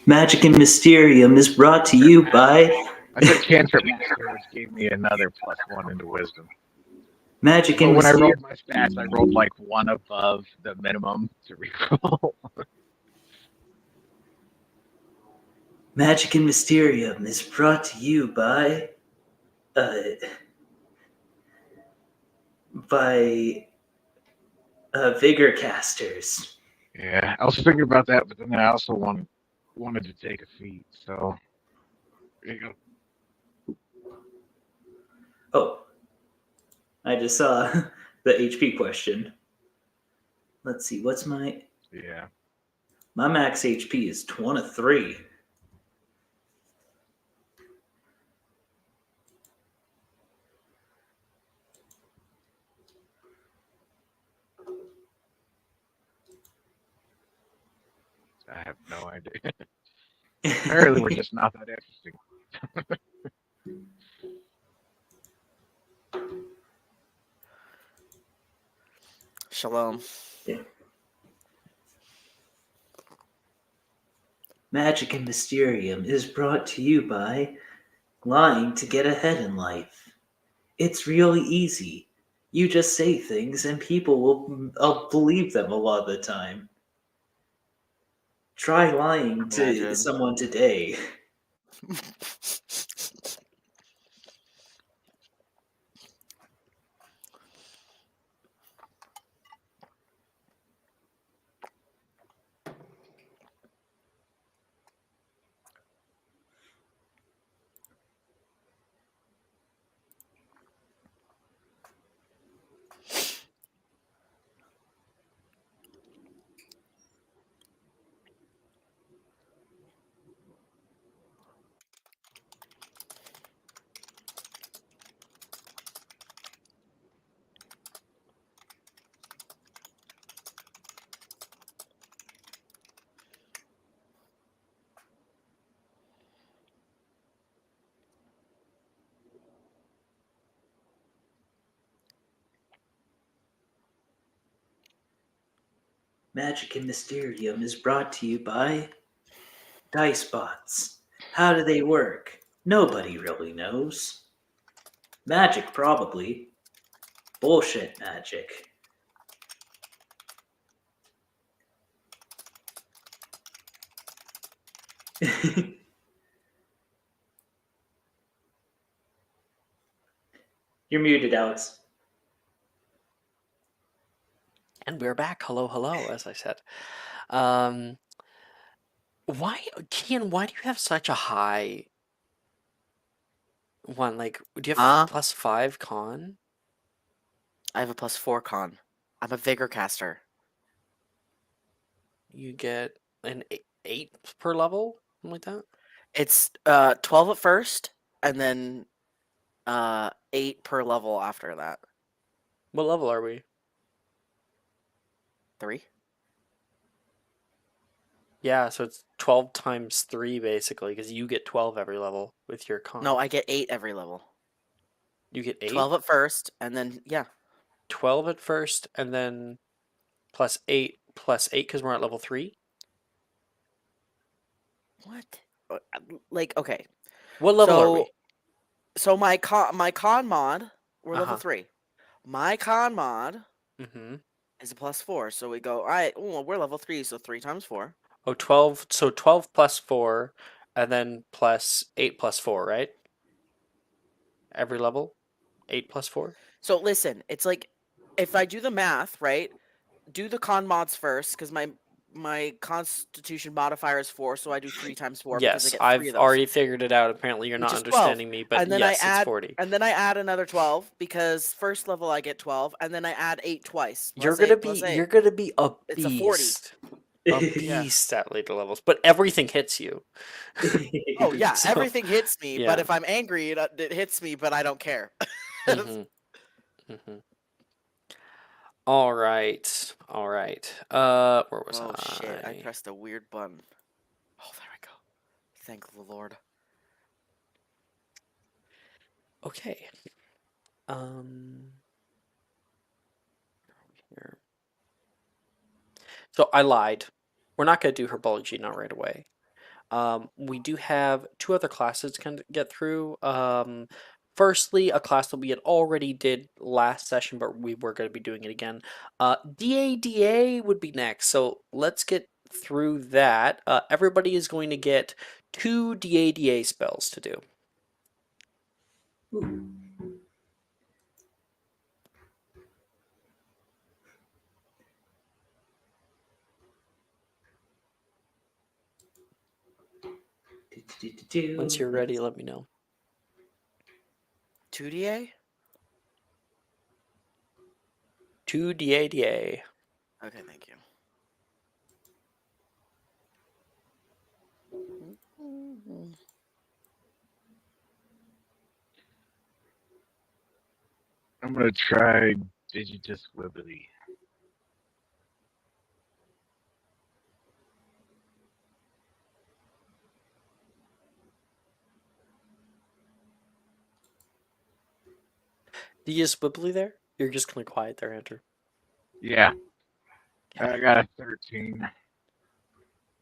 Magic and Mysterium is brought to you by I said cantrip master, which gave me another +1 into wisdom. Magic But and when I Mysterium. rolled my stats, I rolled like one above the minimum to reroll. Magic and Mysterium is brought to you by Vigor Casters. Yeah, I was thinking about that, but then I also wanted to take a feat, so there you go. Oh, I just saw the HP question. Let's see, what's my Yeah. max HP is 23. I have no idea. Apparently, we're just not that interesting. Shalom. Magic and Mysterium is brought to you by lying to get ahead in life. It's really easy. You just say things and people will believe them a lot of the time. Try lying to Imagine. someone today. Magic and Mysterium is brought to you by Dice Bots. How do they work? Nobody really knows. Magic, probably. Bullshit magic. You're muted, Alex. And we're back. Hello, hello, as I said. Why, Kian, why do you have such a high one? Like, do you have +5 con? I have a +4 con. I'm a vigor caster. You get an 8 per level? Something like that? It's 12 at first, and then 8 per level after that. What level are we? 3. Yeah, so it's 12 times 3, basically, because you get 12 every level with your con. No, I get 8 every level. You get 8? 12 at first, and then, yeah. 12 at first, and then +8, because we're at level 3? What? Like, okay. What level are we? So my con mod, we're level Uh-huh. 3. My con mod Mm-hmm. is a +4, so we go, all right, well, we're level 3, so 3 times 4. Oh, 12, so 12 plus 4, and then +8 plus 4, right? Every level? 8 plus 4? So listen, it's like, if I do the math, right, do the con mods first, because my constitution modifier is 4, so I do 3 times 4 because I Yes, get 3 I've of those. already figured it out. Apparently you're Which not is 12. understanding me, but And then yes, I add, it's 40. And then I add another 12 because first level I get 12, and then I add 8 twice. You're Plus 8 gonna plus be 8. you're gonna be a It's a 40. beast. A beast at later levels, but everything hits you. Oh yeah, So, everything hits me, yeah. but if I'm angry, it hits me, but I don't care. Mhm. Mhm. All right. All right. Where was Oh I? shit, I pressed a weird button. Oh, there we go. Thank the Lord. Okay. Here. So I lied. We're not gonna do herbology not right away. We do have two other classes to get through. Firstly, a class that we had already did last session, but we were going to be doing it again. DADA would be next, so let's get through that. Everybody is going to get 2 DADA spells to do. Ooh. Once you're ready, let me know. 2DA? 2 DADA. Okay, thank you. I'm gonna try Digitus Wibbly. Do you just wibbly there? You're just gonna quiet there, Andrew. Yeah, I got a 13.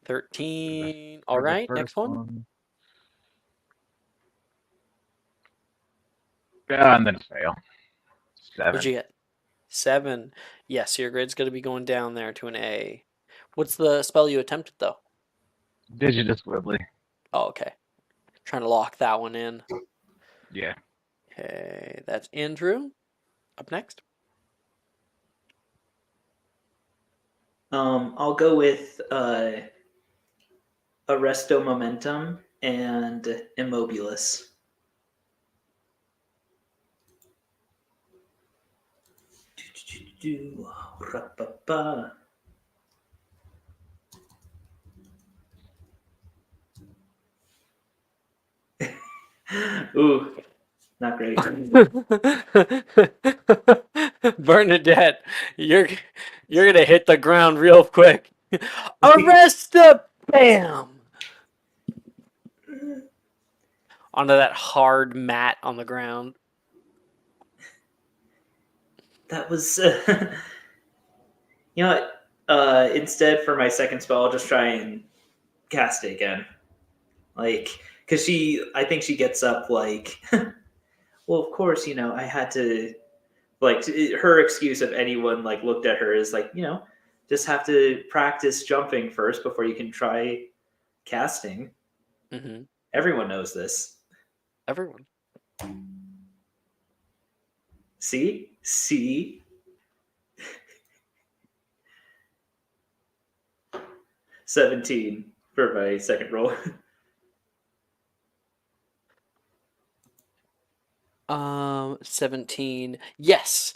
13. For All the right, first next one. Yeah, and then a fail. What'd 7. you get? 7. Yes, your grade's gonna be going down there to an A. What's the spell you attempted though? Digitus Wibbly. Oh, okay. Trying to lock that one in. Yeah. Okay, that's Andrew. Up next. I'll go with Arresto Momentum and Immobilis. Ra-ba-ba. Ooh, not great. Bernadette, you're gonna hit the ground real quick. Arrest the bam onto that hard mat on the ground. That was, you know what? Instead, for my second spell, I'll just try and cast it again. Like, because I think she gets up like, well, of course, I had to, like, her excuse if anyone like looked at her is like, just have to practice jumping first before you can try casting. Mm-hmm. Everyone knows this. Everyone. See? 17 for my second roll. 17. Yes.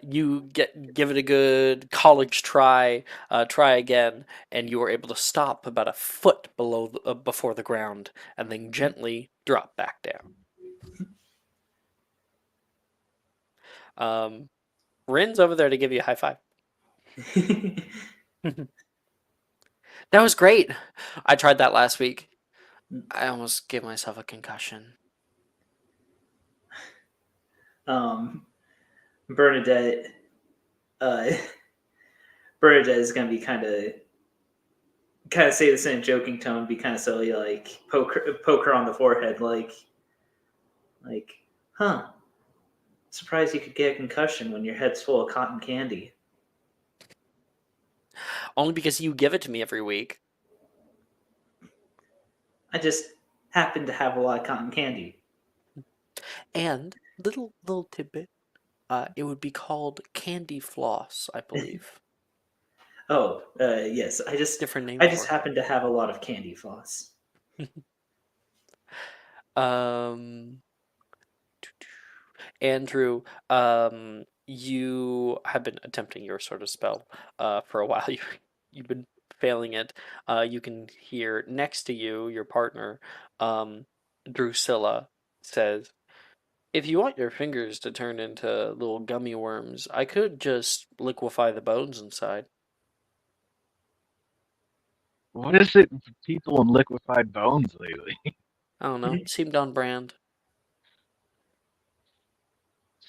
You give it a good college try. Try again, and you are able to stop about a foot below before the ground, and then gently drop back down. Rin's over there to give you a high five. That was great. I tried that last week. I almost gave myself a concussion. Bernadette, Bernadette is gonna be kind of say this in a joking tone, be kind of silly, like poke her on the forehead, like, huh? Surprised you could get a concussion when your head's full of cotton candy. Only because you give it to me every week. I just happen to have a lot of cotton candy. And little tidbit, it would be called candy floss, I believe. Oh, yes. Different name. I just happen to have a lot of candy floss. Andrew, you have been attempting your sort of spell for a while. You've been failing it. You can hear next to you, your partner, Drusilla, says, "If you want your fingers to turn into little gummy worms, I could just liquefy the bones inside." What is it with people and liquefied bones lately? I don't know. It seemed on brand.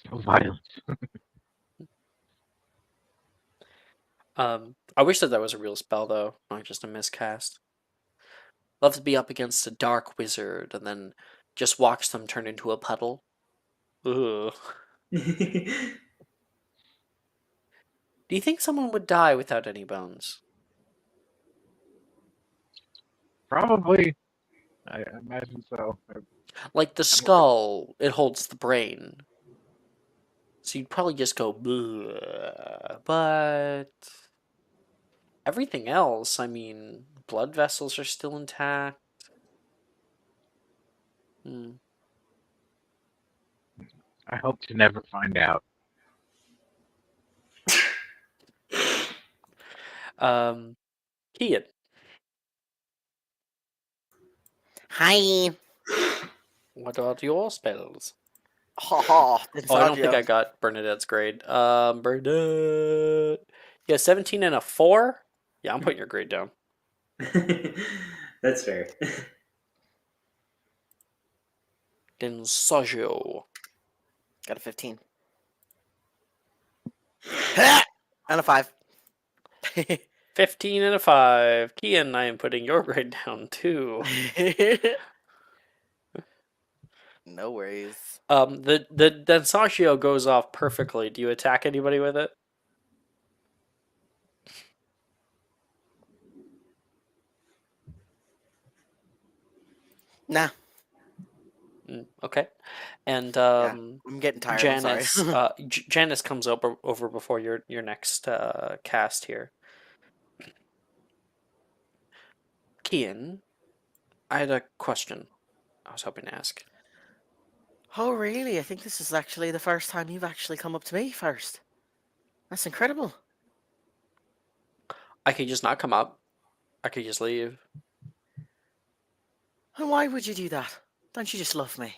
So violent. I wish that was a real spell, though, not just a miscast. Love to be up against a dark wizard and then just watch them turn into a puddle. Ugh. Do you think someone would die without any bones? Probably. I imagine so. Like the skull, it holds the brain. So you'd probably just go, "Bleh." But everything else, I mean, blood vessels are still intact. Hmm. I hope to never find out. Kian, Hi. what are your spells? Ha ha. Oh, I don't think I got Bernadette's grade. Bernadette. Yeah, 17 and a 4? Yeah, I'm putting your grade down. That's fair. Then Sajio. Got a 15. and a 5. 15 and a 5. Kian, I am putting your grade down too. No worries. The Densagio goes off perfectly. Do you attack anybody with it? Nah. Okay. And Yeah, I'm getting tired. Janice, I'm sorry. Janice comes over before your next cast here. Kian, I had a question I was hoping to ask. Oh, really? I think this is actually the first time you've actually come up to me first. That's incredible. I could just not come up. I could just leave. And why would you do that? Don't you just love me?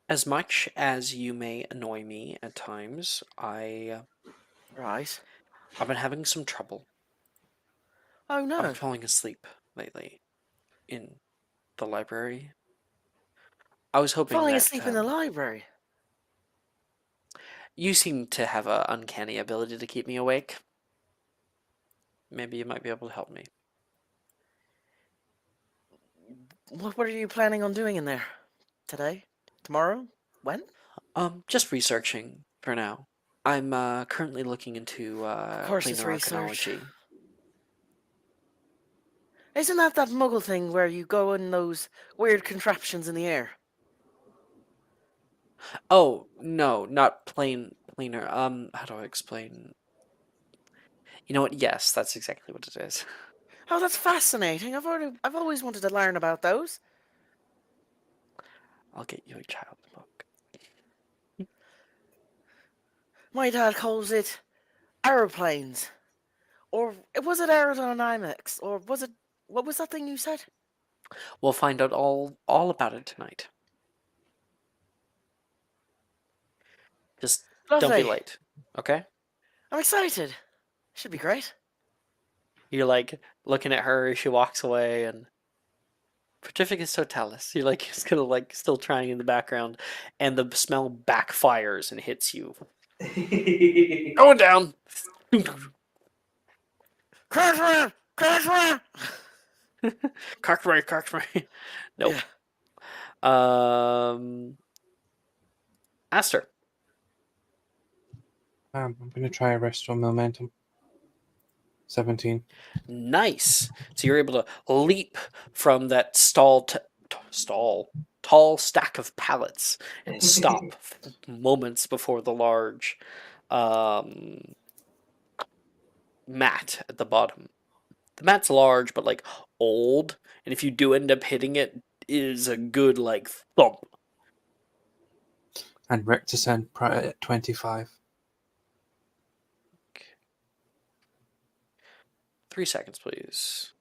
As much as you may annoy me at times, I've Right. been having some trouble. Oh, I've no. been falling asleep lately in the library. I was hoping Falling that asleep in the library. you seem to have an uncanny ability to keep me awake. Maybe you might be able to help me. What are you planning on doing in there? Today? Tomorrow? When? Just researching for now. I'm currently looking into Of course it's planar research. arcanology. Isn't that muggle thing where you go in those weird contraptions in the air? Oh no, not planar. How do I explain? You know what? Yes, that's exactly what it is. Oh, that's fascinating. I've always wanted to learn about those. I'll get you a child book. My dad calls it aeroplanes. Or was it aerodynamics? Or was it what was that thing you said? We'll find out all about it tonight. Just don't be Lovely. late, okay? I'm excited. Should be great. You're like looking at her as she walks away, and Petrificus totalis. You're like just gonna like still trying in the background, and the smell backfires and hits you. Going down. Crash! Cartwright. Nope. Yeah. Aster. I'm going to try a restore momentum. 17. Nice. So you're able to leap from that tall stack of pallets and stop moments before the large mat at the bottom. The mat's large, but like old, and if you do end up hitting it, it is a good like thump. And Rick to send at 25. 3 seconds, please.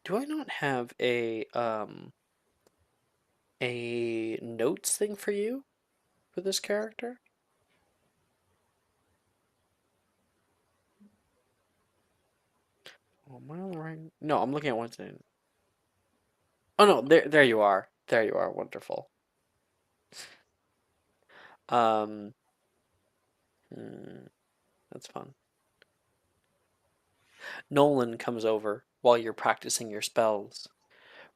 Do I not have a notes thing for you for this character? Oh, am I on the right? No, I'm looking at what's in. Oh no, there you are. There you are. Wonderful. Um, that's fun. Nolan comes over while you're practicing your spells.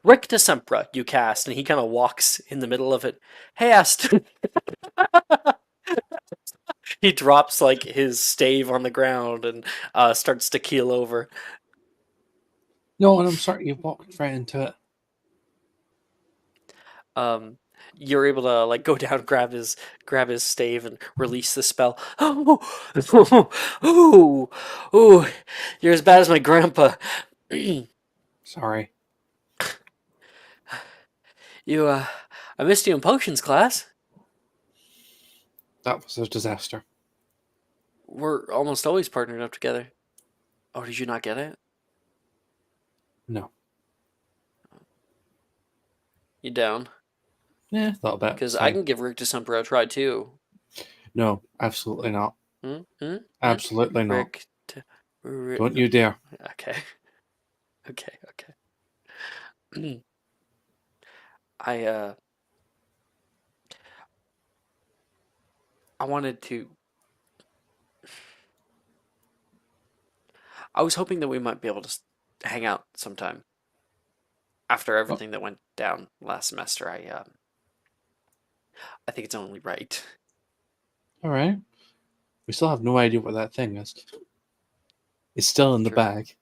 Ricta Sempra, you cast, and he kind of walks in the middle of it. Hey, Aston. He drops like his stave on the ground and starts to keel over. No, and I'm sorry you walked right into it. You're able to like go down, grab his stave, and release the spell. Oh, oh, oh, you're as bad as my grandpa. Sorry. I missed you in potions class. That was a disaster. We're almost always partnered up together. Oh, did you not get it? No. You down? Yeah, thought about it. Because It's I fine. can give Rick December a try too. No, absolutely not. Hmm? Absolutely not. Rick. Don't you dare. Okay. Okay. I wanted to. I was hoping that we might be able to hang out sometime after everything that went down last semester. I think it's only right. All right. We still have no idea what that thing is. It's still in the True. bag.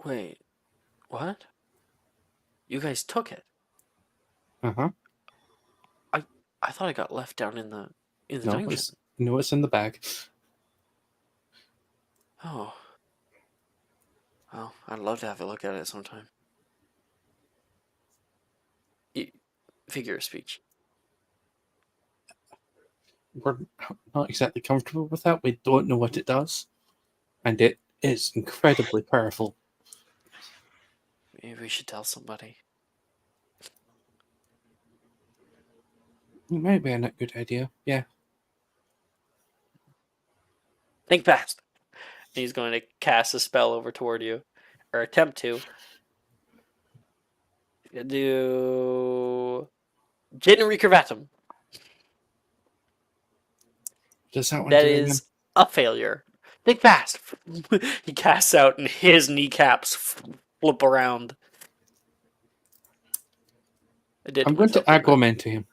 Wait, what? You guys took it? Uh-huh. I thought it got left down in the No, dungeon. it's in the bag. Oh. Well, I'd love to have a look at it sometime. Figure of speech. We're not exactly comfortable with that. We don't know what it does. And it is incredibly powerful. Maybe we should tell somebody. It might be a good idea. Yeah. Think fast. And he's going to cast a spell over toward you, or attempt to. Do Jin Recurvatum. Does that one That do is a failure. Think fast. He casts out, and his kneecaps flip around. I did I'm going to myself, didn't augment to him.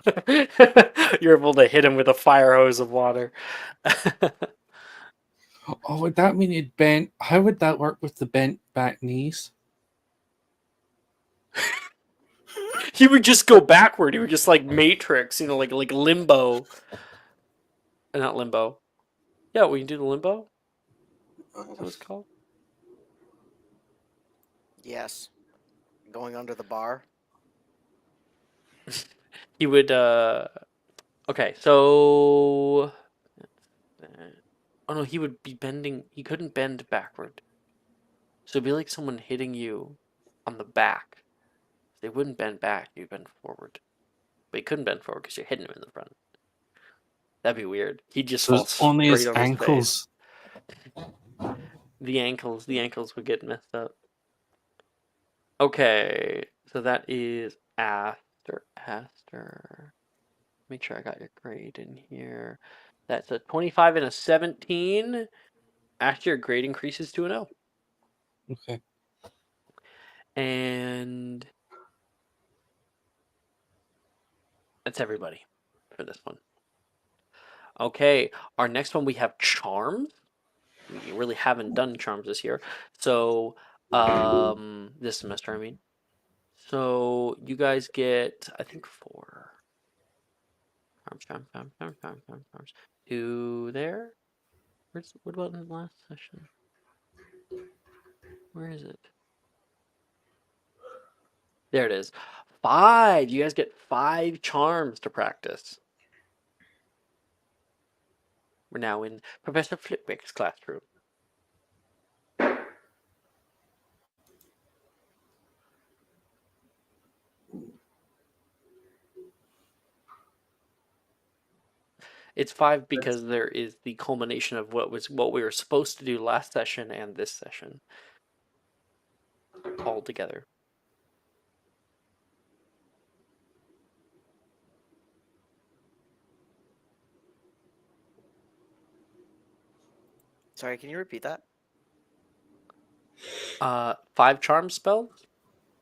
I? You're able to hit him with a fire hose of water. Oh, would that mean he'd bent? How would that work with the bent back knees? He would just go backward. He would just like Matrix, like limbo. Not limbo. Yeah, we can do the limbo. Is that what it's called? Yes. Going under the bar. He would. Okay, so. Oh no, he would be bending. He couldn't bend backward. So it'd be like someone hitting you on the back. They wouldn't bend back. You bend forward, but he couldn't bend forward because you're hitting him in the front. That'd be weird. He'd just So fall it's only straight his on his face. ankles. The ankles would get messed up. Okay, so that is Aster. Make sure I got your grade in here. That's a 25 and a 17. After your grade increases to an O. Okay. And that's everybody for this one. Okay, our next one we have Charms. We really haven't done Charms this year. So, this semester, I mean. So, you guys get, I think, 4. Charms. 2 there. What about in the last session? Where is it? There it is. 5. You guys get 5 charms to practice. We're now in Professor Flitwick's classroom. It's 5 because there is the culmination of what we were supposed to do last session and this session all together. Sorry, can you repeat that? 5 charm spells,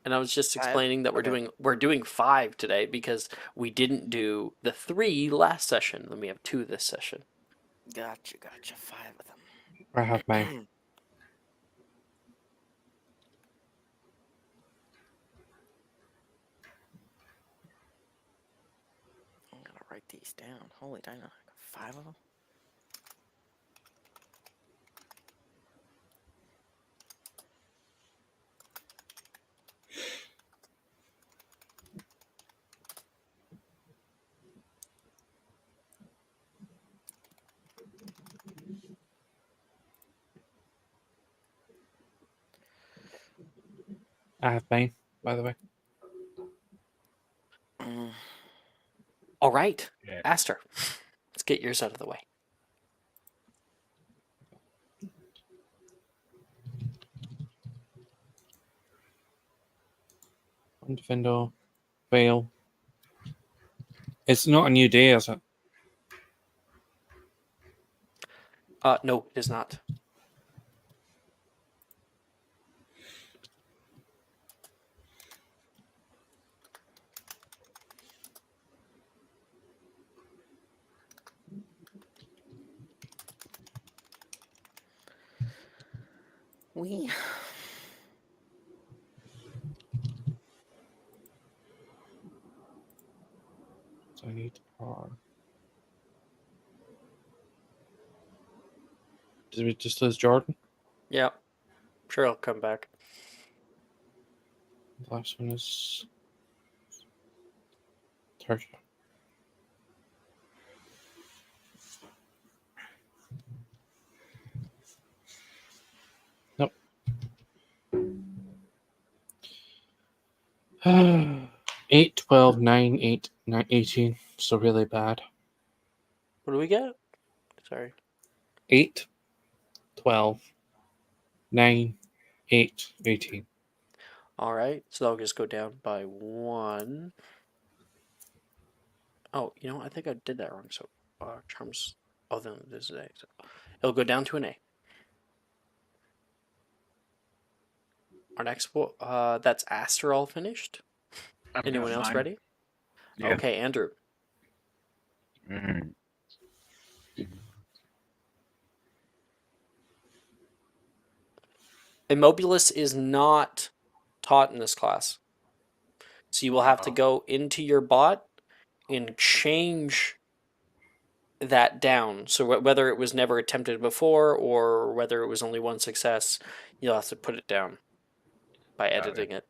and I was just 5? explaining that Okay. we're doing 5 today because we didn't do the 3 last session, and we have 2 this session. Gotcha. 5 of them. I have mine. I'm gonna write these down. Holy dino, 5 of them. I have mine, by the way. All right, Yeah. Aster, let's get yours out of the way. One Defendo, fail. It's not a new day, is it? No, it is not. We. So I need R. Did we just lose Jordan? Yeah, sure, I'll come back. The last one is Tertia. Nope. 8, 12, 9, 8, 9, 18. So really bad. What do we get? Sorry. 8, 12, 9, 8, 18. All right, so that'll just go down by 1. Oh, you know, I think I did that wrong. So, charms. Oh, then this is A. So it'll go down to an A. Our next, that's Aster all finished. I've Anyone got else mine. ready? Yeah. Okay, Andrew. Mm. Immobulus is not taught in this class. So you will have to go into your bot and change that down. So whether it was never attempted before or whether it was only one success, you'll have to put it down by editing it.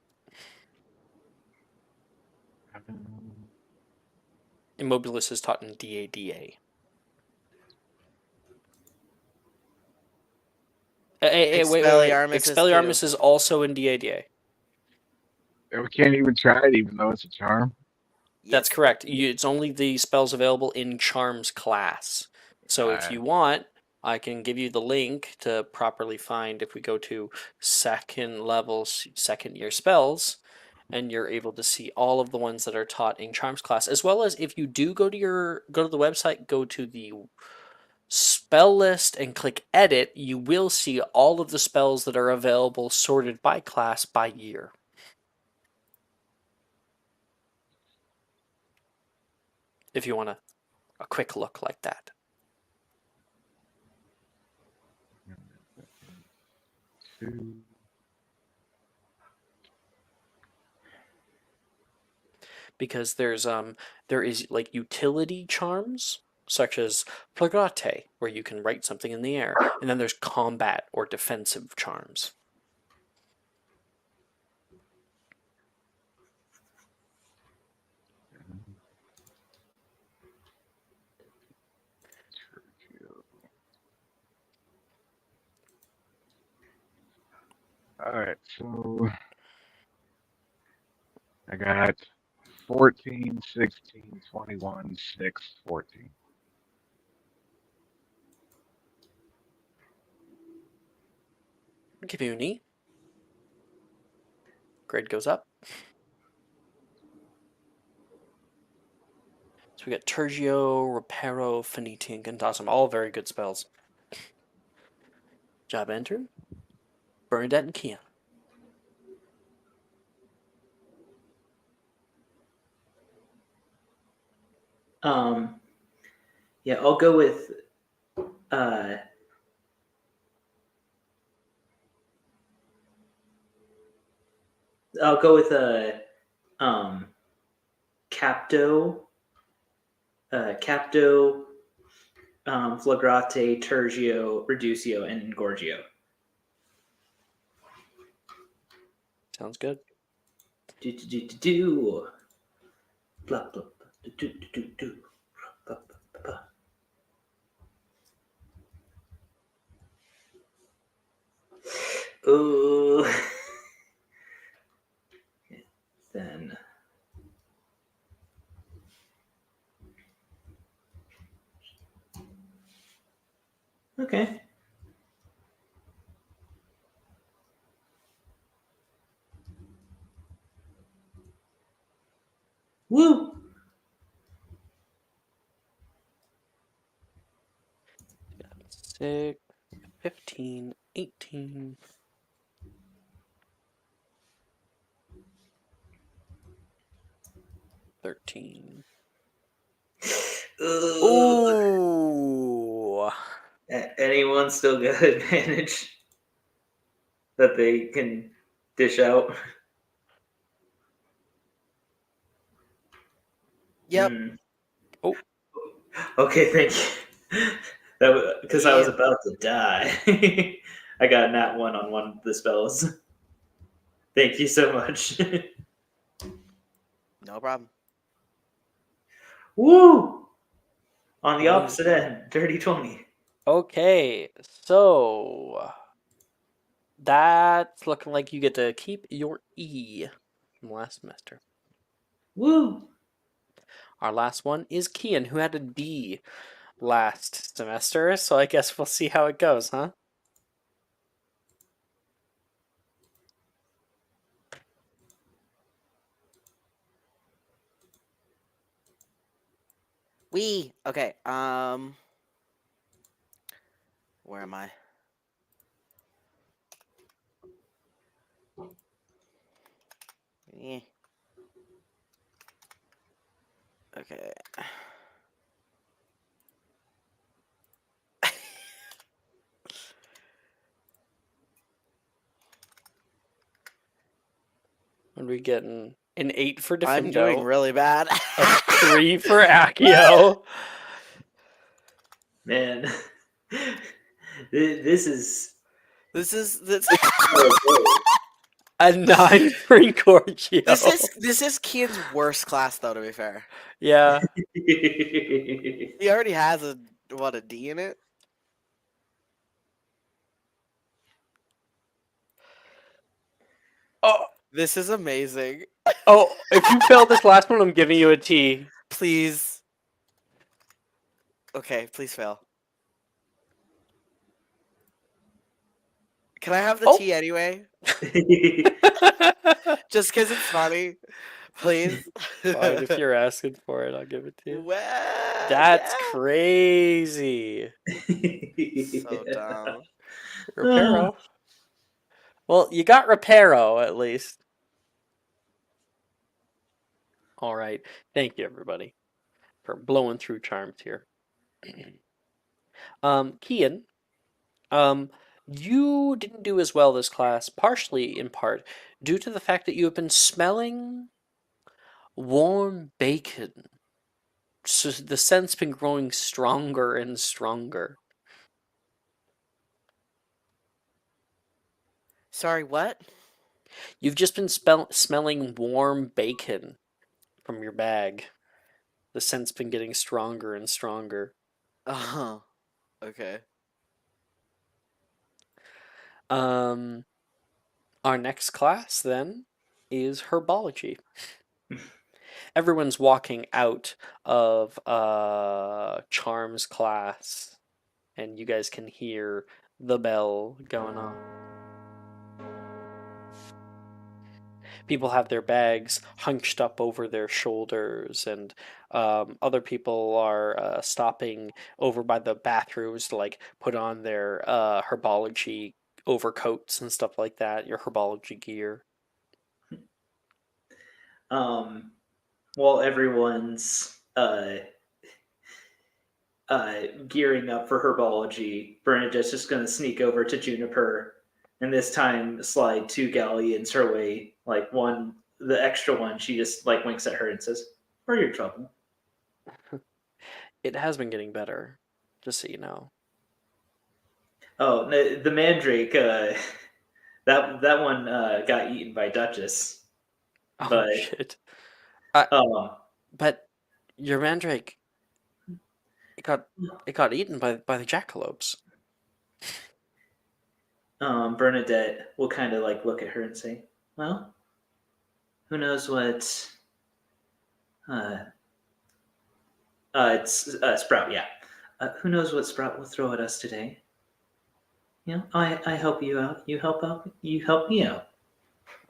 Immobulus is taught in DADA. Wait. Expelliarmus is also in DADA. We can't even try it, even though it's a charm. That's correct. It's only the spells available in Charms class. So if you want, I can give you the link to properly find if we go to second levels, second year spells, and you're able to see all of the ones that are taught in Charms class, as well as if you do go to the website, go to the spell list and click edit, you will see all of the spells that are available sorted by class by year. If you want a quick look like that. Because there is like utility charms such as Plagate, where you can write something in the air, and then there's combat or defensive charms. Alright, so I got 14, 16, 21, 6, 14. I'll give you an E. Grade goes up. So we got Tergio, Reparo, Finiti, and Gantasum. All very good spells. Job entered. Bernadette and Kia. Yeah, I'll go with uh um Capto, Capto, Flagrate, Tergio, Reducio, and Gorgio. Sounds good. Do. Blah, blah, blah. Do. Blah, blah, blah. Ooh. Then. Okay. Woo! 6, 15, 18. 13. Ooh. Anyone still got advantage that they can dish out? Yep. Oh. Okay, thank you. That because I was Yeah. about to die. I got nat 1 on one of the spells. Thank you so much. No problem. Woo! On the Sweet. opposite end, dirty 20. Okay, so that's looking like you get to keep your E from last semester. Woo! Our last one is Kian, who had a D last semester, so I guess we'll see how it goes, huh? Okay. Where am I? Eh. Okay. What are we getting? An 8 for Defendo. I'm doing really bad. A 3 for Accio. Man. This is. This is A 9 for Gorgio. this is Kian's worst class, though. To be fair, Yeah. he already has a D in it. Oh, This is amazing. oh, if you failed this last one, I'm giving you a T. Please. Okay, please fail. Can I have the Oh. T anyway? Just because it's funny. Please. Fine, if you're asking for it, I'll give it to you. Well, That's yeah. crazy. So dumb. Reparo. Well, you got Reparo at least. All right. Thank you, everybody, for blowing through charms here. Kian, you didn't do as well this class, partially in part due to the fact that you have been smelling warm bacon. So the scent's been growing stronger and stronger. Sorry, what? You've just been smelling warm bacon from your bag. The scent's been getting stronger and stronger. Oh, okay. Our next class then is herbology. Everyone's walking out of Charms class, and you guys can hear the bell going off. people have their bags hunched up over their shoulders, and other people are stopping over by the bathrooms to like put on their herbology overcoats and stuff like that, your herbology gear. While everyone's gearing up for herbology, Bernadette's just going to sneak over to Juniper, and this time slide 2 galleons her way. Like one, the extra one, she just like winks at her and says, "For your trouble." It has been getting better, just so you know. Oh, the mandrake, that one got eaten by Duchess. Oh But shit! um, But your mandrake, it got eaten by the jackalopes. Bernadette will kind of like look at her and say, "Well, who knows what?" Uh, it's Sprout, yeah. Who knows what Sprout will throw at us today? You know, I help you out. You help out. You help me out.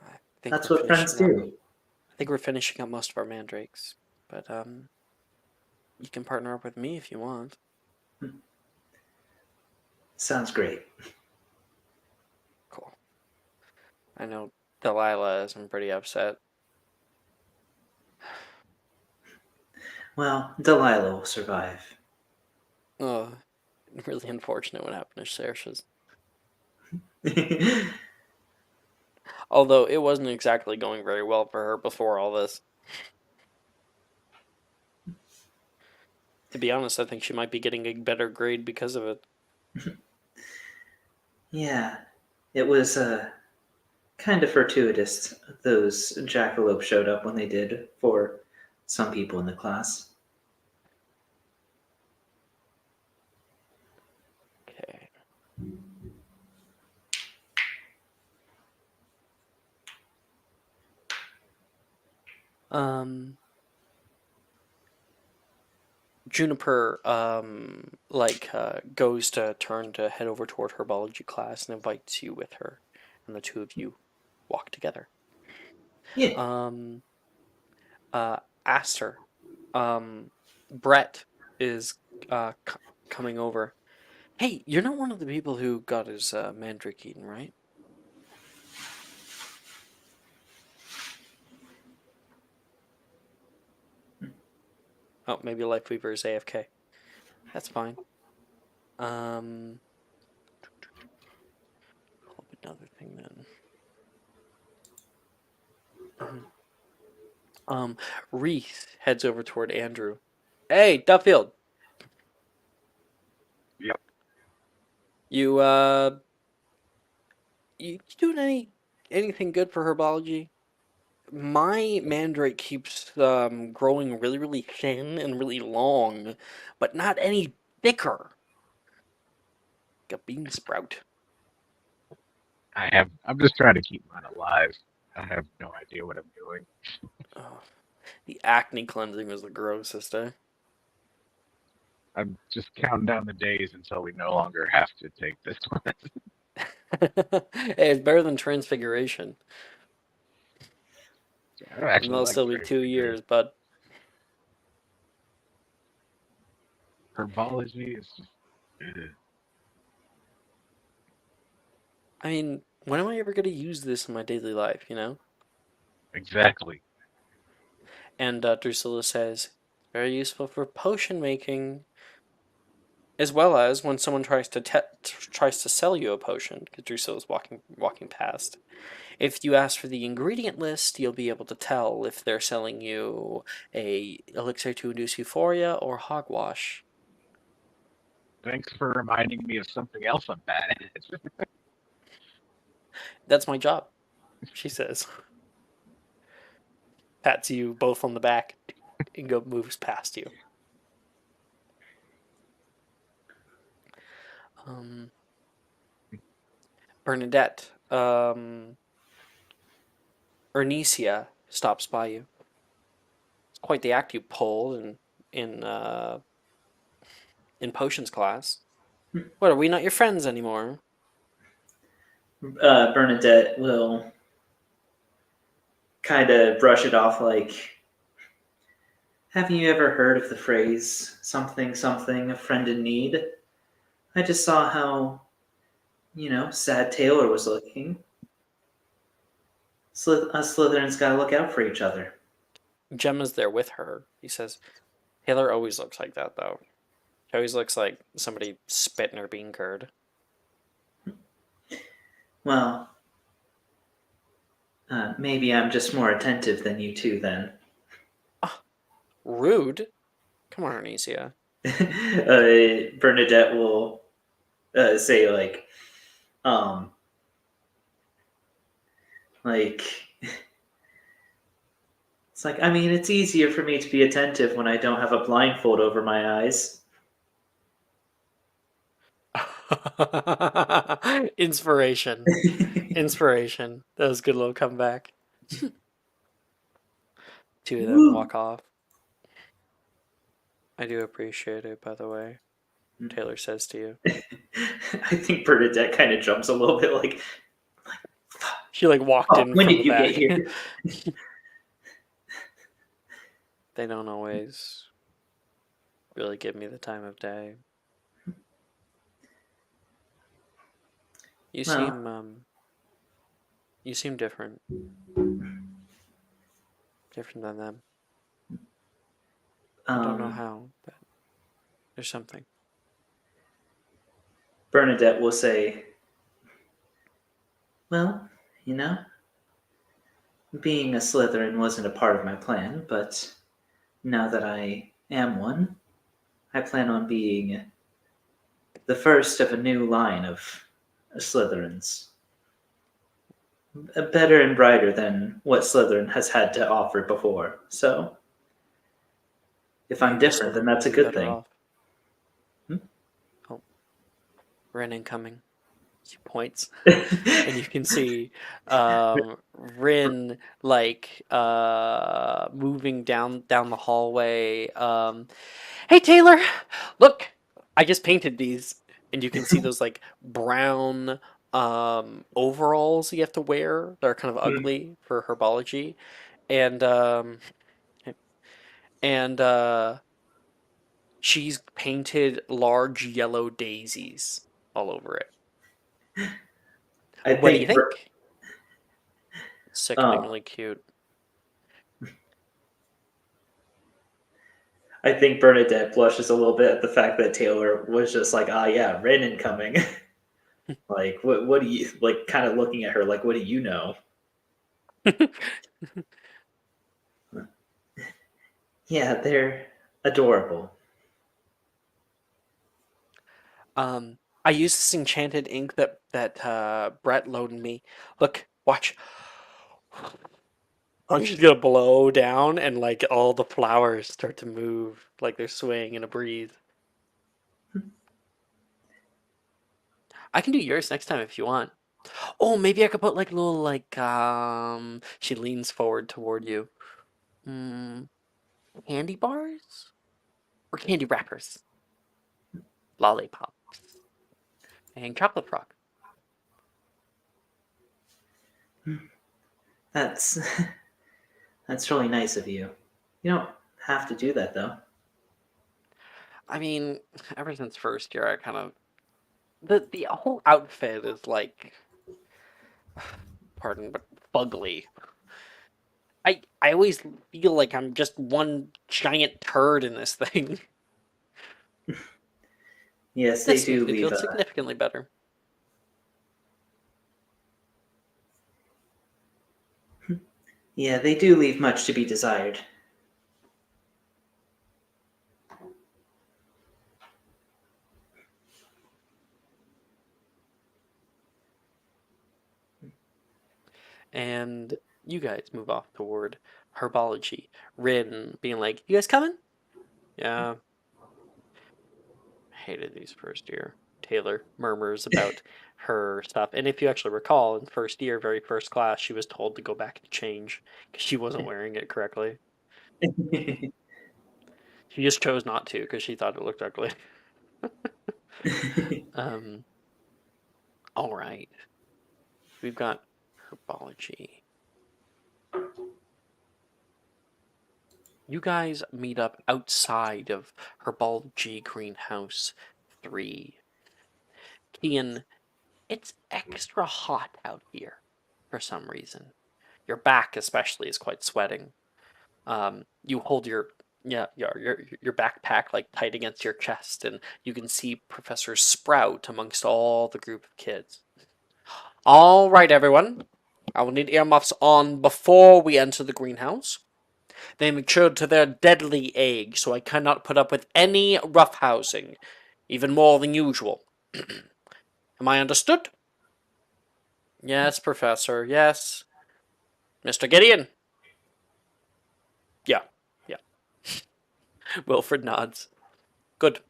I think That's we're what friends finishing up. do. I think we're finishing up most of our mandrakes, but you can partner up with me if you want. Sounds great. Cool. I know Delilah is pretty upset. Well, Delilah will survive. Oh, really unfortunate what happened to Saoirse's. Although it wasn't exactly going very well for her before all this. To be honest, I think she might be getting a better grade because of it. Yeah, it was kind of fortuitous those jackalopes showed up when they did for some people in the class. Okay. Juniper goes to turn to head over toward herbology class and invites you with her, and the two of you walk together. Yeah. Aster, Brett is coming over. Hey, you're not one of the people who got his mandrake eaten, right? Oh, maybe Lifeweaver is AFK. That's fine. Pull up another thing then. Reese heads over toward Andrew. Hey, Duffield. Yep. You doing anything good for herbology? My mandrake keeps growing really, really thin and really long, but not any thicker. Like a bean sprout. I'm just trying to keep mine alive. I have no idea what I'm doing. Oh, the acne cleansing was the grossest, eh? I'm just counting down the days until we no longer have to take this one. Hey, it's better than transfiguration. I don't And actually that'll like still be 2 years, but herbology is just. Ugh. I mean, when am I ever going to use this in my daily life, you know? Exactly. And Drusilla says, very useful for potion making, as well as when someone tries to sell you a potion, because Drusilla's walking past. If you ask for the ingredient list, you'll be able to tell if they're selling you a elixir to induce euphoria or hogwash. Thanks for reminding me of something else I'm bad at. That's my job, she says. Pats you both on the back and moves past you. Bernadette, Ernesia stops by you. It's quite the act you pulled in potions class. What, are we not your friends anymore? Bernadette will kind of brush it off like, haven't you ever heard of the phrase, something, something, a friend in need? I just saw how, sad Taylor was looking. Us Slytherins gotta look out for each other. Gemma's there with her. He says, Taylor always looks like that, though. She always looks like somebody spit in her bean curd. Well, maybe I'm just more attentive than you two then. Rude? Come on, Arnesia. Bernadette will say like it's like, I mean, it's easier for me to be attentive when I don't have a blindfold over my eyes. Inspiration. Inspiration. That was a good little comeback. Two of them Woo. walk off. I do appreciate it, by the way. Taylor says to you. I think Bernadette kind of jumps a little bit like She walked in when from did the you back. get here? They don't always really give me the time of day. You seem different. Different than them. I don't know how, but there's something. Bernadette will say, well, being a Slytherin wasn't a part of my plan, but now that I am one, I plan on being the first of a new line of Slytherins. Better and brighter than what Slytherin has had to offer before. So, if I'm different, then that's a good thing. Oh, Ren incoming. She points, and you can see Rin moving down the hallway. Hey Taylor, look, I just painted these, and you can see those brown overalls you have to wear. They're kind of ugly for herbology, and she's painted large yellow daisies all over it. What do you think? Sickeningly cute. I think Bernadette blushes a little bit at the fact that Taylor was just like, yeah, Ren incoming. What do you, kind of looking at her like, what do you know? Yeah, they're adorable. I used this enchanted ink that Brett loaned me. Look, watch. I'm just gonna blow down, and all the flowers start to move, like they're swaying in a breeze. I can do yours next time if you want. Oh, maybe I could put little She leans forward toward you. Candy bars or candy wrappers, lollipops, and chocolate frog. That's really nice of you. You don't have to do that though. I mean, ever since first year, I kind of the whole outfit is pardon, but fugly. I always feel like I'm just one giant turd in this thing. Yes, they do It leave. feels significantly better. Yeah, they do leave much to be desired. And you guys move off toward herbology. Rin being like, "You guys coming?" Yeah. Hated these first year. Taylor murmurs about her stuff. And if you actually recall, in first year, very first class, she was told to go back and change because she wasn't wearing it correctly. She just chose not to because she thought it looked ugly. All right. We've got herbology. You guys meet up outside of Herbalgy Greenhouse 3. Ian, it's extra hot out here for some reason. Your back especially is quite sweating. You hold your backpack like tight against your chest, and you can see Professor Sprout amongst all the group of kids. All right, everyone. I will need earmuffs on before we enter the greenhouse. They matured to their deadly age, so I cannot put up with any roughhousing, even more than usual. Am I understood? Yes, Professor, yes. Mr. Gideon? Yeah. Wilfred nods. Good.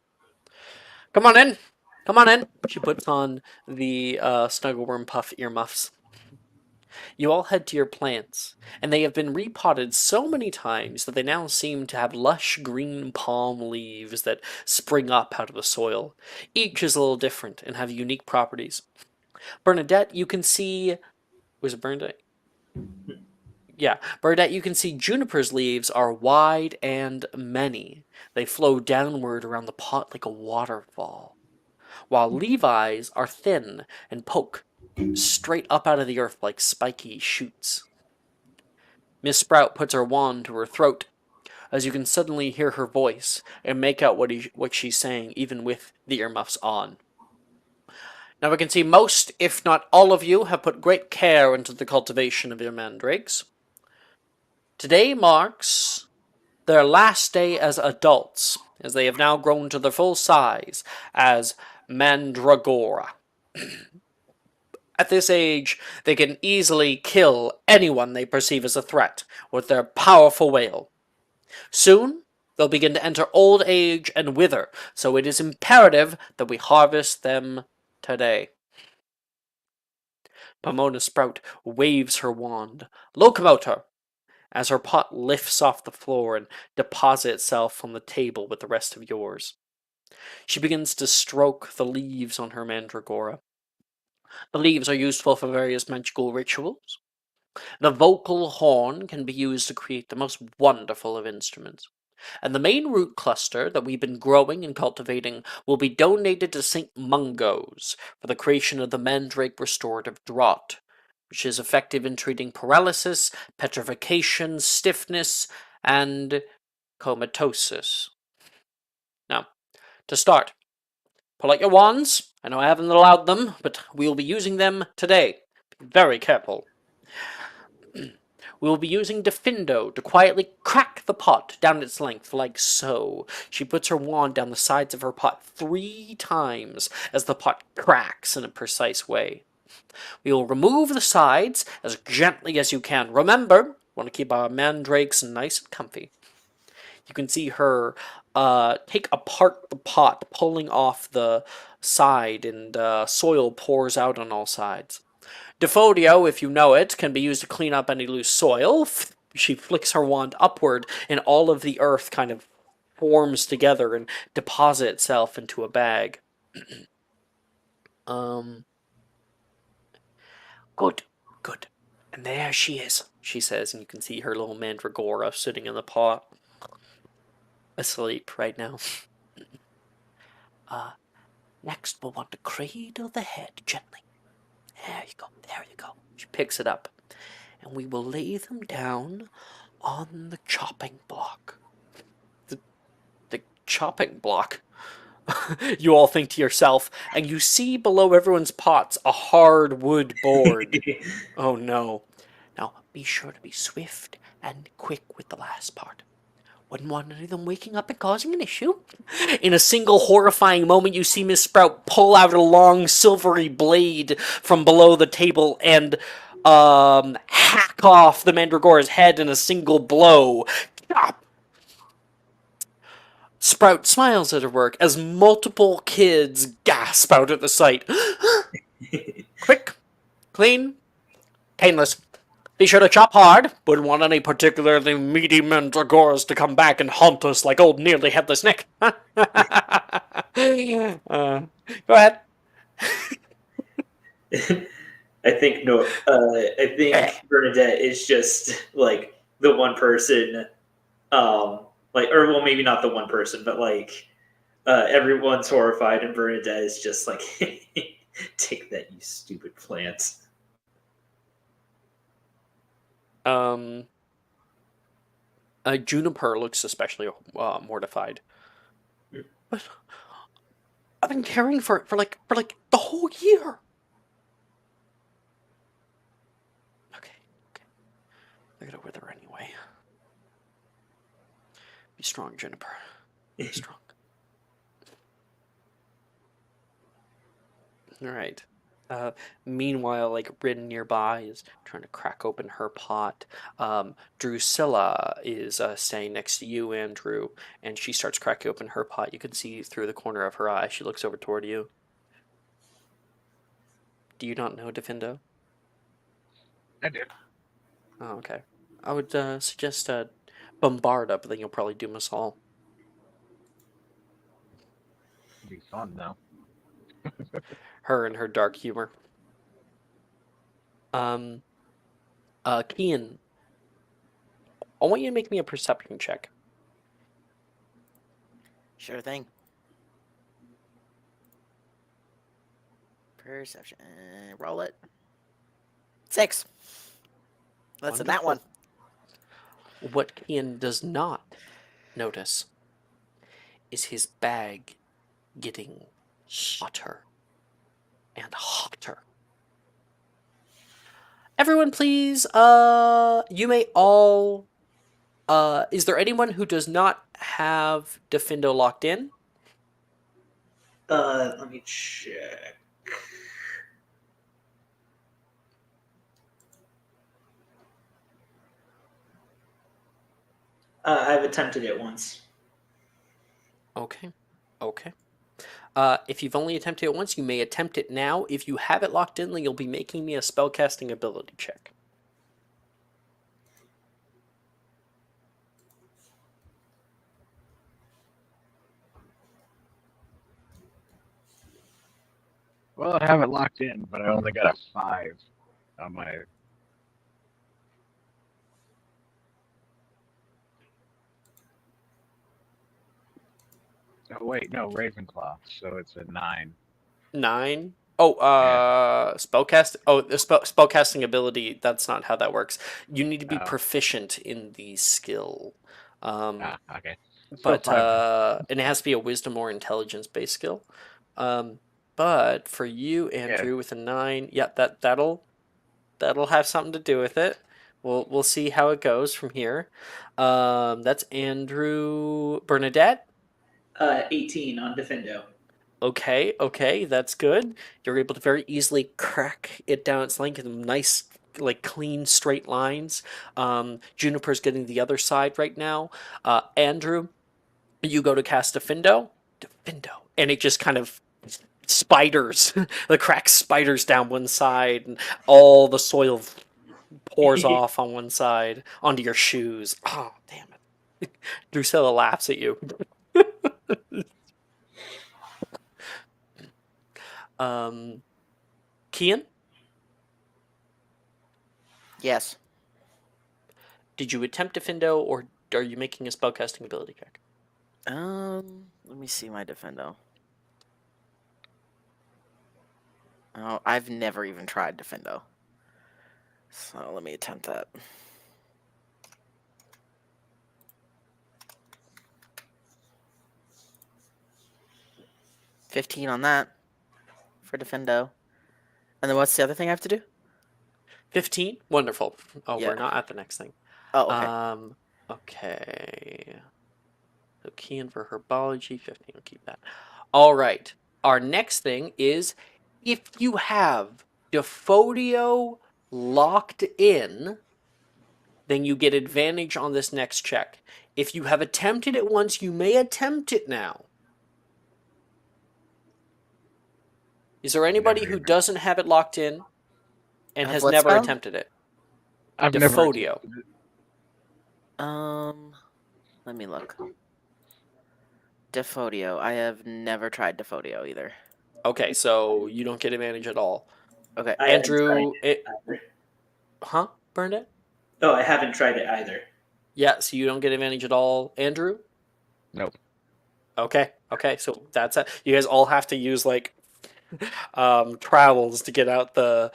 Come on in. Come on in. She puts on the Snuggleworm Puff earmuffs. You all head to your plants, and they have been repotted so many times that they now seem to have lush green palm leaves that spring up out of the soil. Each is a little different and have unique properties. Bernadette, you can see... Was it Bernadette? Yeah, Bernadette, you can see Juniper's leaves are wide and many. They flow downward around the pot like a waterfall, while Levi's are thin and poke straight up out of the earth like spiky shoots. Miss Sprout puts her wand to her throat, as you can suddenly hear her voice and make out what she's saying even with the earmuffs on. Now we can see most, if not all of you, have put great care into the cultivation of your mandrakes. Today marks their last day as adults, as they have now grown to their full size as mandragora. At this age, they can easily kill anyone they perceive as a threat with their powerful wail. Soon, they'll begin to enter old age and wither, so it is imperative that we harvest them today. Pomona Sprout waves her wand. Locomotor! As her pot lifts off the floor and deposits itself on the table with the rest of yours. She begins to stroke the leaves on her mandragora. The leaves are useful for various magical rituals. The vocal horn can be used to create the most wonderful of instruments. And the main root cluster that we've been growing and cultivating will be donated to St. Mungo's for the creation of the Mandrake Restorative Draught, which is effective in treating paralysis, petrification, stiffness, and comatosis. Now, to start, pull out your wands. I know I haven't allowed them, but we'll be using them today. Be very careful. We will be using Defindo to quietly crack the pot down its length, like so. She puts her wand down the sides of her pot 3 times as the pot cracks in a precise way. We will remove the sides as gently as you can. Remember, we want to keep our mandrakes nice and comfy. You can see her take apart the pot, pulling off the side, and soil pours out on all sides. Defodio, if you know it, can be used to clean up any loose soil. She flicks her wand upward, and all of the earth kind of forms together and deposits itself into a bag. Good. And there she is, she says, and you can see her little mandragora sitting in the pot. Asleep right now. Next we'll want to cradle the head gently. There you go. She picks it up. And we will lay them down on the chopping block. The chopping block? You all think to yourself, and you see below everyone's pots a hard wood board. Oh no. Now, be sure to be swift and quick with the last part. Wouldn't want any of them waking up and causing an issue. In a single horrifying moment, you see Miss Sprout pull out a long silvery blade from below the table and hack off the Mandragora's head in a single blow. Chop! Sprout smiles at her work as multiple kids gasp out at the sight. Quick, clean, painless. Be sure to chop hard. Wouldn't want any particularly meaty mandragoras to come back and haunt us like old Nearly Headless Nick. Go ahead. I think Bernadette is just like the one person Like, or well, maybe not the one person, but like everyone's horrified, and Bernadette is just like, "Take that, you stupid plant." Juniper looks especially mortified. But I've been caring for it for like the whole year. Okay. I gotta wither anyway. Be strong, Juniper. Be strong. All right. Meanwhile, like Rin nearby is trying to crack open her pot. Drusilla is staying next to you, Andrew, and she starts cracking open her pot. You can see through the corner of her eye. She looks over toward you. Do you not know Defindo? I do. Oh, okay. I would suggest Bombarda, but then you'll probably doom us all. It'd be fun though. Her and her dark humor. Kian, I want you to make me a perception check. Sure thing. Perception. Roll it. 6. That's in that one. What Kian does not notice is his bag getting hotter and hotter. Everyone, please, you may all, is there anyone who does not have Defindo locked in? Let me check. I've attempted it once. Okay. If you've only attempted it once, you may attempt it now. If you have it locked in, then you'll be making me a spellcasting ability check. Well, I have it locked in, but I only got a 5 on my. Oh wait, no, Ravenclaw. So it's a 9. 9. Oh, spellcast. Oh, the spellcasting ability. That's not how that works. You need to be proficient in the skill. Okay. But and it has to be a wisdom or intelligence based skill. But for you, Andrew, with a 9, yeah, that'll have something to do with it. We'll see how it goes from here. That's Andrew. Bernadette. 18 on Defendo. Okay, that's good. You're able to very easily crack it down its length in nice, like clean, straight lines. Juniper's getting the other side right now. Andrew, you go to cast Defindo, and it just kind of spiders, the crack spiders down one side, and all the soil pours off on one side onto your shoes. Oh, damn it. Drusilla laughs at you. Kian? Yes. Did you attempt Defindo, or are you making a spellcasting ability check? Let me see my Defendo. Oh, I've never even tried Defendo. So let me attempt that. $15 on that for Defendo. And then what's the other thing I have to do? 15? Wonderful. Oh, Yeah. we're not at the next thing. Oh, okay. Okay. So Kian for herbology, 15, we'll keep that. All right. Our next thing is if you have Defodio locked in, then you get advantage on this next check. If you have attempted it once, you may attempt it now. Is there anybody who doesn't have it locked in and has never attempted it? I've Defodio. Let me look. Defodio. I have never tried Defodio either. Okay, so you don't get advantage at all. Okay. Andrew, Bernadette? Oh, I haven't tried it either. Yeah, so you don't get advantage at all, Andrew? Nope. Okay, so that's it. You guys all have to use like travels to get out the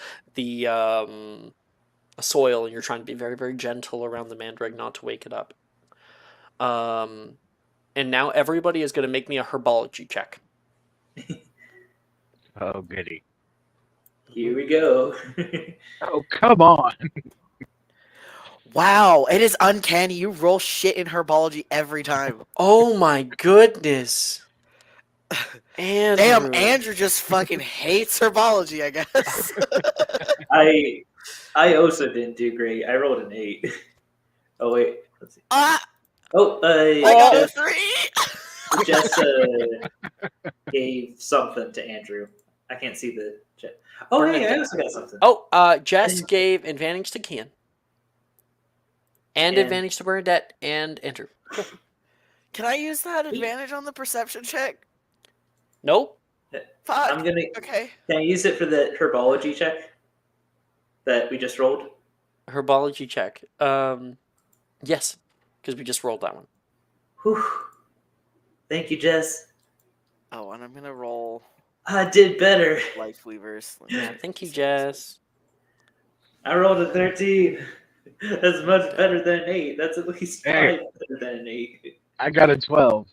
soil, and you're trying to be very, very gentle around the mandrake not to wake it up. And now everybody is going to make me a herbology check. Oh, goody. Here we go. Oh, come on. Wow, it is uncanny. You roll shit in herbology every time. Oh my goodness. Andrew. Damn, Andrew just fucking hates herbology, I guess. I also didn't do great. I rolled an 8. Oh wait, let's see. Ah, Oh, I got a Jess, 3. Jess gave something to Andrew. I can't see the chat. Oh, hey, I also got something. Oh, Jess gave advantage to Kian. And advantage to Bernadette and Andrew. Can I use that advantage on the perception check? Nope. Fuck. I'm gonna. Okay. Can I use it for the herbology check that we just rolled? Herbology check. Yes, because we just rolled that one. Whew. Thank you, Jess. Oh, and I'm gonna roll I did better. Life Weavers. Yeah, thank you, Jess. I rolled a 13. That's much better than an 8. That's at least 5 Hey. better than an 8. I got a 12.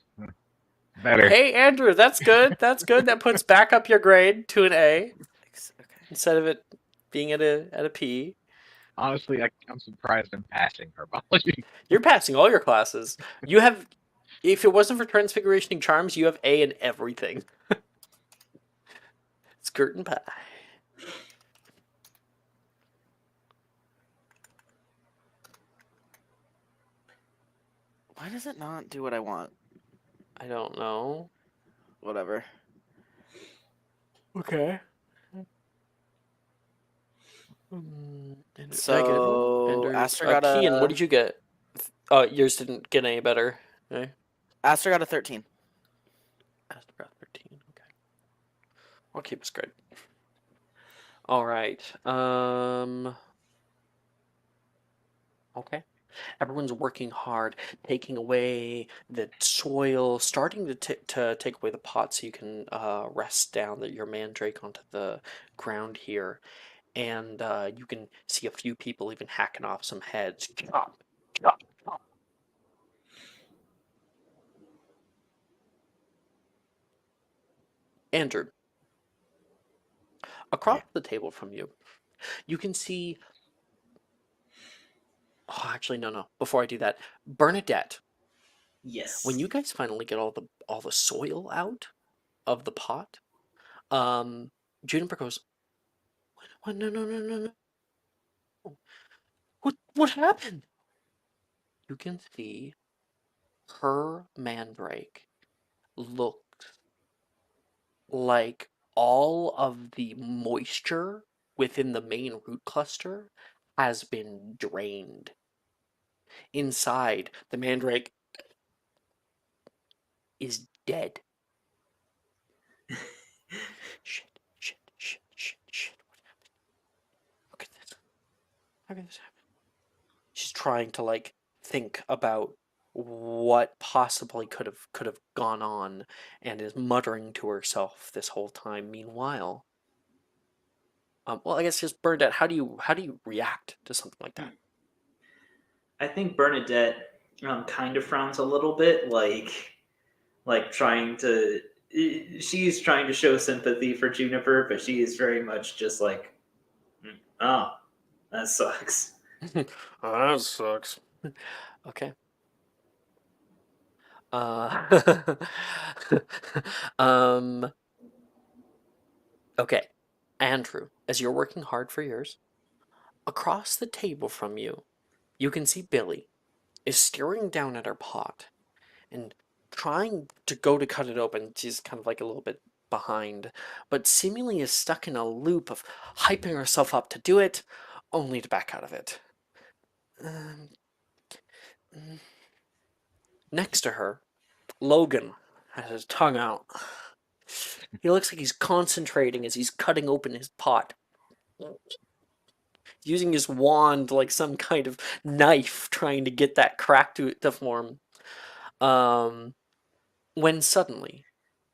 Better. Hey, Andrew, that's good. That's good. That puts back up your grade to an A Okay. instead of it being at a P. Honestly, I'm surprised I'm passing herbology. You're passing all your classes. You have, if it wasn't for Transfigurationing Charms, you have A in everything. Skirt and pie. Why does it not do what I want? I don't know. Whatever. Okay. So, Aster got Kian, a... what did you get? Yours didn't get any better. Okay. Aster got a 13. Aster got 13. Okay. I'll keep us good. All right. Okay. Everyone's working hard, taking away the soil, starting to take away the pot so you can rest down your mandrake onto the ground here. And you can see a few people even hacking off some heads. Chop, chop, chop. Andrew, across the table from you, you can see. Oh, actually, no. Before I do that, Bernadette. Yes. When you guys finally get all the soil out of the pot, Juniper goes, "What? No. What happened?" You can see her mandrake looked like all of the moisture within the main root cluster has been drained. Inside, the mandrake is dead. Shit. What happened? Look at this. How could this happen? She's trying to like think about what possibly could have gone on, and is muttering to herself this whole time. Meanwhile, well, I guess just Bernadette, how do you react to something like that? I think Bernadette kind of frowns a little bit, like trying to. She's trying to show sympathy for Juniper, but she is very much just like, oh, that sucks. Oh, that sucks. Okay. Um. Okay, Andrew, as you're working hard for yours, across the table from you, you can see Billy is staring down at her pot and trying to go to cut it open. She's kind of like a little bit behind, but seemingly is stuck in a loop of hyping herself up to do it, only to back out of it. Next to her, Logan has his tongue out. He looks like he's concentrating as he's cutting open his pot. using his wand like some kind of knife, trying to get that crack to form. When suddenly,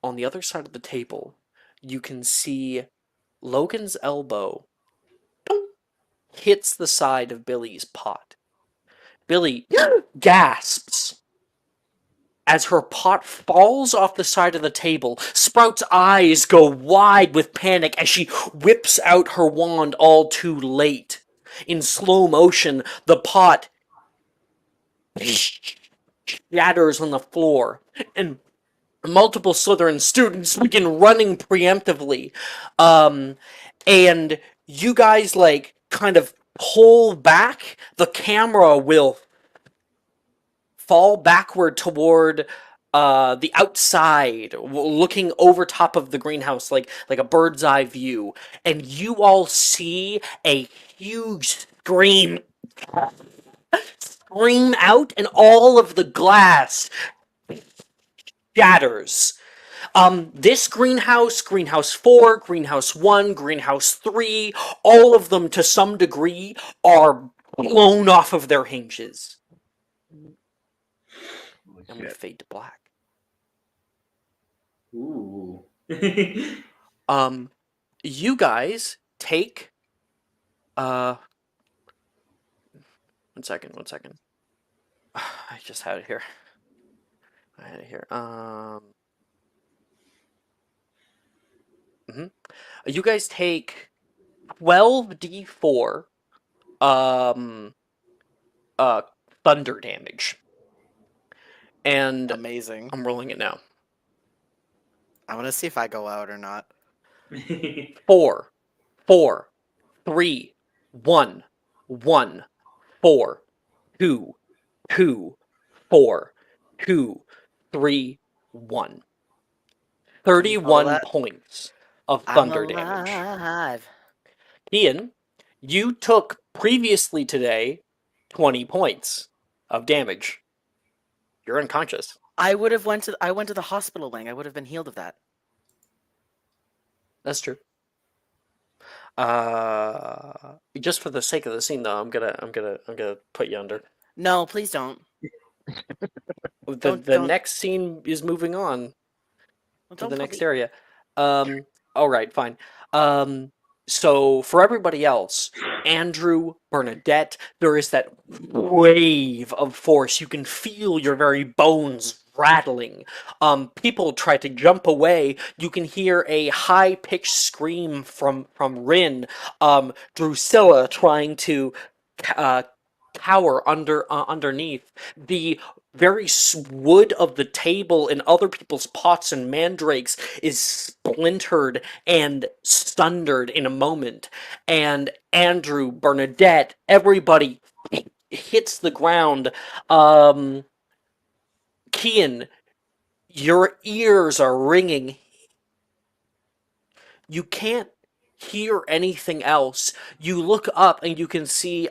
on the other side of the table, you can see Logan's elbow hits the side of Billy's pot. Billy gasps as her pot falls off the side of the table. Sprout's eyes go wide with panic as she whips out her wand all too late. In slow motion, the pot shatters on the floor, and multiple Slytherin students begin running preemptively. And you guys, like, kind of pull back. The camera will fall backward toward the outside, looking over top of the greenhouse, like a bird's eye view, and you all see a huge scream out, and all of the glass shatters. This greenhouse, greenhouse 4, greenhouse 1, greenhouse 3, all of them to some degree are blown off of their hinges. Holy And we shit. fade to black. Ooh. You guys take one second. I just had it here. You guys take 12d4 thunder damage. And Amazing. I'm rolling it now. I want to see if I go out or not. 4, 4, 3, 1, 1, 4, 2, 2, 4, 2, 3, 1. 31 that? points of I'm thunder damage. alive. Ian, you took previously today 20 points of damage. You're unconscious. I went to the hospital, Lang. I would have been healed of that. That's true. Just for the sake of the scene, though, I'm gonna put you under. No, please don't. The next scene is moving on to the next area. All right, fine. So for everybody else, Andrew, Bernadette, there is that wave of force. You can feel your very bones rattling. People try to jump away. You can hear a high-pitched scream from Rin. Drusilla trying to cower underneath. The very wood of the table and other people's pots and mandrakes is splintered and sundered in a moment. And Andrew, Bernadette, everybody hits the ground. Kian, your ears are ringing. You can't hear anything else. You look up and you can see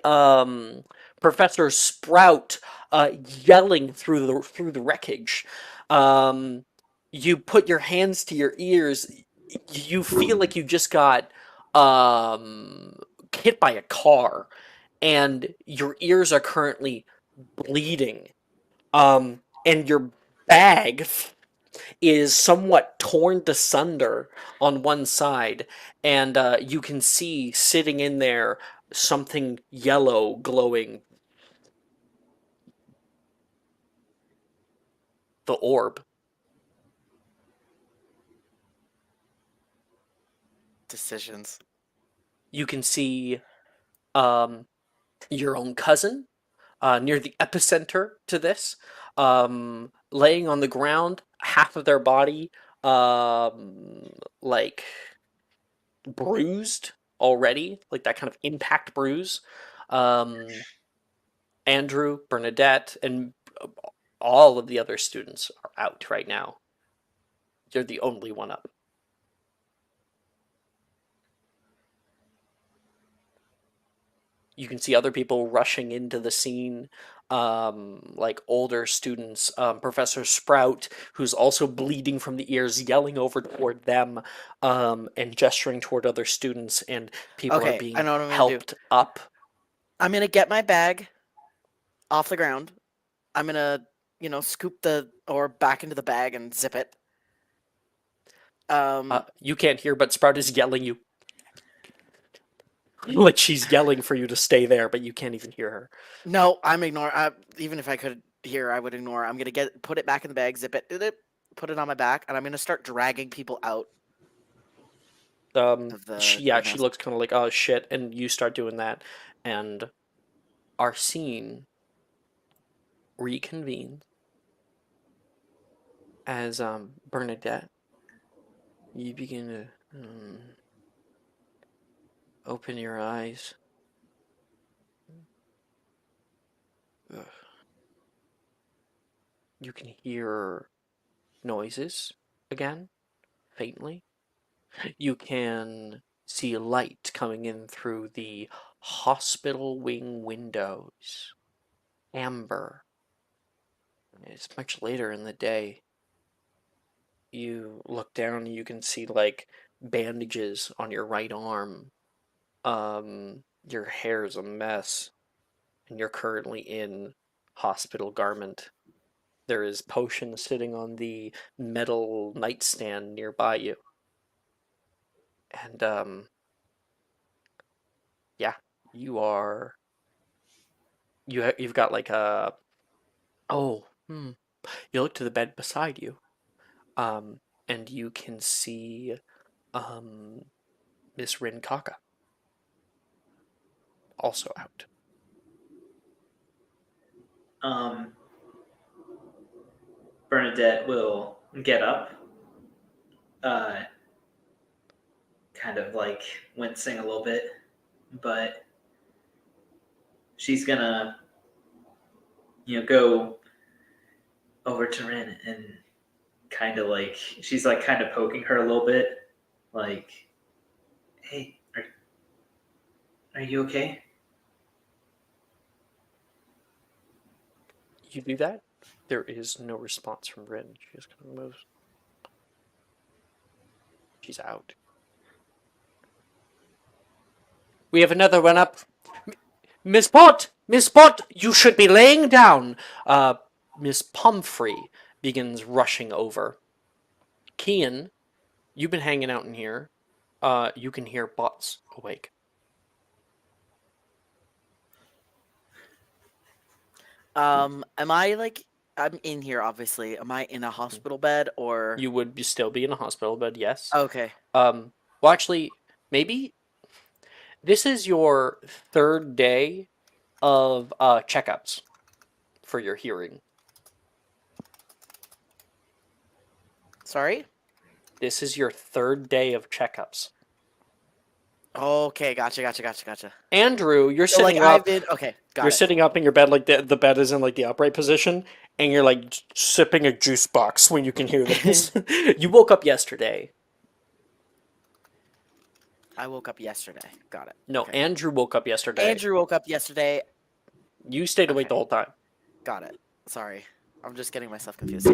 Professor Sprout yelling through the wreckage. You put your hands to your ears. You feel like you just got hit by a car, and your ears are currently bleeding. And your bag is somewhat torn asunder on one side, and you can see sitting in there something yellow glowing. The orb. Decisions. You can see your own cousin near the epicenter to this, laying on the ground, half of their body like bruised already, like that kind of impact bruise. Andrew, Bernadette, and all of the other students are out right now. You're the only one up. You can see other people rushing into the scene. like older students. Professor Sprout, who's also bleeding from the ears, yelling over toward them, and gesturing toward other students, and people are Okay, I being know what I'm gonna do. helped up. I'm gonna get my bag off the ground. I'm gonna, scoop the ore back into the bag and zip it. You can't hear, but Sprout is yelling you. Like she's yelling for you to stay there, but you can't even hear her. No, I'm ignoring. Even if I could hear, I would ignore. I'm gonna put it back in the bag, zip it, put it on my back, and I'm gonna start dragging people out. She greenhouse. looks kind of like, oh shit, and you start doing that, and our scene reconvenes as Bernadette, you begin to open your eyes. Ugh. You can hear noises again, faintly. You can see light coming in through the hospital wing windows. Amber. It's much later in the day. You look down and you can see like bandages on your right arm. Your hair's a mess, and you're currently in hospital garment. There is potion sitting on the metal nightstand nearby you. And yeah, you've got like a you look to the bed beside you, and you can see Miss Rin Kaka also out. Bernadette will get up, kind of like wincing a little bit, but she's gonna, go over to Rin and kind of like, she's like kind of poking her a little bit, like, hey, are you okay? You do that. There is no response from Rin. She just kind of moves. She's out. We have another one up. Miss Pot! Miss Pot! You should be laying down! Miss Pumphrey begins rushing over. Kian, you've been hanging out in here. You can hear Bots awake. Am I like, I'm in here obviously. Am I in a hospital bed or? You would still be in a hospital bed, yes. Okay. Well, actually, maybe this is your third day of checkups for your hearing. Sorry? This is your third day of checkups. Okay, gotcha. Andrew, you're So, sitting like, up. okay, got You're it. sitting up in your bed, like the bed is in like the upright position, and you're like sipping a juice box when you can hear this. You woke up yesterday. I woke up yesterday. Got it. No, Okay. Andrew woke up yesterday. Andrew woke up yesterday. You stayed awake Okay. the whole time. Got it. Sorry. I'm just getting myself confused.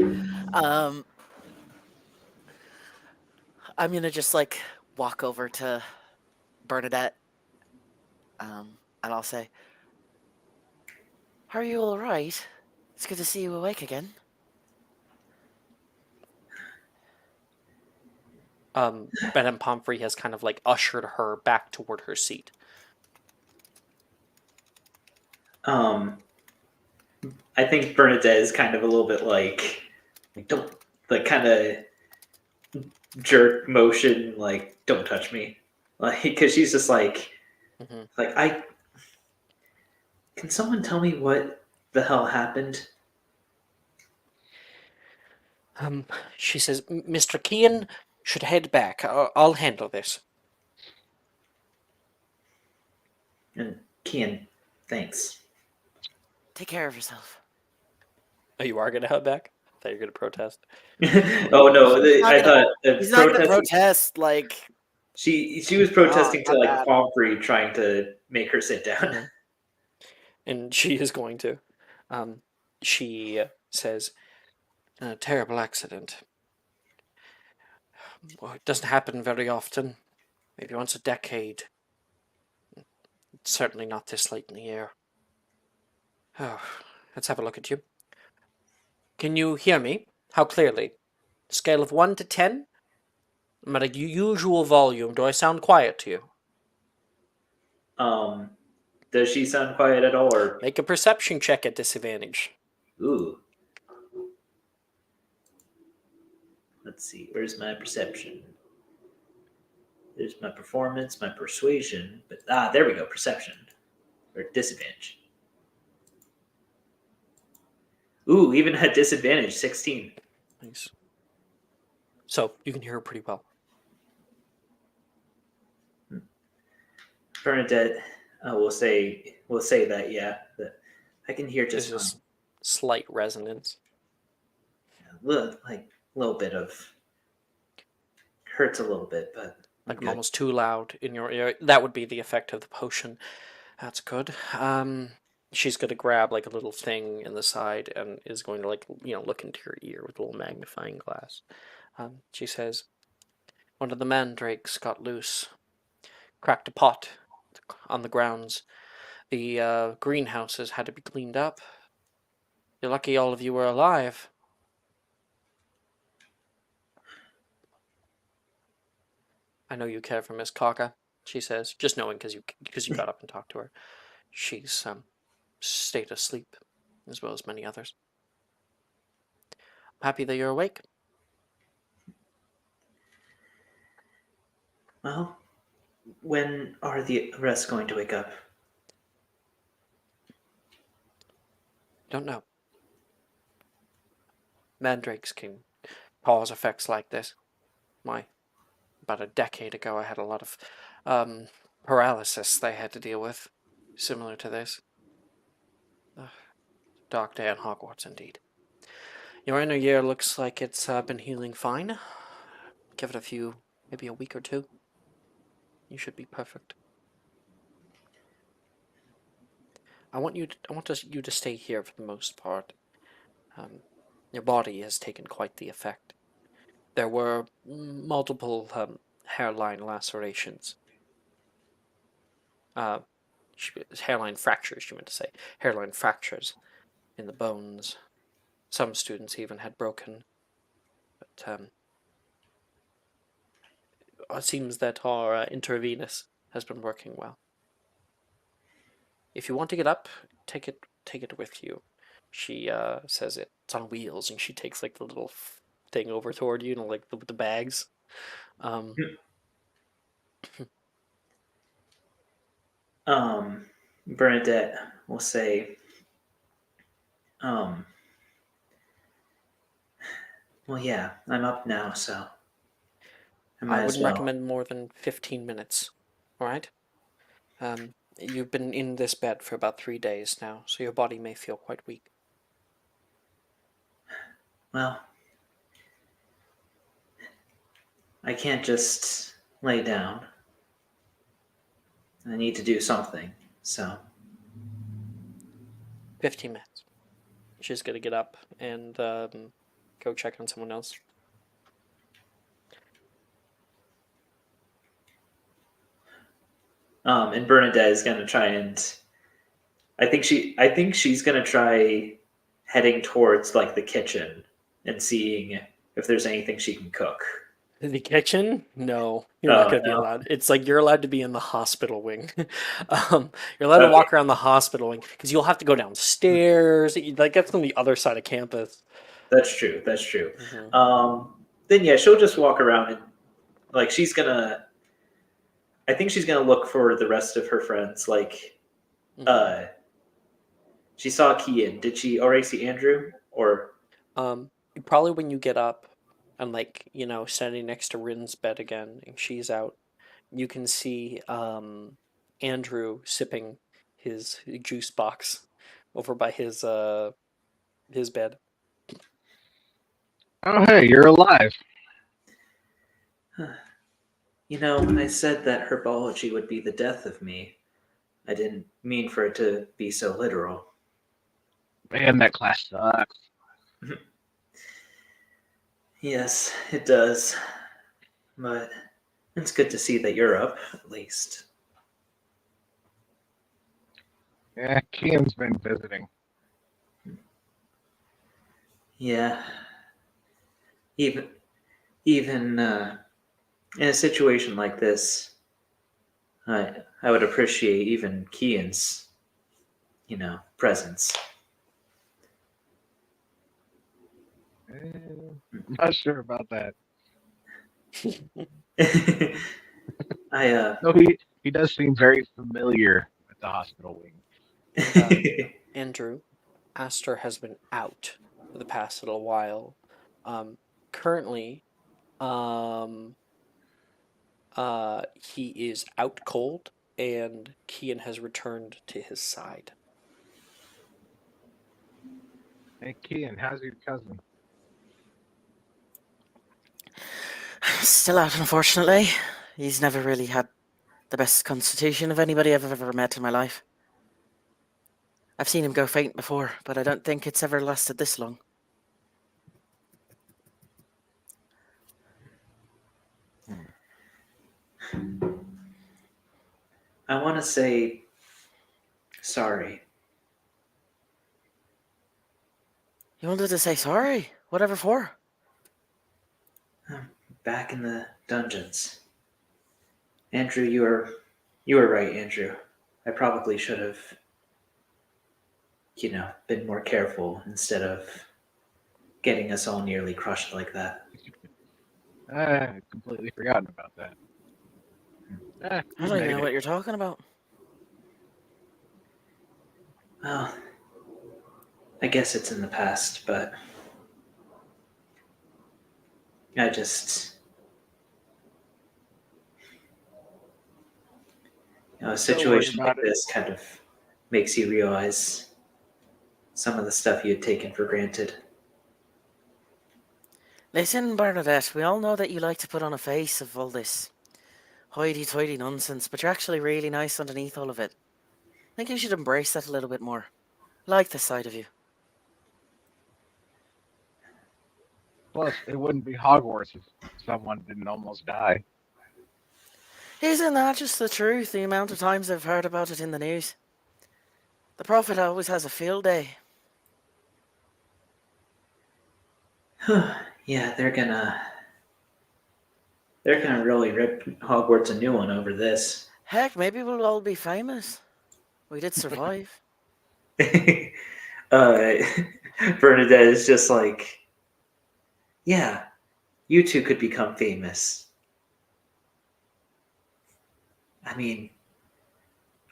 I'm gonna just like walk over to Bernadette. And I'll say, "Are you all right? It's good to see you awake again." Madame Pomfrey has kind of like ushered her back toward her seat. I think Bernadette is kind of a little bit like don't, like kind of jerk motion, like don't touch me, like because she's just like, like can someone tell me what the hell happened? She says, Mr. Kian should head back. I'll handle this. And Kian, thanks. Take care of yourself. Oh, you are gonna head back? I thought you were gonna protest. Oh no, I thought He's not gonna protest. Like she was protesting not to like bad. Pomfrey trying to make her sit down. And she is going to. She says, "A terrible accident. Well, it doesn't happen very often. Maybe once a decade. Certainly not this late in the year. Oh, let's have a look at you. Can you hear me? How clearly? Scale of 1 to 10? I'm at a usual volume. Do I sound quiet to you? Does she sound quiet at all, or Make a perception check at disadvantage. ooh? Let's see. Where's my perception? There's my performance, my persuasion, but there we go. Perception or disadvantage. Ooh, even at disadvantage, 16. Nice. So you can hear her pretty well. Bernadette, we'll say that, yeah, that I can hear There's just this slight resonance. a little bit of hurts a little bit, but Like good. almost too loud in your ear. That would be the effect of the potion. That's good. She's going to grab like a little thing in the side and is going to look into your ear with a little magnifying glass. She says, "One of the mandrakes got loose, cracked a pot on the grounds. The greenhouses had to be cleaned up. You're lucky all of you were alive." "I know you care for Miss Kaka," she says, just knowing because you got up and talked to her. "She's stayed asleep, as well as many others. I'm happy that you're awake." Well, when are the rest going to wake up? "Don't know. Mandrakes can cause effects like this. About a decade ago, I had a lot of paralysis they had to deal with, similar to this. Dark day on Hogwarts, indeed. Your inner ear looks like it's been healing fine. Give it maybe a week or two. You should be perfect. I want you to stay here for the most part. Your body has taken quite the effect. There were multiple hairline lacerations. Hairline fractures, she meant to say. Hairline fractures in the bones. Some students even had broken. But it seems that our intravenous has been working well. If you want to get up, take it with you. She says it's on wheels, and she takes like the little thing over toward you, like the bags. Bernadette will say, well, yeah, I'm up now, so I might I as wouldn't well. recommend more than 15 minutes. All right. You've been in this bed for about 3 days now, so your body may feel quite weak. Well, I can't just lay down. I need to do something, so. 15 minutes. She's gonna get up and go check on someone else. And Bernadette is gonna try and I think she's gonna try heading towards like the kitchen and seeing if there's anything she can cook. The kitchen? No, you're not going to be No. allowed. It's like you're allowed to be in the hospital wing. You're allowed to walk around the hospital wing because you'll have to go downstairs. Like that's on the other side of campus. That's true. That's true. Mm-hmm. Then yeah, she'll just walk around and like I think she's gonna look for the rest of her friends. Like, Mm-hmm. she saw Kian. Did she already see Andrew? Or Probably when you get up and standing next to Rin's bed again, and she's out, you can see Andrew sipping his juice box over by his bed. Oh, hey, you're alive. when I said that herbology would be the death of me, I didn't mean for it to be so literal. Man, that class sucks. Yes, it does. But it's good to see that you're up, at least. Yeah, Kian's been visiting. Yeah. Even in a situation like this, I would appreciate even Kian's, presence. I'm not sure about that. I No, he does seem very familiar with the hospital wing. Andrew, Aster has been out for the past little while. Currently, um, he is out cold, and Kian has returned to his side. Hey, Kian, how's your cousin? Still out, unfortunately. He's never really had the best constitution of anybody I've ever met in my life. I've seen him go faint before, but I don't think it's ever lasted this long. I want to say sorry. You wanted to say sorry? Whatever for? Back in the dungeons. Andrew, you were right, Andrew. I probably should have, been more careful instead of getting us all nearly crushed like that. I completely forgotten about that. I You don't even made know it. what you're talking about. Well, I guess it's in the past, but I just, a Don't worry situation like about it. this kind of makes you realize some of the stuff you had taken for granted. Listen, Bernadette, we all know that you like to put on a face of all this hoity-toity nonsense, but you're actually really nice underneath all of it. I think you should embrace that a little bit more. I like this side of you. Plus, it wouldn't be Hogwarts if someone didn't almost die. Isn't that just the truth? The amount of times I've heard about it in the news. The Prophet always has a field day. Yeah, they're gonna really rip Hogwarts a new one over this. Heck, maybe we'll all be famous. We did survive. Bernadette is just like, yeah, you two could become famous. I mean,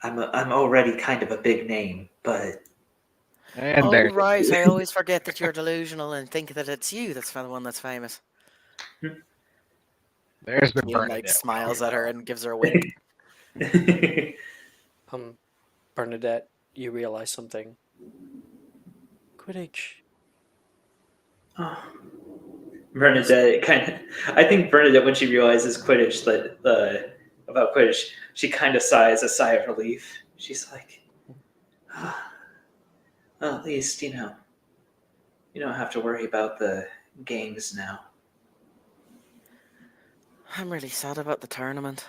I'm already kind of a big name, but And Oh, there, right, I always forget that you're delusional and think that it's you that's the one that's famous. there's the Ian, Bernadette. smiles at her and gives her a wink. Bernadette, you realize something. Quidditch. oh. Bernadette I think Bernadette, when she realizes Quidditch, about Quidditch, she kind of sighs a sigh of relief. She's like, well, at least, you don't have to worry about the games now. I'm really sad about the tournament.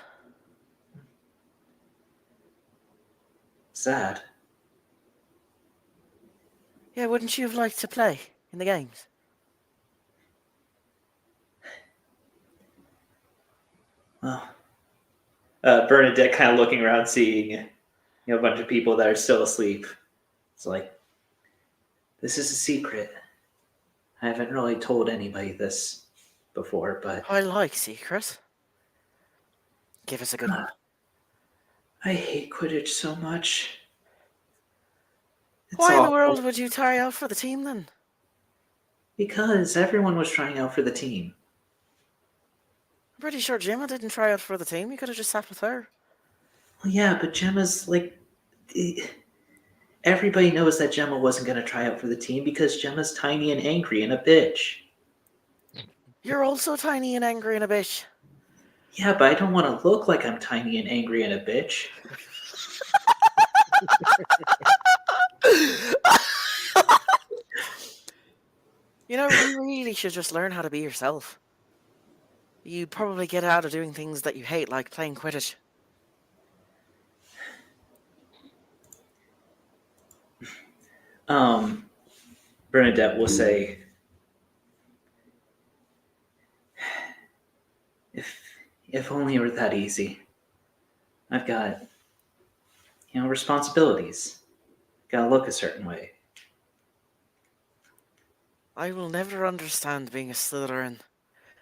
Sad. Yeah, wouldn't you have liked to play in the games? Well, Bernadette kind of looking around, seeing a bunch of people that are still asleep. It's like, this is a secret. I haven't really told anybody this before, but I like secret. Give us a good one. I hate Quidditch so much. It's Why in the awful. world would you try out for the team then? Because everyone was trying out for the team. I'm pretty sure Gemma didn't try out for the team. You could have just sat with her. Well, yeah, but Gemma's like... Everybody knows that Gemma wasn't going to try out for the team because Gemma's tiny and angry and a bitch. You're also tiny and angry and a bitch. Yeah, but I don't want to look like I'm tiny and angry and a bitch. You know, you really should just learn how to be yourself. You'd probably get out of doing things that you hate, like playing Quidditch. Bernadette will say, if if only it were that easy. I've got, responsibilities. Gotta look a certain way. I will never understand being a Slytherin.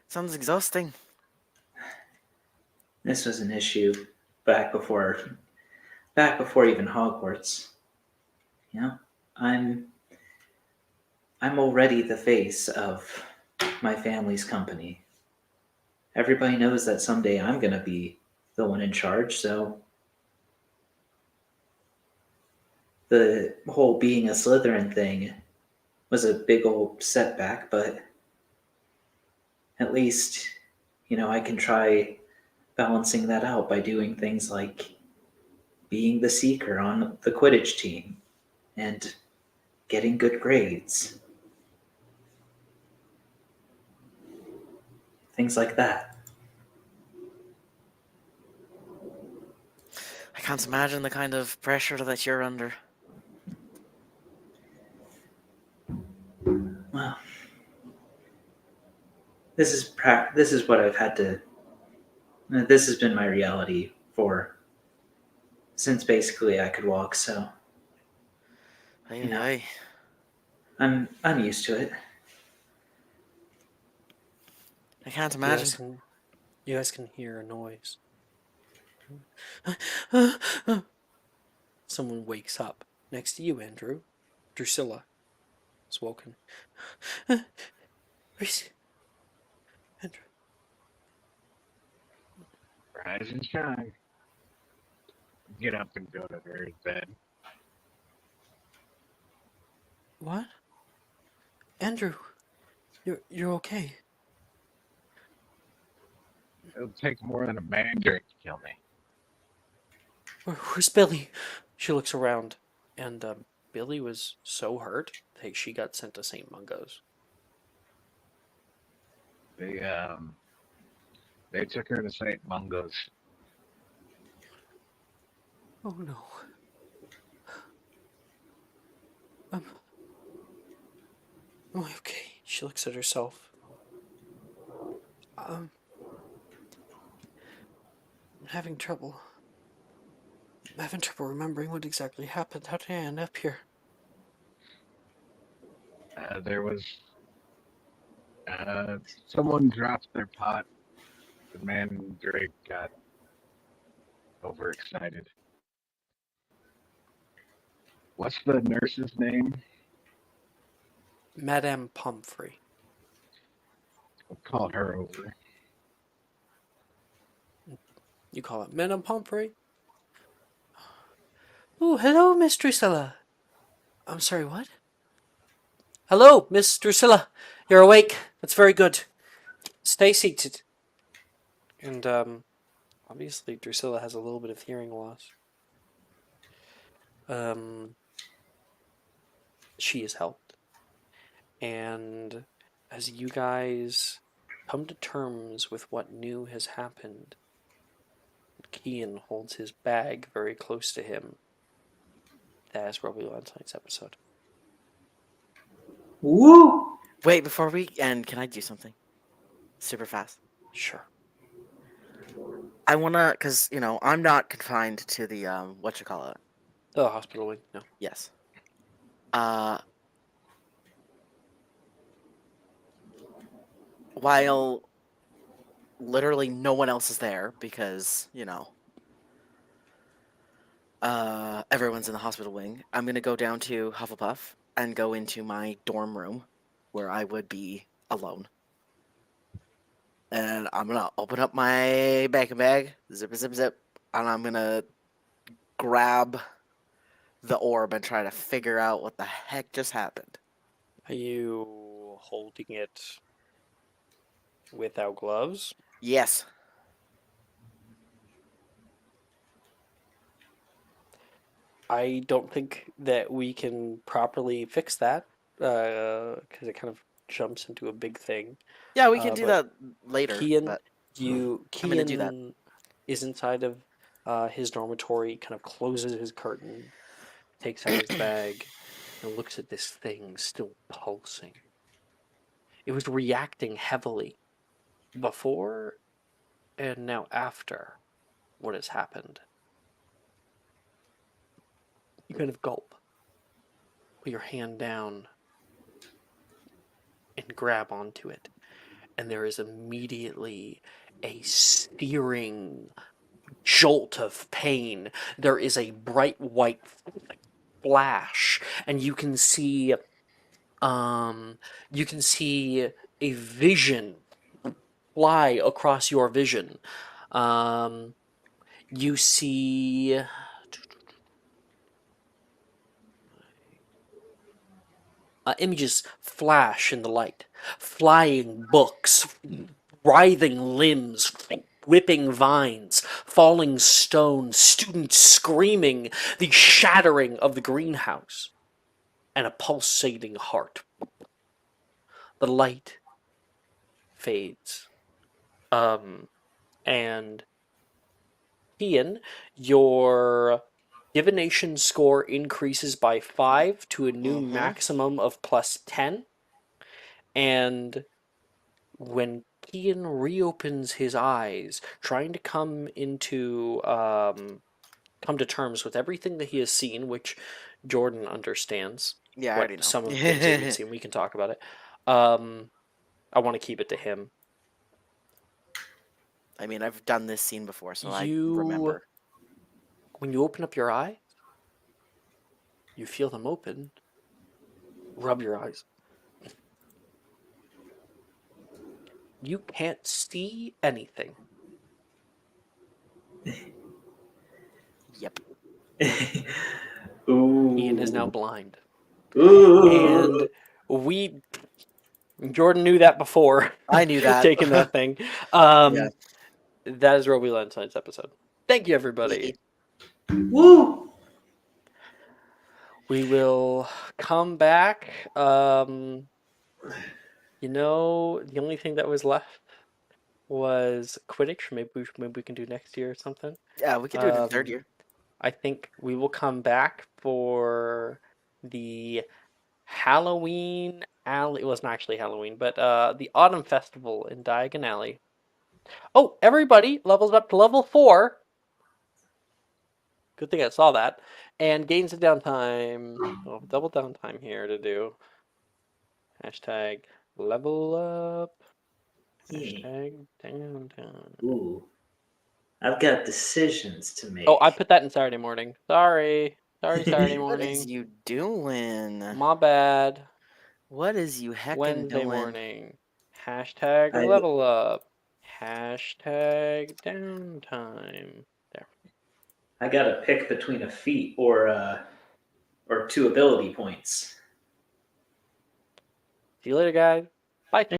Sounds exhausting. This was an issue back before even Hogwarts. You know, I'm I'm already the face of my family's company. Everybody knows that someday I'm gonna be the one in charge, so the whole being a Slytherin thing was a big old setback, but at least, I can try balancing that out by doing things like being the seeker on the Quidditch team and getting good grades. Things like that. I can't imagine the kind of pressure that you're under. Well, this is what I've had to. This has been my reality for since basically I could walk. So Aye, you know, aye. I'm used to it. I can't You imagine. guys can hear a noise. Someone wakes up next to you, Andrew. Drusilla is woken. Reese. Andrew. Rise and shine. Get up and go to her bed. What? Andrew, you're okay. It'll take more than a man drink to kill me. Where's Billy? She looks around, and Billy was so hurt that she got sent to St. Mungo's. They took her to St. Mungo's. Oh no. Am I okay? She looks at herself. I'm having trouble. I'm having trouble remembering what exactly happened. How did I end up here? There was someone dropped their pot. The man Drake got overexcited. What's the nurse's name? Madame Pomfrey. We'll call her over. You call it Madame Pomfrey? Oh, hello, Miss Drusilla. I'm sorry, what? Hello, Miss Drusilla. You're awake. That's very good. Stay seated. And, obviously Drusilla has a little bit of hearing loss. She is helped. And as you guys come to terms with what new has happened, Kian holds his bag very close to him. That is where we will end tonight's episode. Woo! Wait, before we end, can I do something? Super fast. Sure. I wanna, cause I'm not confined to the The hospital wing, no. Yes. While literally no one else is there because everyone's in the hospital wing, I'm gonna go down to Hufflepuff and go into my dorm room where I would be alone. And I'm gonna open up my bacon bag, zip, zip, zip, and I'm gonna grab the orb and try to figure out what the heck just happened. Are you holding it without gloves? Yes. I don't think that we can properly fix that because it kind of jumps into a big thing. Yeah, we can do but that later. Kian, but Kian gonna do that. is inside of his dormitory, kind of closes his curtain, takes out his bag, and looks at this thing still pulsing. It was reacting heavily before and now after what has happened. You kind of gulp, put your hand down, and grab onto it. And there is immediately a searing jolt of pain. There is a bright white flash, and you can see a vision fly across your vision. You see images flash in the light. Flying books, writhing limbs, whipping vines, falling stones, students screaming, the shattering of the greenhouse, and a pulsating heart. The light fades. And Ian, your divination score increases by 5 to a new maximum of +10. And when Ian reopens his eyes, trying to come to terms with everything that he has seen, which Jordan understands. Yeah, I already know. Some of the things that we've seen, we can talk about it. I want to keep it to him. I mean, I've done this scene before, so I remember. When you open up your eyes, you feel them open. Rub your eyes. You can't see anything. Yep. Ooh. Ian is now blind. Ooh. And Jordan knew that before. I knew that. Taking that thing. Yeah. That is where we land tonight's episode. Thank you, everybody. Woo! We will come back. The only thing that was left was Quidditch. Maybe we can do next year or something. Yeah, we could do it in third year. I think we will come back for the Halloween Alley. It wasn't actually Halloween, but the Autumn Festival in Diagon Alley. Oh, everybody levels up to level 4. Good thing I saw that. And gains of downtime. Oh, double downtime here to do. Hashtag level up. Hashtag downtime. Ooh. I've got decisions to make. Oh, I put that in Saturday morning. Sorry, Saturday What morning. is you doing? My bad. What is you heckin' Wednesday doing? morning. Hashtag level up. Hashtag downtime. There. I gotta pick between a feat or 2 ability points. See you later, guys. Bye.